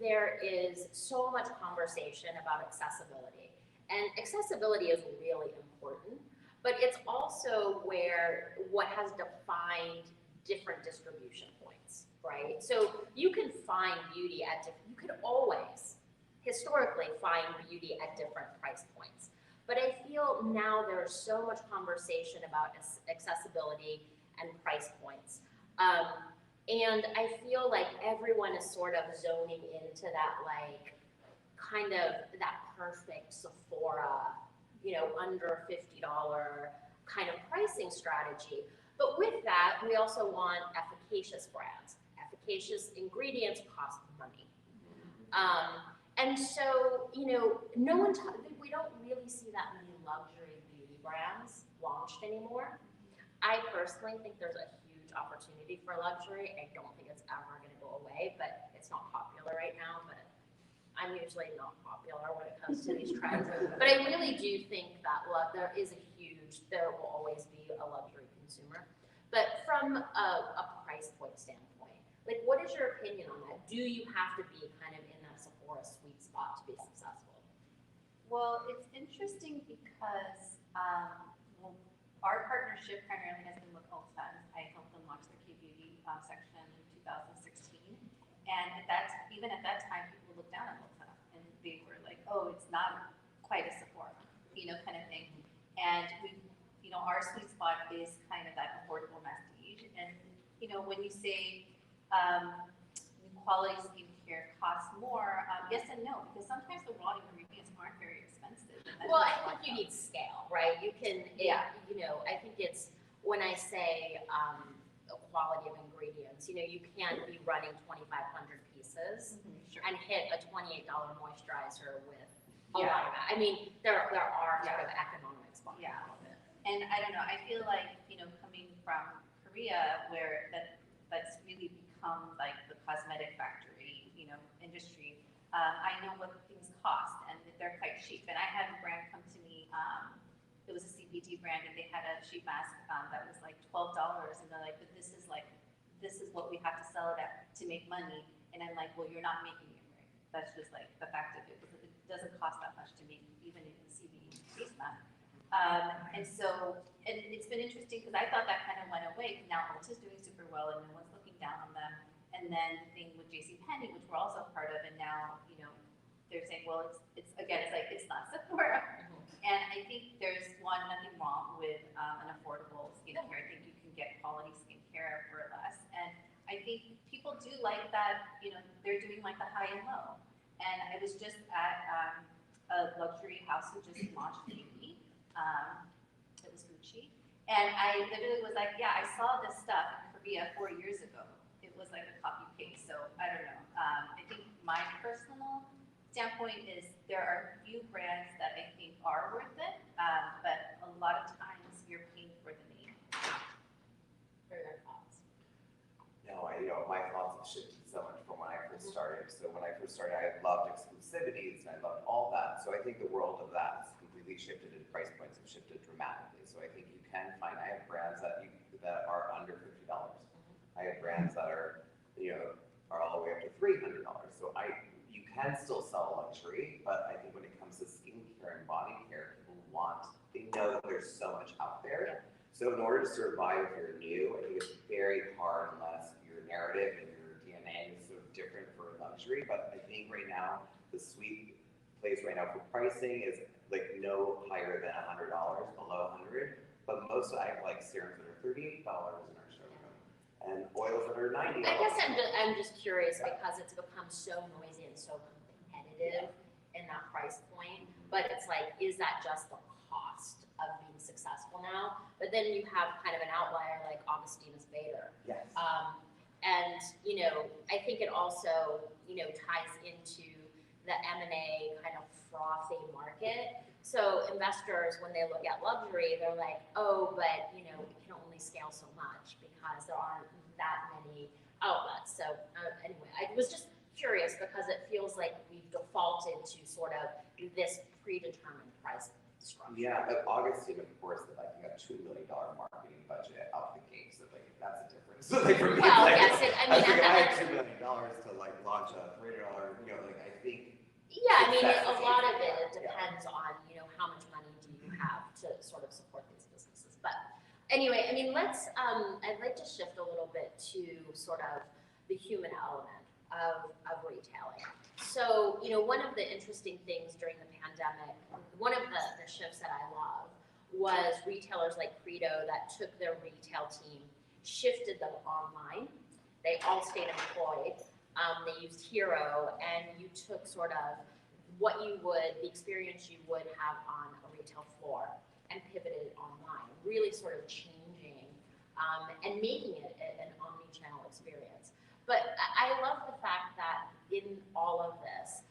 there is so much conversation about accessibility. And accessibility is really important, but it's also what has defined different distribution points, right? So you can find beauty you could always historically find beauty at different price points. But I feel now there's so much conversation about accessibility and price points. And I feel like everyone is sort of zoning into that, like, kind of that perfect Sephora, under $50 kind of pricing strategy. But with that, we also want efficacious brands. Efficacious ingredients cost money. And so, we don't really see that many luxury beauty brands launched anymore. I personally think there's a huge opportunity for luxury. I don't think it's ever going to go away, but it's not popular right now. But I'm usually not popular when it comes to these trends. But I really do think that there will always be a luxury consumer. But from a price point standpoint, like, what is your opinion on that? Do you have to be kind of in that Sephora sweet spot to be successful? Well, it's interesting because our partnership primarily has been with Ulta. I helped them launch their K-Beauty section in 2016. And even at that time, people looked down on Ulta and they were like, oh, it's not quite a Sephora, kind of thing. And our sweet spot is kind of that affordable prestige. And, when you say quality skincare costs more, yes and no, because sometimes the raw ingredients aren't very expensive. Well, I think you need scale, right? You can, I think it's, when I say quality of ingredients, you can't be running 2,500 pieces and hit a $28 moisturizer with a lot of that. I mean, there are sort of economics behind all of it. And I don't know, I feel like, coming from Korea, where that's really become like the cosmetic factory, industry, I know what things cost and they're quite cheap. And I had a brand come to me, it was a CBD brand, and they had a sheet mask that was like $12, and they're like, but this is what we have to sell it at to make money. And I'm like, well, you're not making it right. That's just like the fact of it, because it doesn't cost that much to make even in the CBD face mask. And it's been interesting because I thought that kind of went away. Now Ulta's doing super well and no one's looking down on them. And then the thing with JCPenney, which we're also part of, and now, they're saying, well, it's not Sephora. And I think there's nothing wrong with an affordable skincare. I think you can get quality skincare for less. And I think people do like that, they're doing like the high and low. And I was just at a luxury house who just launched beauty. It was Gucci. And I literally was like, yeah, I saw this stuff in Korea 4 years ago. It was like a copy paste. So I don't know. I think my personal standpoint is there are few brands that I think are worth it, but a lot of times you're paying for the name. For your thoughts? No, my thoughts have shifted so much from when I first started. So when I first started, I loved exclusivities and I loved all that. So I think the world of that has completely shifted and price points have shifted dramatically. So I think you can find, I have brands that are under $50. I have brands that are all the way up to $300. So you can still sell luxury, but I think when it comes to skincare and body care, they know that there's so much out there. So in order to survive if you're new, I think it's very hard unless your narrative and your DNA is sort of different for luxury. But I think right now, the sweet place right now for pricing is like no higher than $100, below 100. But most I have like serums that are $38 in our showroom, and oils that are $90. I guess I'm just curious because it's become so noisy and so competitive in that price point. But it's like, is that just the cost of being successful now? But then you have kind of an outlier like Augustina's Bader. Yes. And, you know, I think it also, you know, ties into the M&A kind of frothy market. So investors, when they look at luxury, they're like, oh, but, you know, it can only scale so much because there aren't that many outlets. So anyway, I was just curious because it feels like we've defaulted to sort of this predetermined price structure. Yeah, but Augustine, of course, like you got $2 million marketing budget out the gate, so like that's a difference. So like for me, well, like, yes, I mean, I had $2 million to like launch a $300, you know, like I think. Yeah, I mean, a lot of it depends on, you know, how much money do you have to sort of support these businesses. But anyway, I mean, let's, I'd like to shift a little bit to sort of the human element of retailing. So, you know, one of the interesting things during the pandemic, one of the shifts that I love was retailers like Credo that took their retail team, shifted them online. They all stayed employed. They used Hero, and you took sort of what you would, the experience you would have on a retail floor and pivoted it online, really sort of changing and making it an omni-channel experience. But I love the fact that in all of this,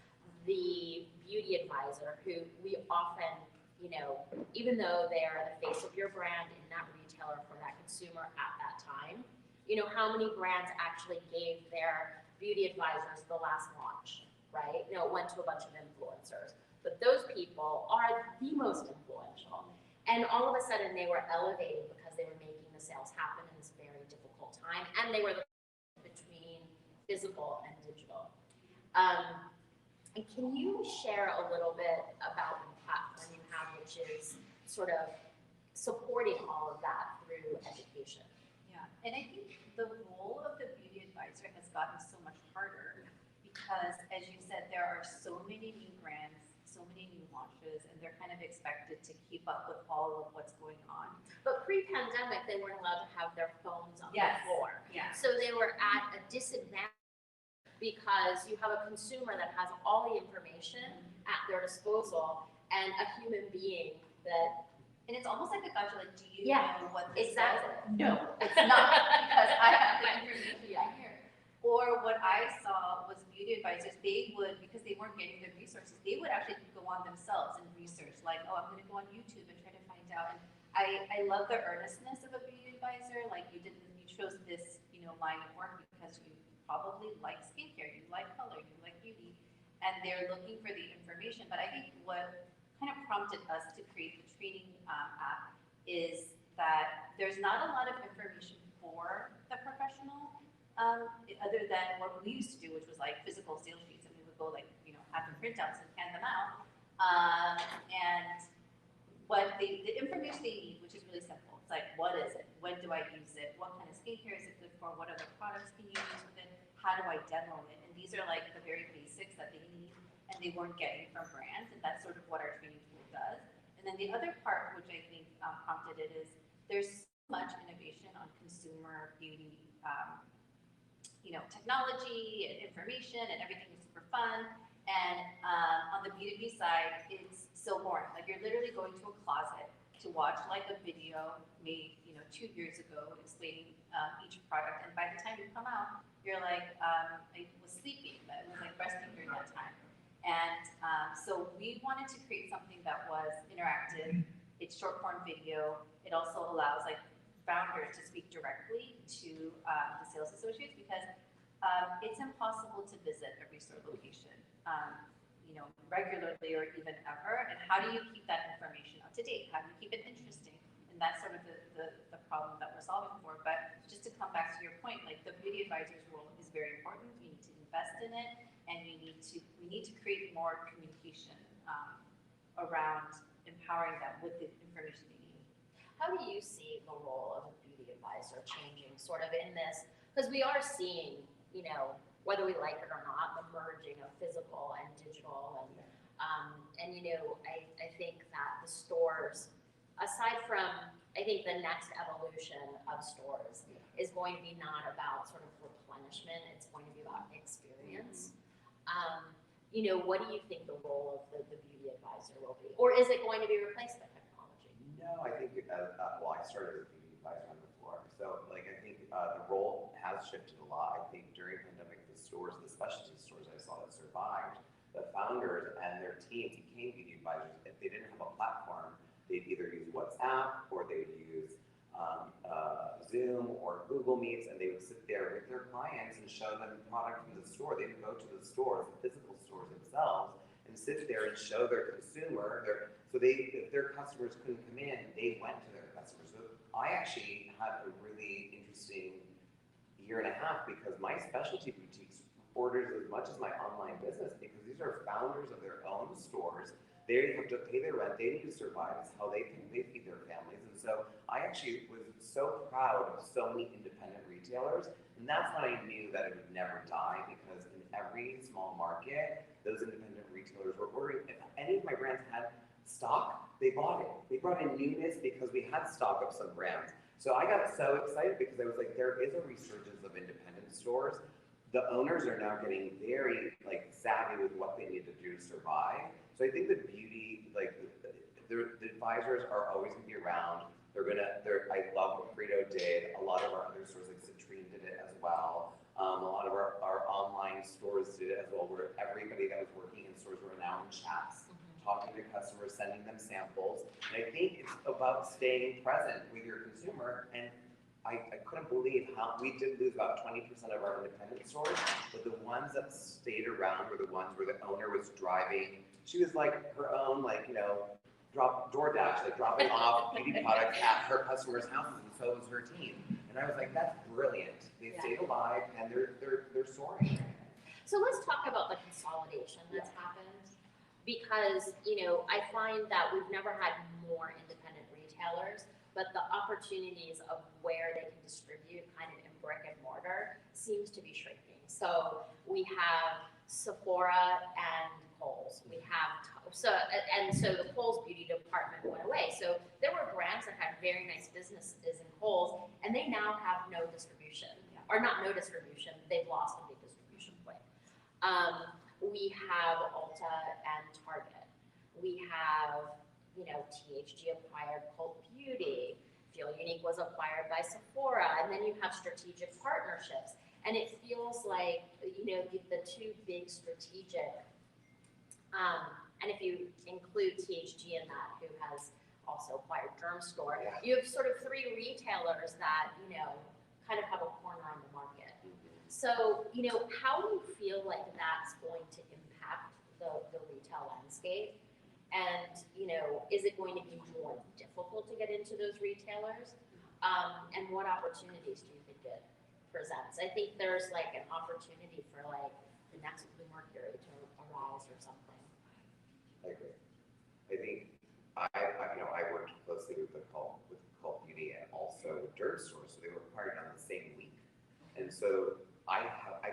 the beauty advisor, who we often, you know, even though they are the face of your brand in that retailer for that consumer at that time, you know, how many brands actually gave their beauty advisors the last launch, right? You know, it went to a bunch of influencers, but those people are the most influential. And all of a sudden they were elevated because they were making the sales happen in this very difficult time, and they were the between physical and digital. And can you share a little bit about the platform you have, which is sort of supporting all of that through education? Yeah, and I think the role of the beauty advisor has gotten so much harder because, as you said, there are so many new brands, so many new launches, and they're kind of expected to keep up with all of what's going on. But pre-pandemic, they weren't allowed to have their phones on the floor. Yes. So they were at a disadvantage because you have a consumer that has all the information at their disposal and a human being that. And it's almost like a gotcha, like, do you Yeah, know what this exactly. does? No, it's not, because I have the information right here. Or what I saw was beauty advisors, they would, because they weren't getting the resources, they would actually go on themselves and research, like, oh, I'm gonna go on YouTube and try to find out. And I love the earnestness of a beauty advisor, like you chose this, you know, line of work because you probably like skincare, you like color, you like beauty, and they're looking for the information. But I think what kind of prompted us to create the training app is that there's not a lot of information for the professional, other than what we used to do, which was like physical sales sheets, and we would go like, you know, have them printouts and hand them out. And what the information they need, which is really simple. It's like, what is it? When do I use it? What kind of skincare is it good for? What other products can you use with it? How do I demo it? And these are like the very basics that they need and they weren't getting from brands. And that's sort of what our training tool does. And then the other part, which I think prompted it, is there's so much innovation on consumer beauty, you know, technology and information, and everything is super fun. And on the B2B side, it's so boring. Like you're literally going to a closet to watch like a video made, you know, 2 years ago explaining each product. And by the time you come out, you're like, I was sleeping, but it was like breastfeeding during that time. And so we wanted to create something that was interactive. It's short form video. It also allows like founders to speak directly to the sales associates, because it's impossible to visit every store location, you know, regularly or even ever. And how do you keep that information up to date? How do you keep it interesting? And that's sort of the problem that we're solving for. But just to come back to your point, like the beauty advisor's role is very important. We need to invest in it, and we need to create more communication around empowering them with the information they need. How how do you see the role of a beauty advisor changing sort of in this? Because we are seeing, you know, whether we like it or not, the merging of physical and digital and you know, I think that the stores, aside from, I think the next evolution of stores is going to be not about sort of replenishment, it's going to be about experience. You know, what do you think the role of the beauty advisor will be? Or is it going to be replaced by technology? No, I think, well, I started as a beauty advisor before, so like I think the role has shifted a lot. I think during the pandemic, the stores, the specialty stores I saw that survived, the founders and their team became beauty advisors. If they didn't have a platform, they'd either use WhatsApp or they'd use Zoom or Google Meets, and they would sit there with their clients and show them product from the store. They would go to the stores, the physical stores themselves, and sit there and show their consumer. If their customers couldn't come in, they went to their customers. So I actually had a really interesting year and a half because my specialty boutiques orders as much as my online business because these are founders of their own stores. They have to pay their rent, they need to survive, it's how they feed their families. And so I actually was so proud of so many independent retailers, and that's when I knew that it would never die because in every small market, those independent retailers were ordering. If any of my brands had stock, they bought it. They brought in newness because we had stock of some brands. So I got so excited because I was like, there is a resurgence of independent stores. The owners are now getting very savvy with what they need to do to survive. So I think the beauty, the advisors are always gonna be around. I love what Frito did. A lot of our other stores like Citrine did it as well. A lot of our online stores did it as well, where everybody that was working in stores were now in chats, talking to customers, sending them samples. And I think it's about staying present with your consumer. And I couldn't believe how we did lose about 20% of our independent stores, but the ones that stayed around were the ones where the owner was driving. She was like her own, DoorDash, dropping off beauty products at her customers' houses, and so was her team. And I was like, that's brilliant. They stayed alive and they're soaring. So let's talk about the consolidation that's happened, because I find that we've never had more independent retailers, but the opportunities of where they can distribute kind of in brick and mortar seems to be shrinking. So we have Sephora and Kohl's. We have so the Kohl's beauty department went away. So there were brands that had very nice businesses in Kohl's, and they now have no distribution, or not no distribution. They've lost a big distribution point. We have Ulta and Target. We have THG acquired Cult Beauty, Feel Unique was acquired by Sephora, and then you have strategic partnerships. And it feels like, the two big strategic, and if you include THG in that, who has also acquired Dermstore, you have sort of three retailers that, kind of have a corner on the market. So, how do you feel like that's going to impact the retail landscape? And, is it going to be more difficult to get into those retailers? And what opportunities do you think it presents? I think there's an opportunity for the next Blue Mercury to arise or something. I agree. I think I worked closely with Cult Beauty and also with Dermstore, so they were acquired on the same week. And so I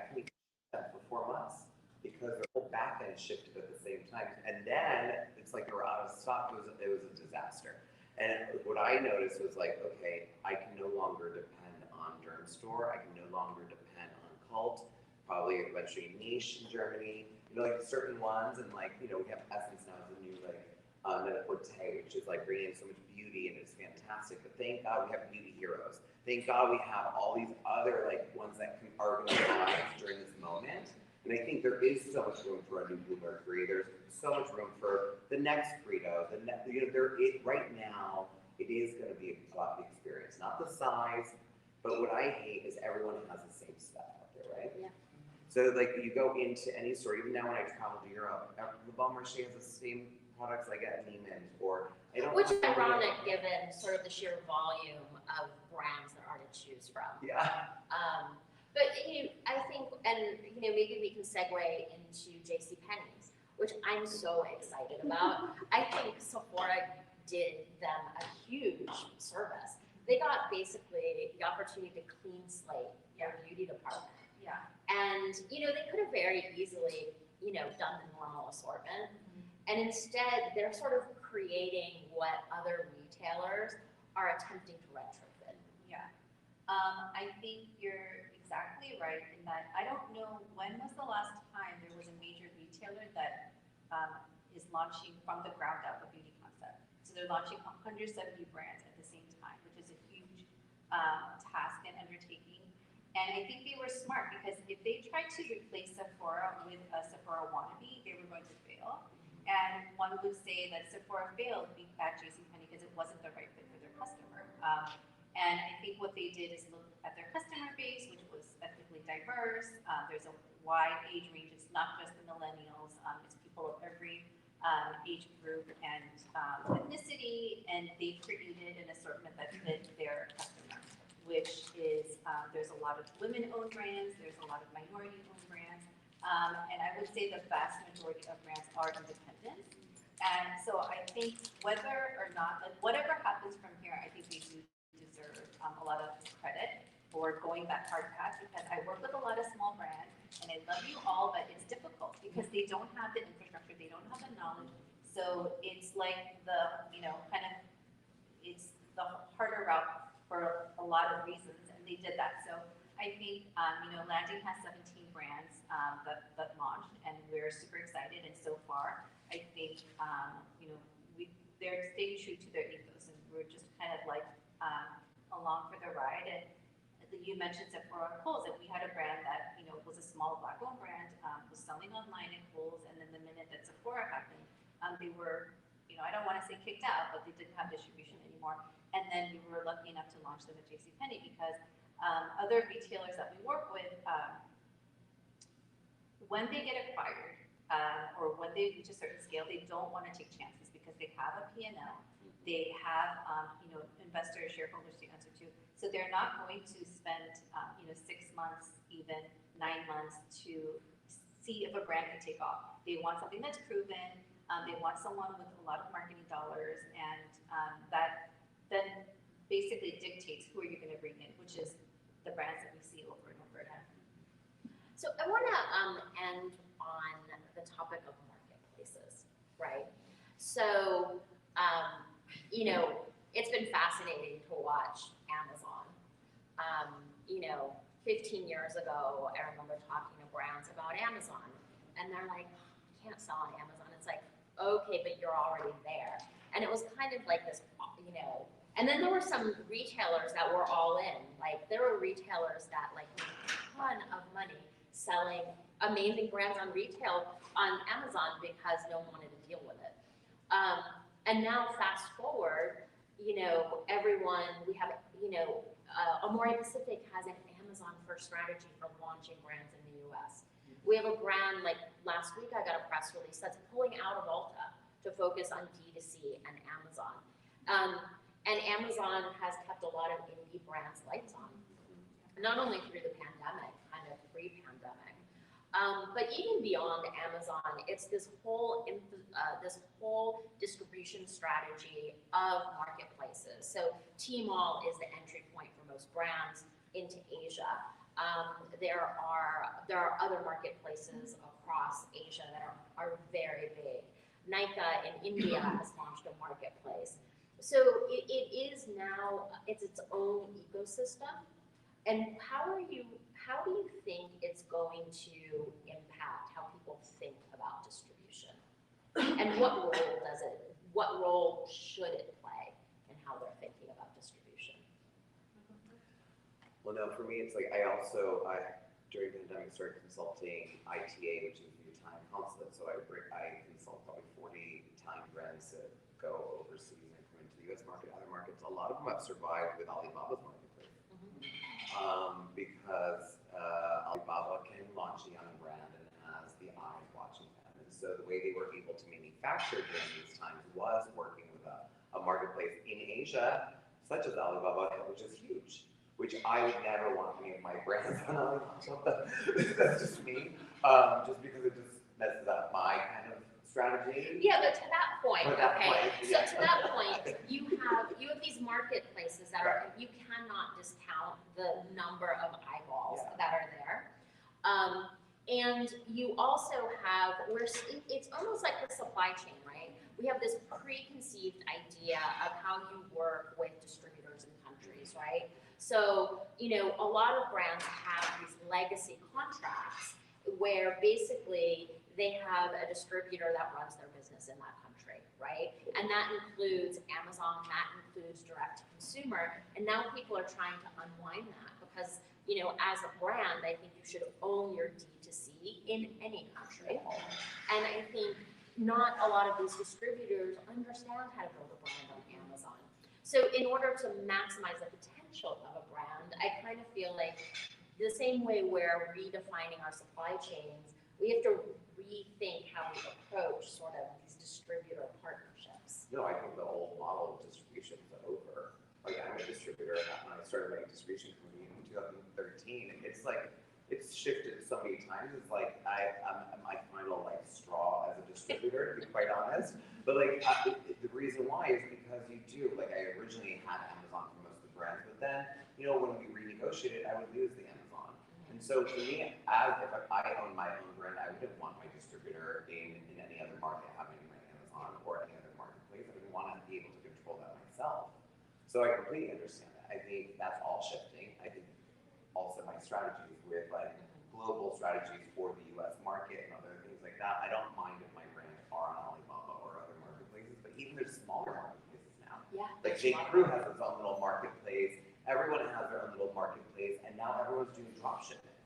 couldn't that for 4 months because the whole back end shifted at the same time. And then it's like they were out of stock. It was a disaster. And what I noticed was okay, I can no longer depend on Dermstore. I can no longer depend on Cult. Probably eventually Niche in Germany. Certain ones, and we have Essence now as a new Net-a-Porter, which is bringing in so much beauty, and it's fantastic. But thank God we have Beauty Heroes. Thank God we have all these other ones that are going to rise during this moment. And I think there is so much room for a new Blue Mercury. There's so much room for the next Frito. Right now, it is going to be about the experience, not the size. But what I hate is everyone has the same stuff out there, right? Yeah. So you go into any store, even now when I travel to Europe, the Bon Marché has the same products I get in Neiman's, or I don't. Which is ironic given sort of the sheer volume of brands there are to choose from. Yeah. But I think, and maybe we can segue into JCPenney's, which I'm so excited about. I think Sephora did them a huge service easily, done the normal assortment. And instead, they're sort of creating what other retailers are attempting to retrofit. Yeah. I think you're exactly right in that I don't know when was the last time there was a major retailer that is launching from the ground up a beauty concept. So they're launching 170 brands at the same time, which is a huge task and undertaking. And I think they were smart because if they tried to replace Sephora with a Sephora wannabe, they were going to fail. And one would say that Sephora failed at JCPenney because it wasn't the right fit for their customer. And I think what they did is look at their customer base, which was ethnically diverse. There's a wide age range. It's not just the millennials. It's people of every age group and ethnicity. And they created an assortment that fit their customer, which is there's a lot of women-owned brands. There's a lot of minority-owned brands. And I would say the vast majority of brands are independent. And so I think whether or not, like whatever happens from here, I think they do deserve a lot of credit for going that hard path, because I work with a lot of small brands and I love you all, but it's difficult because they don't have the infrastructure, they don't have the knowledge. So it's like the, it's the harder route for a lot of reasons, and they did that. So I think, Landin has 17 brands that launched, and we're super excited. And so far, I think, they're staying true to their ethos, and we're just kind of like along for the ride. And you mentioned Sephora and Kohl's, and we had a brand that was a small Black-owned brand, was selling online at Kohl's, and then the minute that Sephora happened, they were, I don't want to say kicked out, but they didn't have distribution anymore. And then we were lucky enough to launch them at JCPenney because other retailers that we work with, when they get acquired or when they reach a certain scale, they don't want to take chances because they have a P&L, they have investors, shareholders to answer to. So they're not going to spend 6 months, even 9 months to see if a brand can take off. They want something that's proven. They want someone with a lot of marketing dollars, and that then basically dictates who are you going to bring in, which is the brands that we see over and over again. So I want to end on the topic of marketplaces, right? So, it's been fascinating to watch Amazon. 15 years ago, I remember talking to brands about Amazon, and they're like, "You can't sell on Amazon." It's like, okay, but you're already there. And it was kind of like this, and then there were some retailers that were all in. Like, there were retailers that made a ton of money selling amazing brands on retail on Amazon because no one wanted to deal with it. And now fast forward, everyone, we have, Amore Pacific has an Amazon first strategy for launching brands in the US. We have a brand, like last week I got a press release that's pulling out of Ulta to focus on D2C and Amazon. And Amazon has kept a lot of indie brands lights on, not only through the pandemic, kind of pre-pandemic, but even beyond Amazon, it's this whole distribution strategy of marketplaces. So Tmall is the entry point for most brands into Asia. There are other marketplaces across Asia that are very big. Nykaa in India has launched a marketplace. So it is now, it's its own ecosystem. And how do you think it's going to impact how people think about distribution? And what role should it play in how they're thinking about distribution? Well, no, for me, it's like during the pandemic, started consulting ITA, which is the Italian consulate. So I consult probably 40 Italian brands that go overseas and come into the US market, other markets. A lot of them have survived with Alibaba's marketplace. Because Alibaba can launch a young brand and has the eyes watching them. And so the way they were able to manufacture during these times was working with a marketplace in Asia, such as Alibaba, which is huge, which I would never want any of my brands on Alibaba. That's just me, just because it just messes up my kind of strategy. Yeah, but to that point, To that point, you have these marketplaces that are, you cannot discount the number of eyeballs that are there. And you also have, it's almost like the supply chain, right? We have this preconceived idea of how you work with distributors and countries, right? So, you know, a lot of brands have these legacy contracts where basically they have a distributor that runs their business in that country, right? And that includes Amazon, that includes direct to consumer. And now people are trying to unwind that because, you know, as a brand, I think you should own your D2C in any country. And I think not a lot of these distributors understand how to build a brand on Amazon. So in order to maximize the potential of a brand, I kind of feel like the same way we're redefining our supply chains, we have to rethink how we approach sort of these distributor partnerships. No, I think the old model of distribution is over. Like, I'm a distributor, and I started my distribution company in 2013. It's like, it's shifted so many times. It's like, I'm my final like straw as a distributor, to be quite honest. But like, the reason why is because you do, like, I originally had Amazon for most of the brands, but then, you know, when we renegotiated, I would lose the Amazon. And so for me, as if I own my own brand, I wouldn't want my distributor in any other market having my Amazon or any other marketplace. I would want to be able to control that myself. So I completely understand that. I think that's all shifting. I think also my strategies with like global strategies for the US market and other things like that. I don't mind if my brands are on Alibaba or other marketplaces, but even there's smaller marketplaces now. Yeah. Like J. Crew has its own little marketplace. Everyone has their own little marketplace, and now everyone's doing drop shipping.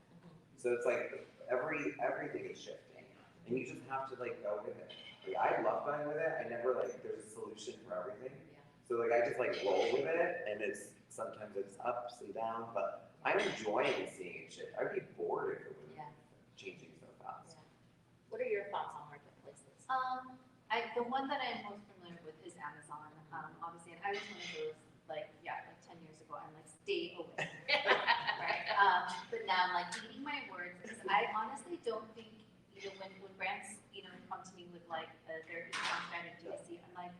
So it's like everything is shifting, and you just have to like go with it. Like, I love going with it. I never like there's a solution for everything. So like I just like roll with it, and it's sometimes it's ups and downs, but I'm enjoying seeing it shift. I'd be bored if it was changing so fast. What are your thoughts on marketplaces? The one that I'm most familiar with is Amazon. Obviously, and I was one of those like 10 years ago. I'm like, stay away, right? But now I'm like eating my words because I honestly don't think, you know, when brands, you know, come to me with like their e-com strategy, I'm like,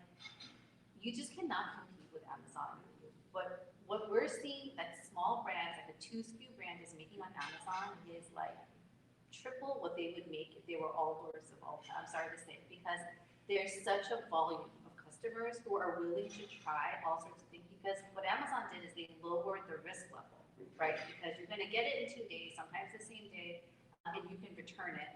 you just cannot compete with Amazon. But what we're seeing that small brands, like a 2 SKU brand is making on Amazon is like triple what they would make if they were all doors of Ulta. I'm sorry to say it, because there's such a volume of customers who are willing to try all sorts of things. Because what Amazon did is they lowered the risk level, right? Because you're going to get it in 2 days, sometimes the same day, and you can return it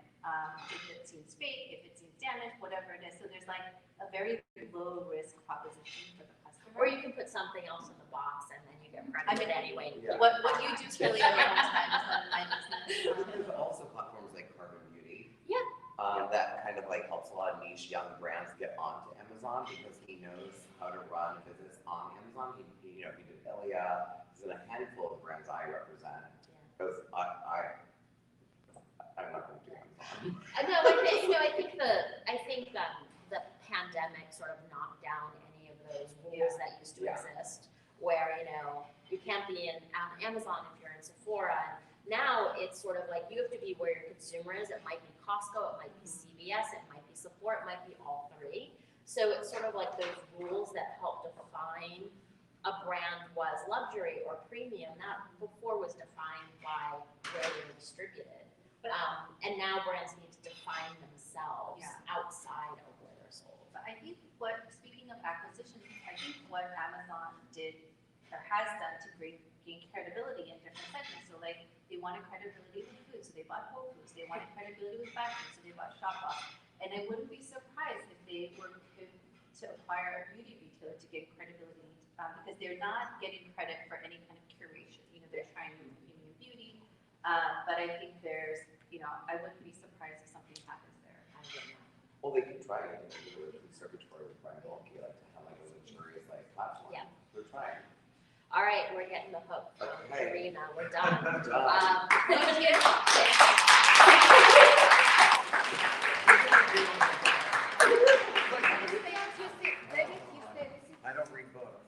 if it seems fake, if it seems damaged, whatever it is. So there's like a very low risk proposition for the customer. Or you can put something else in the box and then you get credit anyway. What you do, Kelly, on your own time is none of my business. There's also platforms like Carbon Beauty. Yeah. That kind of like helps a lot of niche young brands get onto Amazon because he knows how to run a business on Amazon. He you know, he did Elia. He's in a handful of brands I represent because I'm not going to do Amazon. No, I think the pandemic sort of knocked down any of those rules that used to exist, where you know you can't be in Amazon if you're in Sephora. Now it's sort of like you have to be where your consumer is. It might be Costco, it might be CVS, it might be Sephora, it might be all three. So it's sort of like those rules that help define a brand was luxury or premium. That before was defined by where they were distributed. And now brands need to define themselves outside of where they're sold. But I think speaking of acquisitions, I think what Amazon did or has done to gain credibility in different segments. So like they wanted credibility with food, so they bought Whole Foods. They wanted credibility with fashion, so they bought Shopbox. And I wouldn't be surprised if they were to acquire a beauty retailer to get credibility because they're not getting credit for any kind of curation. You know, they're trying to premium beauty, but I think there's, you know, I wouldn't be surprised if something happens there. Well, they can try it in the conservatory with Brian Bulky, like to have like a luxurious like platform. Yeah. They're trying. All right, we're getting the hook from Karina. We're done. Done. I don't read books.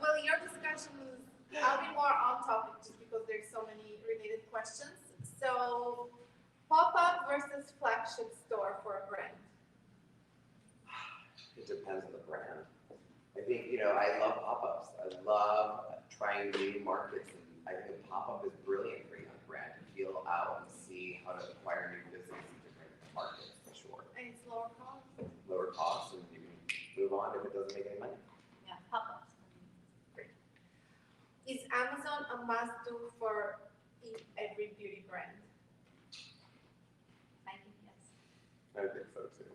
Well, your discussions, I'll be more on topic just because there's so many related questions. So, pop-up versus flagship store for a brand. It depends on the brand. I think, you know, I love pop-ups. I love trying trying new markets, and I think pop-up is brilliant for a young brand to feel out and see how to acquire new business in different markets, for sure. And it's lower cost. Lower costs, and you can move on if it doesn't make any money. Yeah, pop-ups. Is Amazon a must-do for every beauty brand? I think yes. I think so too.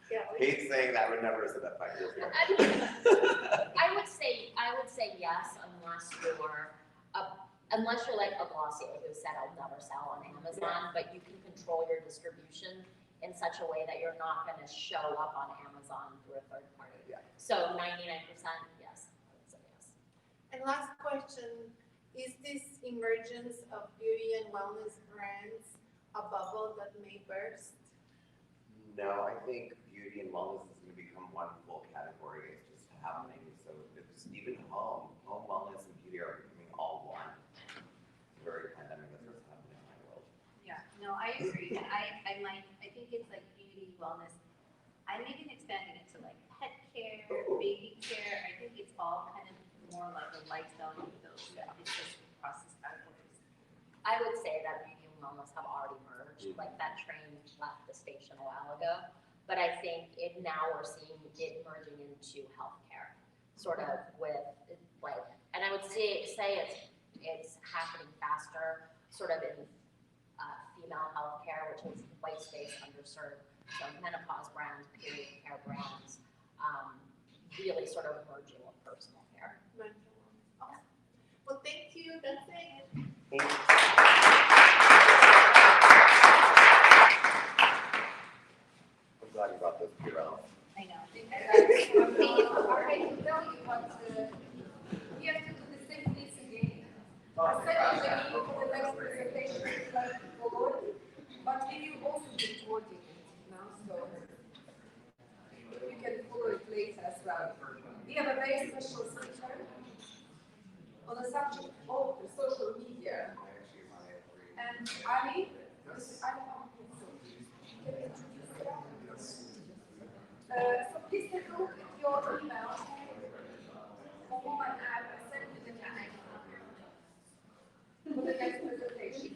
Yeah. Hate saying that, would never have said that 5 years ago. I would say yes, unless you're like a Glossier who said I'll never sell on Amazon, but you can control your distribution in such a way that you're not going to show up on Amazon through a third party. Yeah. So 99% yes, I would say yes. And last question, is this emergence of beauty and wellness brands a bubble that may burst? No, I think beauty and wellness is going to become one full category. It's just happening. So it's even home wellness and beauty are becoming all one. Very pandemic, that's what's happening in my world. Yeah, no, I agree. And I think it's like beauty, wellness. I'm even expanding it to like pet care, baby care. I think it's all kind of more like a lifestyle of those that it's just process categories. I would say that beauty and wellness have already merged. Like that train left the station a while ago, but I think now we're seeing it merging into healthcare, sort of with like, and I would say it's happening faster, sort of in female healthcare, which is white space, underserved. So menopause brands, period care brands, really sort of merging with personal care. Awesome. Well, thank you. That's it. I'm glad you brought this Pirrotta. I know. All right, to tell you what, we have to do the same things again. I said Angelica for the next presentation, like forward, but we will also be recording it now, so you can follow it later as well. We have a very special speaker on the subject of the social media. And Ali, so please take a look at your email. For moment, I will send you the link for the next presentation.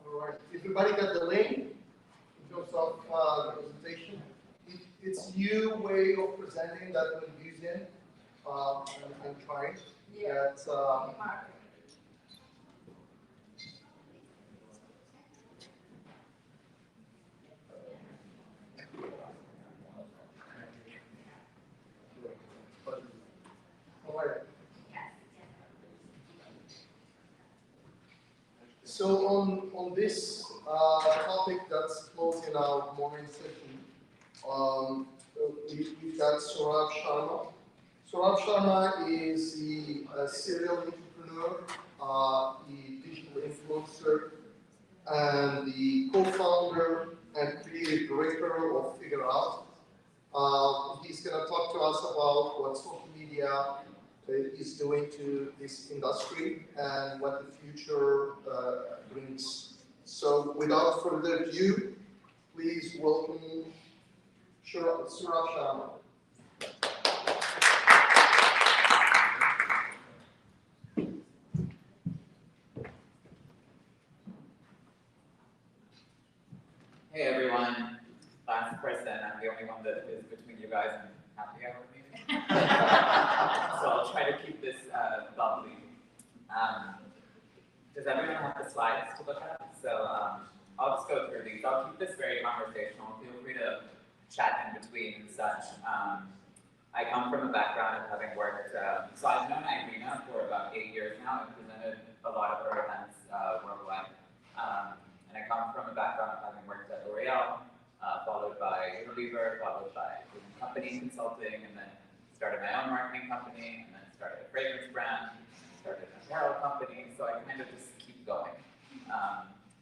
All right, everybody got the link in terms of the presentation? It's new way of presenting that we're using and trying. Yeah. All right. So on this topic that's closing our morning session, we've got Sourabh Sharma. Sourabh Sharma is the serial entrepreneur, the digital influencer, and the co-founder and creative director of Figure Out. He's going to talk to us about what social media is doing to this industry and what the future brings. So without further ado, please welcome Sourabh Sharma. Hey everyone, last person, I'm the only one that is between you guys and happy hour with me. So I'll try to keep this bubbly. Does everyone have the slides to look at? So I'll just go through these. I'll keep this very conversational. Feel free to chat in between and such. I come from a background of having worked, so I've known Irina for about 8 years now. I've presented a lot of her events worldwide. And I come from a background of having worked at L'Oreal, followed by Unilever, followed by company consulting, and then started my own marketing company, and then started a fragrance brand, started an apparel company, so I kind of just keep going,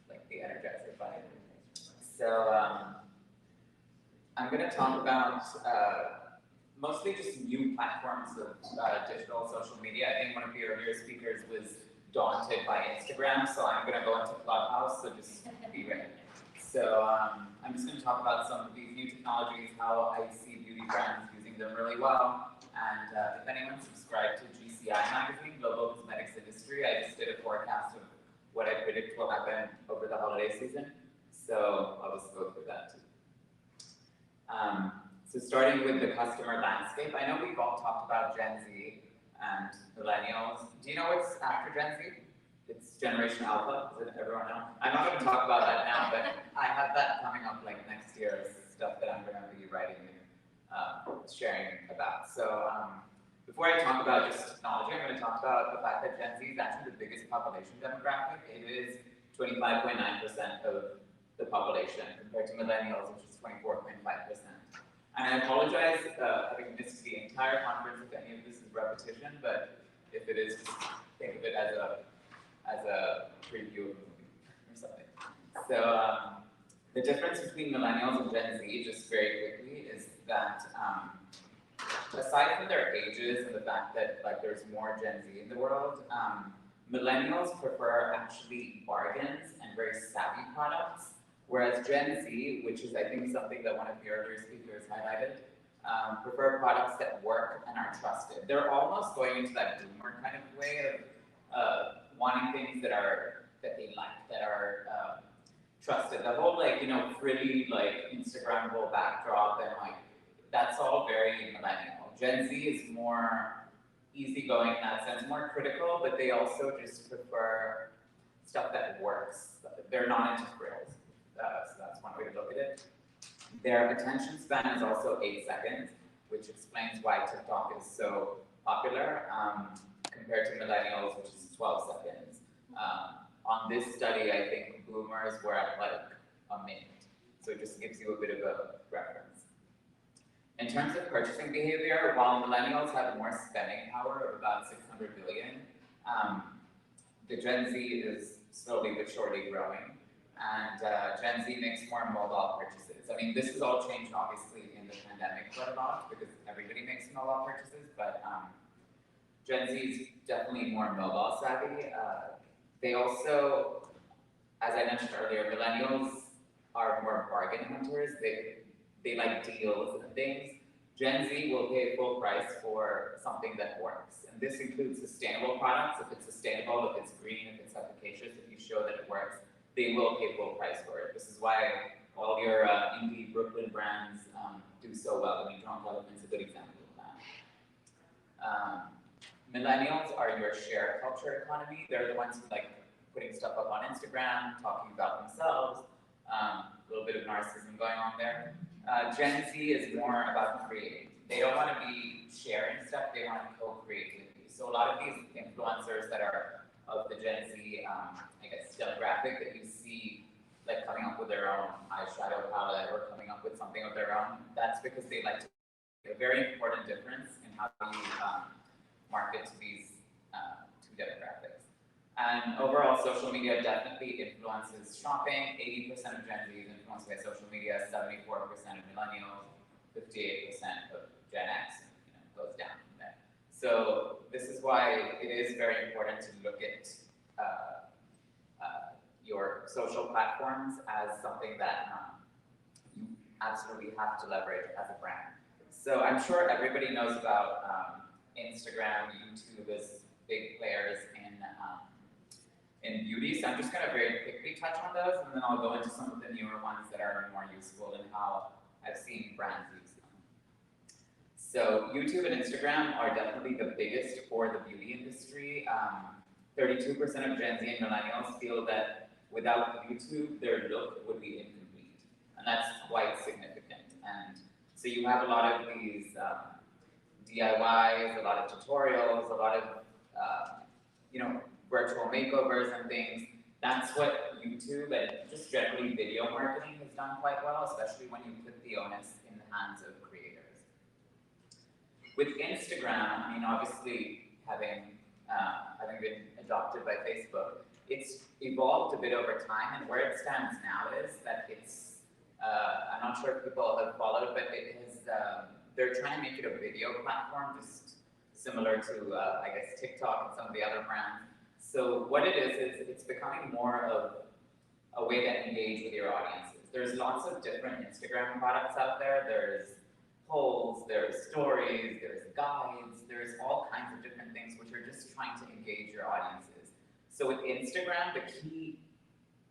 like the Energizer Bunny. So I'm going to talk about mostly just new platforms of digital social media. I think one of your earlier speakers was daunted by Instagram, so I'm going to go into Clubhouse, so just be ready. So I'm just going to talk about some of these new technologies, how I see beauty brands using them really well. And if anyone subscribed to GCI magazine, Global Cosmetics Industry, I just did a forecast of what I predict will happen over the holiday season. So I'll just go through that too. So starting with the customer landscape, I know we've all talked about Gen Z and millennials. Do you know what's after Gen Z? It's Generation Alpha. Does everyone know? I'm not going to talk about that now, but I have that coming up like next year, stuff that I'm going to be writing and sharing about. So before I talk about just technology, I'm going to talk about the fact that Gen Z is actually the biggest population demographic. It is 25.9% of the population compared to millennials, which is 24.5%. And I apologize having missed the entire conference if any of this is repetition, but if it is, just think of it as a preview of the movie or something. So the difference between millennials and Gen Z, just very quickly, is that aside from their ages and the fact that like there's more Gen Z in the world, millennials prefer actually bargains and very savvy products. Whereas Gen Z, which is I think something that one of the earlier speakers highlighted, prefer products that work and are trusted. They're almost going into that boomer kind of way of wanting things that they like, that are trusted. The whole frilly Instagrammable backdrop and that's all very millennial. Gen Z is more easygoing in that sense, more critical, but they also just prefer stuff that works. They're not into frills. So that's one way to look at it. Their attention span is also 8 seconds, which explains why TikTok is so popular compared to millennials, which is 12 seconds. On this study, I think boomers were at a minute. So it just gives you a bit of a reference. In terms of purchasing behavior, while millennials have more spending power of about 600 billion, the Gen Z is slowly but surely growing. And Gen Z makes more mobile purchases. I mean, this has all changed obviously in the pandemic quite a lot because everybody makes mobile purchases, but Gen Z is definitely more mobile savvy. They also, as I mentioned earlier, millennials are more bargain hunters. They like deals and things. Gen Z will pay full price for something that works. And this includes sustainable products. If it's sustainable, if it's green, if it's efficacious, if you show that it works, they will pay full price for it. This is why all your indie Brooklyn brands do so well. I mean, Drunk Elephant's a good example of that. Millennials are your share culture economy. They're the ones who like putting stuff up on Instagram, talking about themselves. A little bit of narcissism going on there. Gen Z is more about creating. They don't want to be sharing stuff, they want to co-creativity. So a lot of these influencers that are of the Gen Z, I guess, demographic that you see like coming up with their own eyeshadow palette or coming up with something of their own, that's because they like to make a very important difference in how you market to these two demographics. And overall, social media definitely influences shopping. 80% of Gen Z is influenced by social media, 74% of millennials, 58% of Gen X, and goes down from there. So this is why it is very important to look at your social platforms as something that you absolutely have to leverage as a brand. So I'm sure everybody knows about Instagram, YouTube as big players in beauty. So I'm just going to very quickly touch on those, and then I'll go into some of the newer ones that are more useful and how I've seen brands use them. So YouTube and Instagram are definitely the biggest for the beauty industry. 32% of Gen Z and millennials feel that without YouTube, their look would be incomplete. And that's quite significant. And so you have a lot of these DIYs, a lot of tutorials, a lot of, virtual makeovers and things. That's what YouTube and just generally video marketing has done quite well, especially when you put the onus in the hands of creators. With Instagram, I mean, obviously having been adopted by Facebook, it's evolved a bit over time, and where it stands now is that it's, I'm not sure if people have followed, but it has, they're trying to make it a video platform, just similar to, I guess, TikTok and some of the other brands. So what it is it's becoming more of a way to engage with your audiences. there's lots of different Instagram products out there. There's polls, there's stories, there's guides, there's all kinds of different things which are just trying to engage your audiences. So with Instagram, the key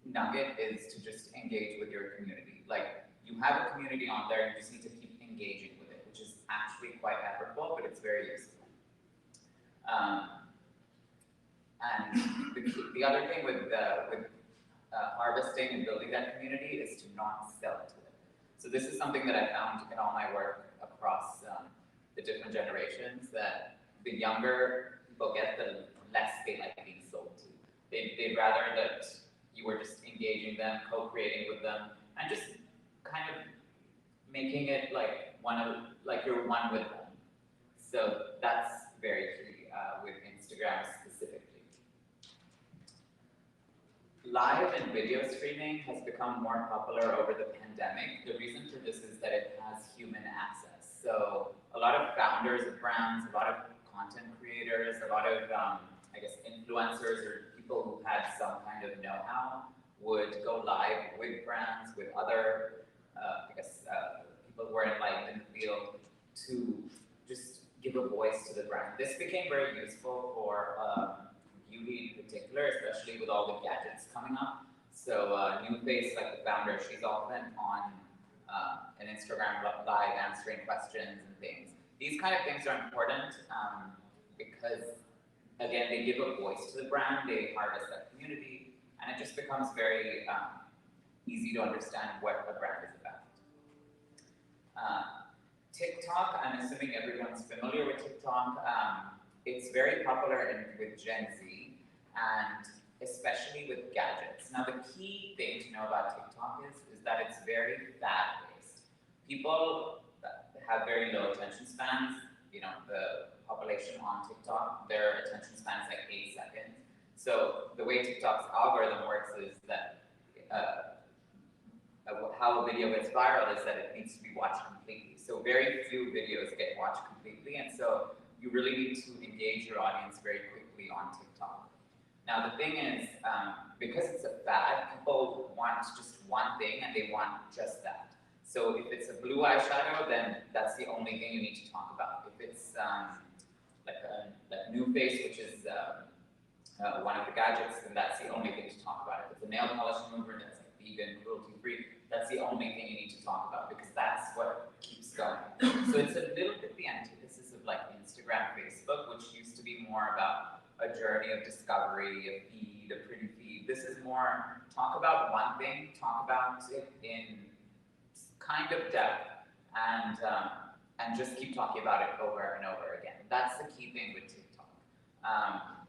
nugget is to just engage with your community. Like, you have a community on there, you just need to keep engaging with it, which is actually quite effortful, but it's very useful. And the other thing with harvesting and building that community is to not sell to them. So this is something that I found in all my work across the different generations, that the younger people get, the less they like being sold to. They'd rather that you were just engaging them, co-creating with them, and just kind of making it like you're one with them. So that's very key with Instagram specifically. Live and video streaming has become more popular over the pandemic. The reason for this is that it has human access. So a lot of founders of brands, a lot of content creators, a lot of, I guess, influencers or people who had some kind of know-how would go live with brands, with other, people who are enlightened in the field, to just give a voice to the brand. This became very useful for beauty in particular, especially with all the gadgets coming up. So Newface, like the founder, she's often on an Instagram live answering questions and things. These kind of things are important because, again, they give a voice to the brand, they harvest that community, and it just becomes very easy to understand what a brand is about. TikTok, I'm assuming everyone's familiar with TikTok. It's very popular with Gen Z, and especially with gadgets. Now, the key thing to know about TikTok is that it's very fad-based. People have very low attention spans. You know, the population on TikTok, their attention span is like 8 seconds. So the way TikTok's algorithm works is that how a video gets viral is that it needs to be watched completely. So very few videos get watched completely, and so you really need to engage your audience very quickly on TikTok. Now the thing is, because it's a fad, people want just one thing and they want just that. So if it's a blue eyeshadow, then that's the only thing you need to talk about. If it's like Newface, which is one of the gadgets, then that's the only thing to talk about. If it's a nail polish remover that's like vegan, cruelty-free, that's the only thing you need to talk about because that's what keeps going. So it's a little bit the antithesis of like Instagram, Facebook, which used to be more about a journey of discovery, a feed, a pretty feed. This is more talk about one thing, talk about it in kind of depth, and just keep talking about it over and over again. That's the key thing with TikTok.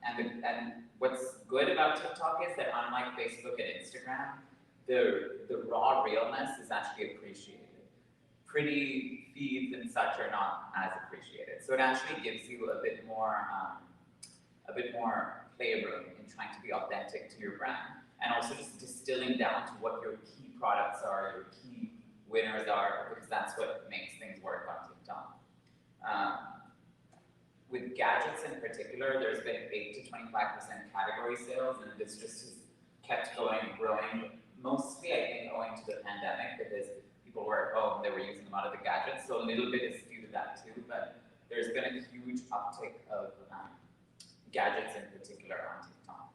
And what's good about TikTok is that unlike Facebook and Instagram, the raw realness is actually appreciated. Pretty feeds and such are not as appreciated. So it actually gives you a bit more playroom in trying to be authentic to your brand, and also just distilling down to what your key products are, your key winners are, because that's what makes things work on TikTok. With gadgets in particular, there's been 8 to 25% category sales, and this just has kept going, growing, mostly I think owing to the pandemic, because people were at home, they were using a lot of the gadgets, so a little bit is due to that too, but there's been a huge uptick of gadgets in particular on TikTok.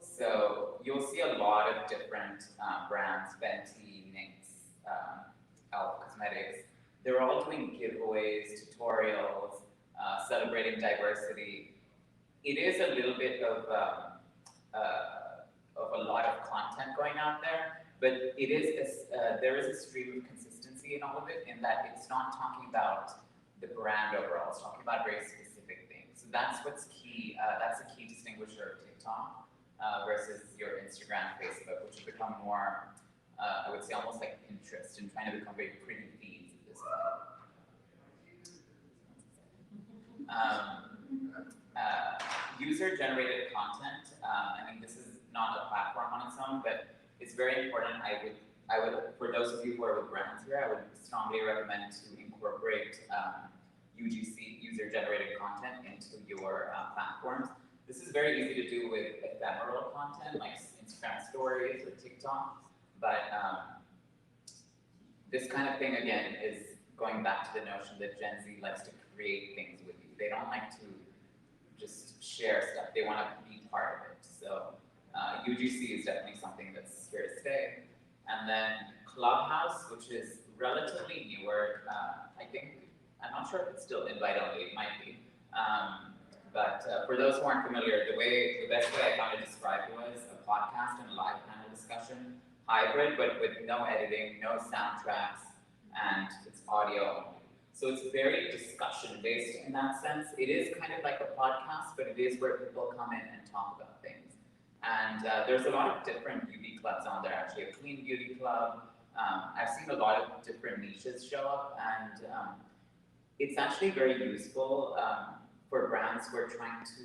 So you'll see a lot of different brands, Fenty, NYX, Elf Cosmetics, they're all doing giveaways, tutorials, celebrating diversity. It is a little bit of a lot of content going out there, but it is there is a stream of consistency in all of it, in that it's not talking about the brand overall, it's talking about very specific things. So that's what's key, that's a key distinguisher of TikTok versus your Instagram, Facebook, which have become more, I would say almost like Pinterest, and trying to become very pretty feeds at this point. User-generated content. I mean, this is not a platform on its own, but it's very important. I would, for those of you who are with brands here, I would strongly recommend to incorporate UGC, user-generated content, into your platforms. This is very easy to do with ephemeral content like Instagram stories or TikTok, but this kind of thing, again, is going back to the notion that Gen Z likes to create things with you. They don't like to just share stuff. They want to be part of it. So UGC is definitely something that's here to stay. And then Clubhouse, which is relatively newer. I think, I'm not sure if it's still invite only, it might be. But for those who aren't familiar, the best way I found to describe it was a podcast and a live panel discussion, hybrid, but with no editing, no soundtracks, and it's audio only. So it's very discussion-based in that sense. It is kind of like a podcast, but it is where people come in and talk about things. And there's a lot of different beauty clubs on there, actually. A clean beauty club. I've seen a lot of different niches show up, and it's actually very useful for brands who are trying to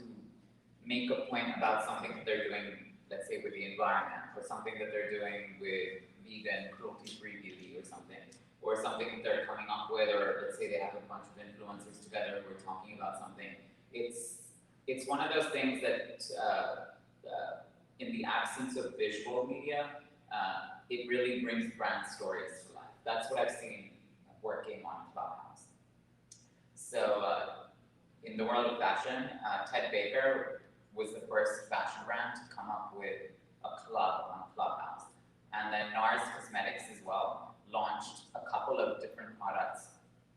make a point about something that they're doing, let's say with the environment, or something that they're doing with vegan, cruelty-free beauty or something that they're coming up with, or let's say they have a bunch of influencers together who are talking about something. It's one of those things that in the absence of visual media, it really brings brand stories to life. That's what I've seen working on Clubhouse. So in the world of fashion, Ted Baker was the first fashion brand to come up with a club on Clubhouse. And then NARS Cosmetics as well launched a couple of different products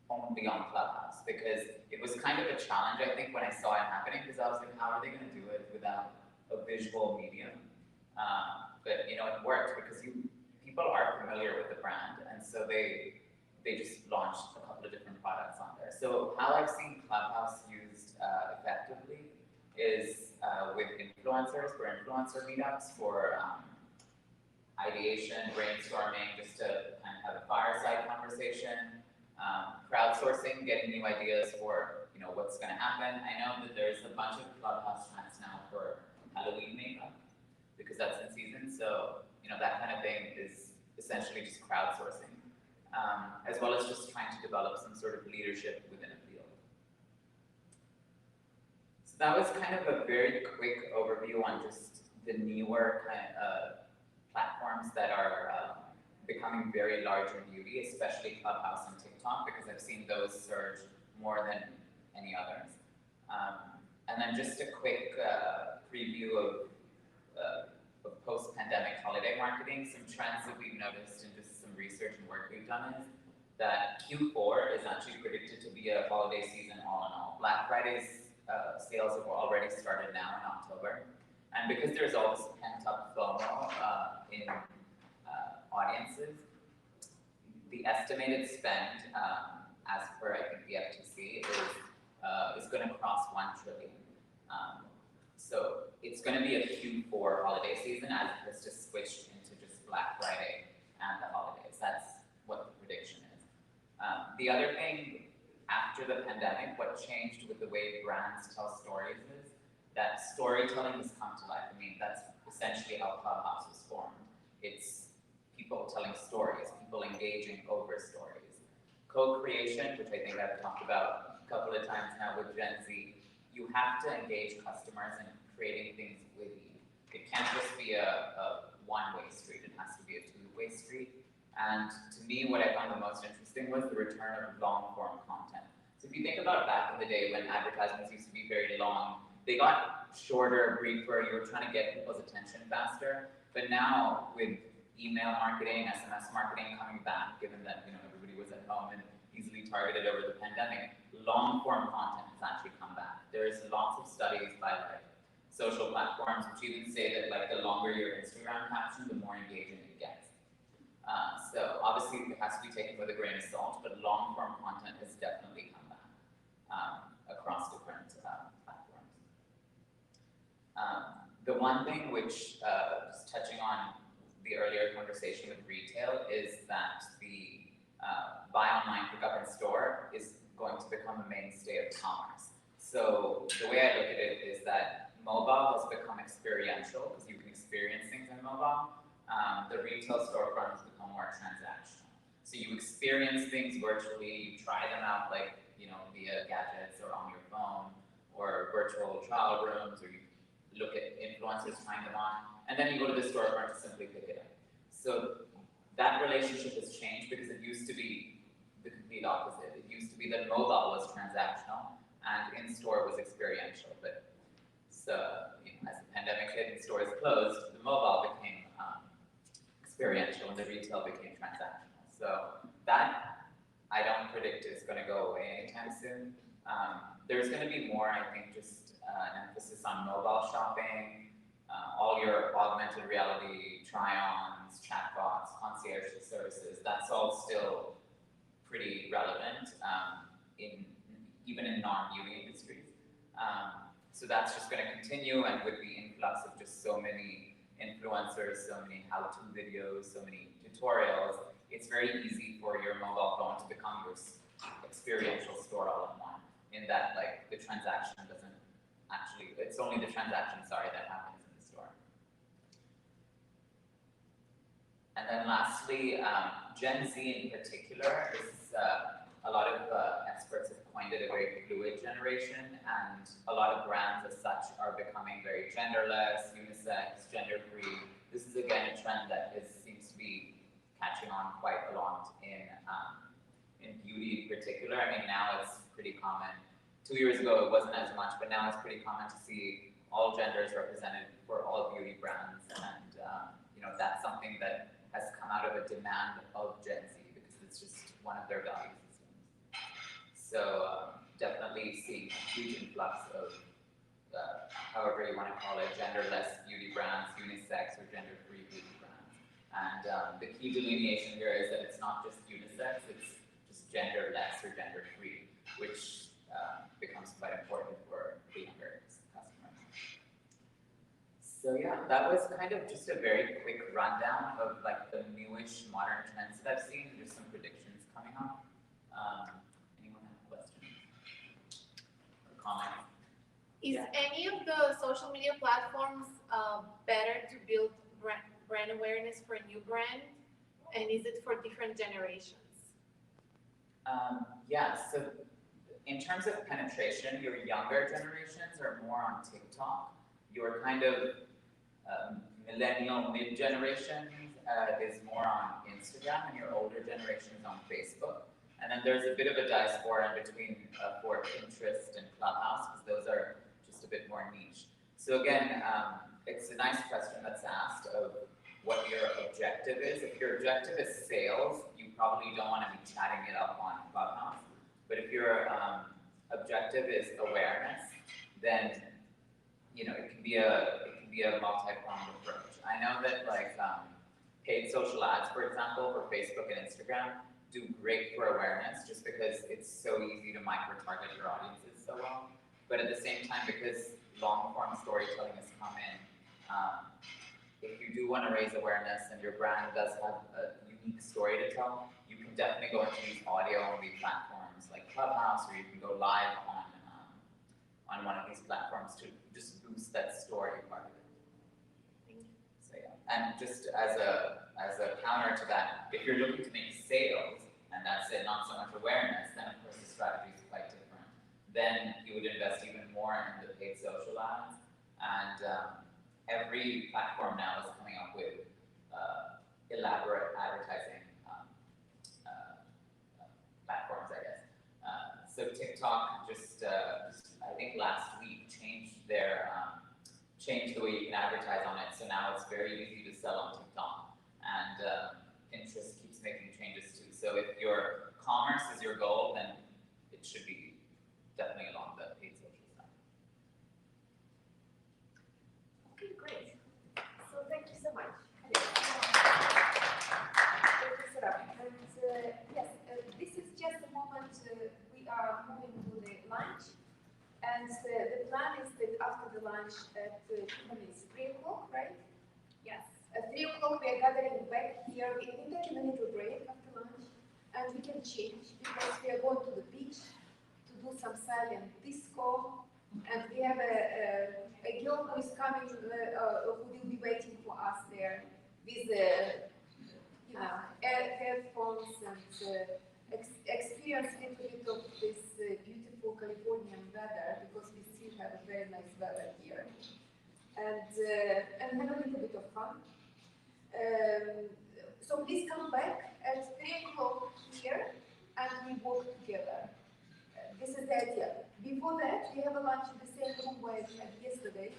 only on Clubhouse, because it was kind of a challenge, I think, when I saw it happening, because I was like, how are they going to do it without a visual medium? But you know, it worked because people are familiar with the brand, and so they just launched a couple of different products on there. So how I've seen Clubhouse used effectively is with influencers, for influencer meetups, for ideation, brainstorming, just to kind of have a fireside conversation, crowdsourcing, getting new ideas for what's going to happen. I know that there's a bunch of Clubhouse chats now for Halloween makeup, because that's in season. So that kind of thing is essentially just crowdsourcing, as well as just trying to develop some sort of leadership within a field. So that was kind of a very quick overview on just the newer kind of platforms that are becoming very large in beauty, especially Clubhouse and TikTok, because I've seen those surge more than any others. And then just a quick preview of post-pandemic holiday marketing. Some trends that we've noticed and just some research and work we've done is that Q4 is actually predicted to be a holiday season all in all. Black Friday's sales have already started now in October. And because there's all this pent-up FOMO in audiences, the estimated spend, as per I think the FTC, is going to cross 1 trillion. So it's going to be a Q4 holiday season as opposed to switched into just Black Friday and the holidays. That's what the prediction is. The other thing, after the pandemic, what changed with the way brands tell stories is that storytelling has come to life. I mean, that's essentially how Clubhouse was formed. It's people telling stories, people engaging over stories. Co-creation, which I think I've talked about a couple of times now with Gen Z, you have to engage customers in creating things with you. It can't just be a one-way street, it has to be a two-way street. And to me, what I found the most interesting was the return of long-form content. So if you think about back in the day when advertisements used to be very long, they got shorter, briefer, you were trying to get people's attention faster. But now with email marketing, SMS marketing coming back, given that everybody was at home and easily targeted over the pandemic, long-form content has actually come back. There's lots of studies by social platforms which even say that the longer your Instagram caption, the more engaging it gets. So obviously it has to be taken with a grain of salt, but long-form content has definitely come back across different platforms. The one thing which, just touching on the earlier conversation with retail, is that the buy online, pick up in store is going to become a mainstay of commerce. So the way I look at it is that mobile has become experiential because you can experience things in mobile. The retail storefront has become more transactional. So you experience things virtually, you try them out via gadgets or on your phone or virtual trial rooms, or you look at influencers trying them on, and then you go to the storefront to simply pick it up. So that relationship has changed because it used to be the complete opposite. It used to be that mobile was transactional and in-store was experiential. But so, as the pandemic hit and stores closed, the mobile became experiential and the retail became transactional. So that, I don't predict is going to go away anytime soon. There's going to be more, I think, just an emphasis on mobile shopping, all your augmented reality, try-ons, chatbots, concierge services, that's all still pretty relevant even in non-beauty industries. So that's just going to continue, and with the influx of just so many influencers, so many how-to videos, so many tutorials, it's very easy for your mobile phone to become your experiential store all in one, in that like the transaction doesn't actually, it's only the transaction, sorry, that happens in the store. And then lastly, Gen Z in particular is a lot of experts have coined it a very fluid generation, and a lot of brands as such are becoming very genderless, unisex, gender-free. This is again a trend that seems to be catching on quite a lot in beauty in particular. I mean, now it's pretty common. 2 years ago it wasn't as much, but now it's pretty common to see all genders represented for all beauty brands, and that's something that has come out of a demand of Gen Z because it's just one of their value systems. So definitely seeing a huge influx of however you want to call it, genderless beauty brands, unisex or gender-free beauty brands. And the key delineation here is that it's not just unisex, it's just genderless or gender-free, which becomes quite important for the younger customers. So yeah, that was kind of just a very quick rundown of like the newish modern trends that I've seen. There's some predictions coming up. Anyone have questions or comments? Is any of the social media platforms better to build brand awareness for a new brand? And is it for different generations? Yeah, so in terms of penetration, your younger generations are more on TikTok. Your kind of millennial mid-generation is more on Instagram, and your older generation is on Facebook. And then there's a bit of a diaspora in between for Pinterest and Clubhouse, because those are just a bit more niche. So again, it's a nice question that's asked of what your objective is. If your objective is sales, you probably don't want to be chatting it up on Clubhouse. But if your objective is awareness, then it can be a multi-pronged approach. I know that like paid social ads, for example, for Facebook and Instagram, do great for awareness just because it's so easy to micro-target your audiences so well. But at the same time, because long-form storytelling has come in, if you do want to raise awareness and your brand does have a unique story to tell, you can definitely go into these audio-only platforms like Clubhouse, or you can go live on one of these platforms to just boost that story part of it. So yeah, and just as a counter to that, if you're looking to make sales, and that's it, not so much awareness, then of course the strategy is quite different. Then you would invest even more in the paid social ads, and every platform now is coming up with elaborate advertising platforms, I guess. So TikTok just I think last week changed the way you can advertise on it. So now it's very easy to sell on TikTok, and Pinterest keeps making changes too. So if your commerce is your goal, then it should be definitely along the paid social side. Okay, great. So thank you so much. Yes, this is just a moment. We are moving to the lunch, and the plan is that after the lunch at 2 minutes, 3 o'clock, right? Yes. At 3 o'clock, we are gathering back here. We can take a little break after lunch, and we can change because we are going to the beach to do some silent disco, and we have a girl who is coming, who will be waiting for us there with headphones and experience a little bit of this beautiful Californian weather, because we still have a very nice weather here, and have a little bit of fun. So please come back at 3 o'clock here and we work together. This is the idea. Before that, we have a lunch in the same room where we had yesterday,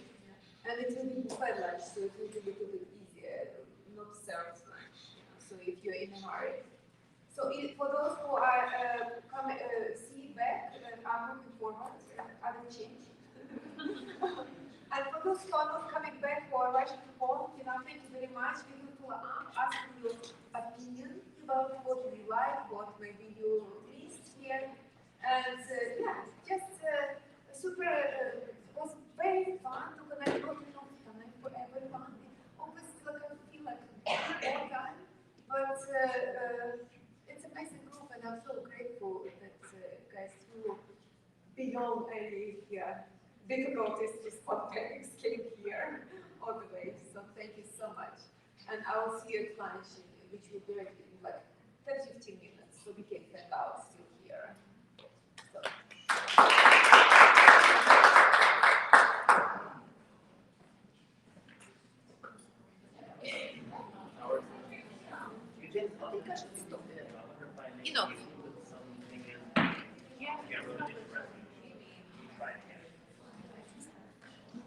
and it will be buffet lunch, so it will be a little bit easier, not served lunch. So if you're in a hurry. So for those who are see back, I'm looking forward, I will change. And for those who are not coming back or rushing home, thank you very much. We will ask your opinion about what we like, what maybe you missed here. And just super, it was very fun to connect with time for everyone. Obviously, I feel like all time, but it's an amazing group, and I'm so grateful that guys who beyond any difficulties just spontaneous came here all the way. So thank you so much, and I will see you at lunch, which will be in like 10-15 minutes, so we can hang out still here. So.